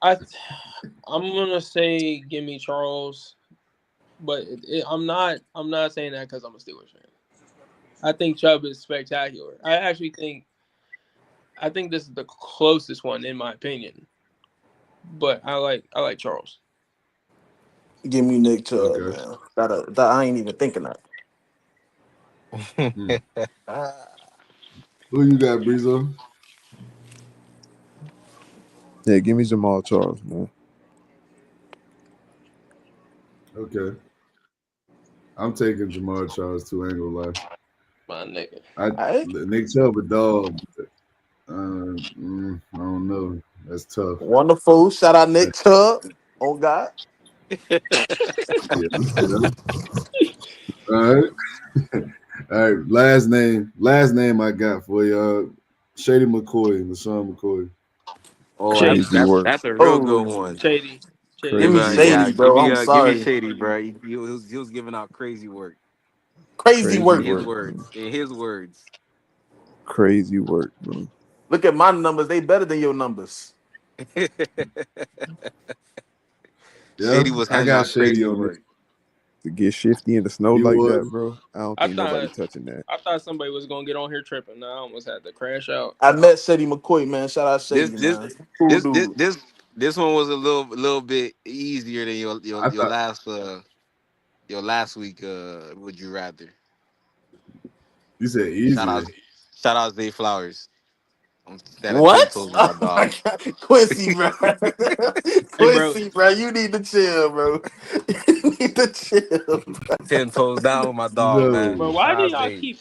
I'm gonna say give me Charles, but I'm not saying that because I'm a Steelers fan. I think Chubb is spectacular. I think this is the closest one in my opinion. But I like Charles.
Give me Nick Chubb,
Okay.
man. That I ain't even thinking that.
Who you got, Breezo?
Yeah, give me Jamal Charles, man.
Okay. I'm taking Jamal Charles too. I ain't gonna lie.
My nigga.
Nick Chubb a dog. I don't know. That's tough.
Wonderful. Shout out Nick Chubb. Oh God.
Yeah. All right. All right. Last name I got for y'all. Shady McCoy, LaShawn McCoy.
Oh,
Shady.
that's a real good one.
Shady.
Give me Shady, bro. I'm
Give
sorry.
me Shady, bro. He was giving out crazy work.
Crazy work.
In his words.
Crazy work, bro.
Look at my numbers. They better than your numbers.
Shady was handing out crazy work.
To get shifty in the snow
He
like
was.
that, bro. I don't think nobody touching that.
I thought somebody was gonna get on here tripping. Now I almost had to crash out.
I met Shady McCoy, man. Shout out Shady, man. Cool dude.
This one was a little bit easier than your last week. Would you rather?
You said easy.
Shout out Zay Flowers. I'm standing 10
What?
toes with my dog.
Quincy, bro. Quincy, bro. You need to chill, bro. You need to chill, bro.
10 toes down with my dog, man.
Bro, why do y'all keep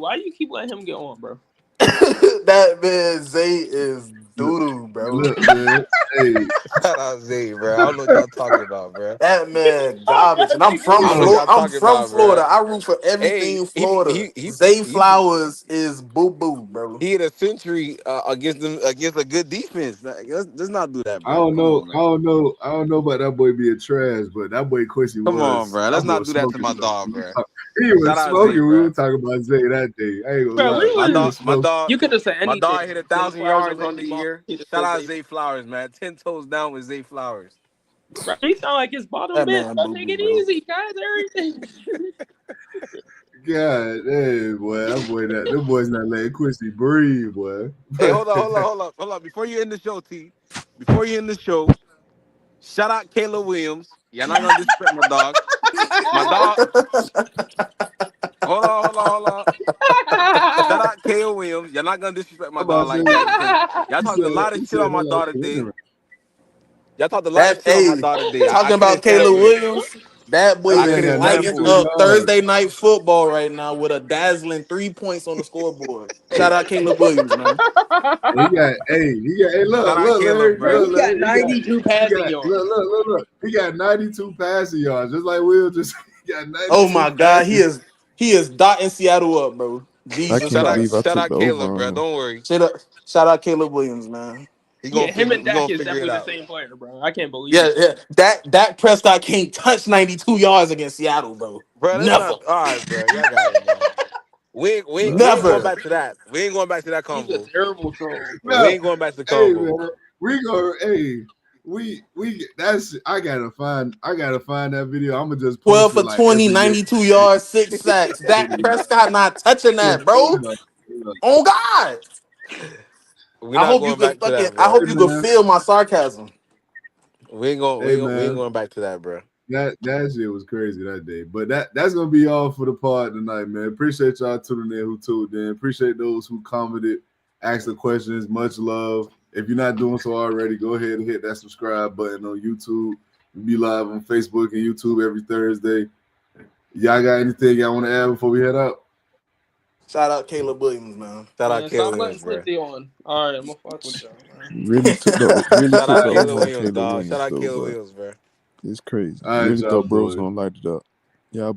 why do you keep letting him get on, bro?
That man Zay is doo-doo, bro.
Look, man. Hey,
Shout out Zay, bro. I don't know what y'all talking about, bro.
That man garbage. And I'm from
I don't know what
Florida.
y'all
I'm
talking
from
about,
Florida.
bro.
I root for everything
Hey,
in Florida.
he
Zay
he
Flowers is boo boo, bro.
he hit a century against a good defense. Like, let's not do that,
I
bro.
don't
Come
know.
on,
I
man.
don't know. I don't know about that boy being trash, but that boy Quincy
Come on,
was.
bro.
That
Let's
boy
not
was
do that to
smoking
my
though.
dog, bro.
He
Shout
was
out Zay,
smoking. We
bro.
were talking about Zay that day. I ain't gonna
Bro, we
lie.
My
He
was.
dog,
was
my
smoking.
dog,
You could have said
my
anything.
dog hit
Zay
1,000
Flowers
yards
and
on the
Randy Moss.
year.
He just
Shout
said
out
Zay.
Zay Flowers, man. 10 toes down with Zay Flowers.
Bro, he sound like his bottom
That
bitch.
man
Bro,
boo
take
boo,
it
bro.
easy, guys. Everything.
God damn, boy. That boy. Them boys not letting Quincy breathe, boy.
Hey, hold on. Before you end the show, T. Before you end the show, shout out Kayla Williams. You're not gonna disrespect my dog. My dog. Hold on. Shout out Kayla Williams. You're not gonna disrespect my
I'm about
dog
to say.
like that because y'all
He
talked a lot of
he
shit on
said
my
that like
dog today.
preliminary.
Y'all talked a lot of
That
shit on my
hey,
dog today. I
talking about
couldn't stand
Caleb
for it.
Williams, that
That
boy
I
man
is
couldn't
got
stand
lighting
for it.
92
up
yards.
Thursday night football right now with a dazzling 3 points on the scoreboard. Shout out Caleb Williams, man.
Hey,
Shout out
look,
Caleb,
Larry,
Bro,
bro.
look,
he got
Larry,
92
he
passing
got,
yards.
look. He got 92 passing yards, just like Will just he got
Oh
92
my God,
passing.
he is dotting Seattle up, bro.
I
Jesus
can't
Shout out,
believe I
Christ.
shout
took
out
the over
Caleb,
on
bro.
him.
Don't worry.
Shout out Caleb Williams, man.
Yeah, him and
We
Dak
gonna
is
figure it
definitely the
out.
same player, bro. I can't believe
Yeah,
it.
yeah. Dak Prescott can't touch 92 yards against Seattle, bro.
Bro, let's
Never.
not. All right, bro. Y'all got it, man. We ain't going
Never.
back to that. We ain't going back to that
He's a
convo.
terrible troll.
We
No,
ain't going back to the
hey
convo.
man, we go. Hey, we. That's I gotta find that video. I'm gonna just
12
post it
for
like
20,
every day.
92 yards, 6 sacks. Dak Prescott not touching that, bro. Oh God.
We not going back to that,
I
bro.
hope you could feel my sarcasm.
We ain't going back to that, bro.
That shit was crazy that day. But that's gonna be all for the pod tonight, man. Appreciate y'all tuning in who tuned in. Appreciate those who commented, asked the questions. Much love. If you're not doing so already, go ahead and hit that subscribe button on YouTube. We'll be live on Facebook and YouTube every Thursday. Y'all got anything y'all want to add before we head out?
Shout out Caleb Williams, man.
Shout out
Man, stop
Caleb
letting
Williams, bro.
Quincy on. All right, I'm gonna fuck with y'all, man.
Really
Shout
took
out
the
Caleb
over on
Williams,
Caleb
dog. Shout
Williams
out
though,
Caleb
but
Williams, bro.
it's crazy.
All right,
Really
y'all
thought bro was
boys.
gonna light it up. Yeah,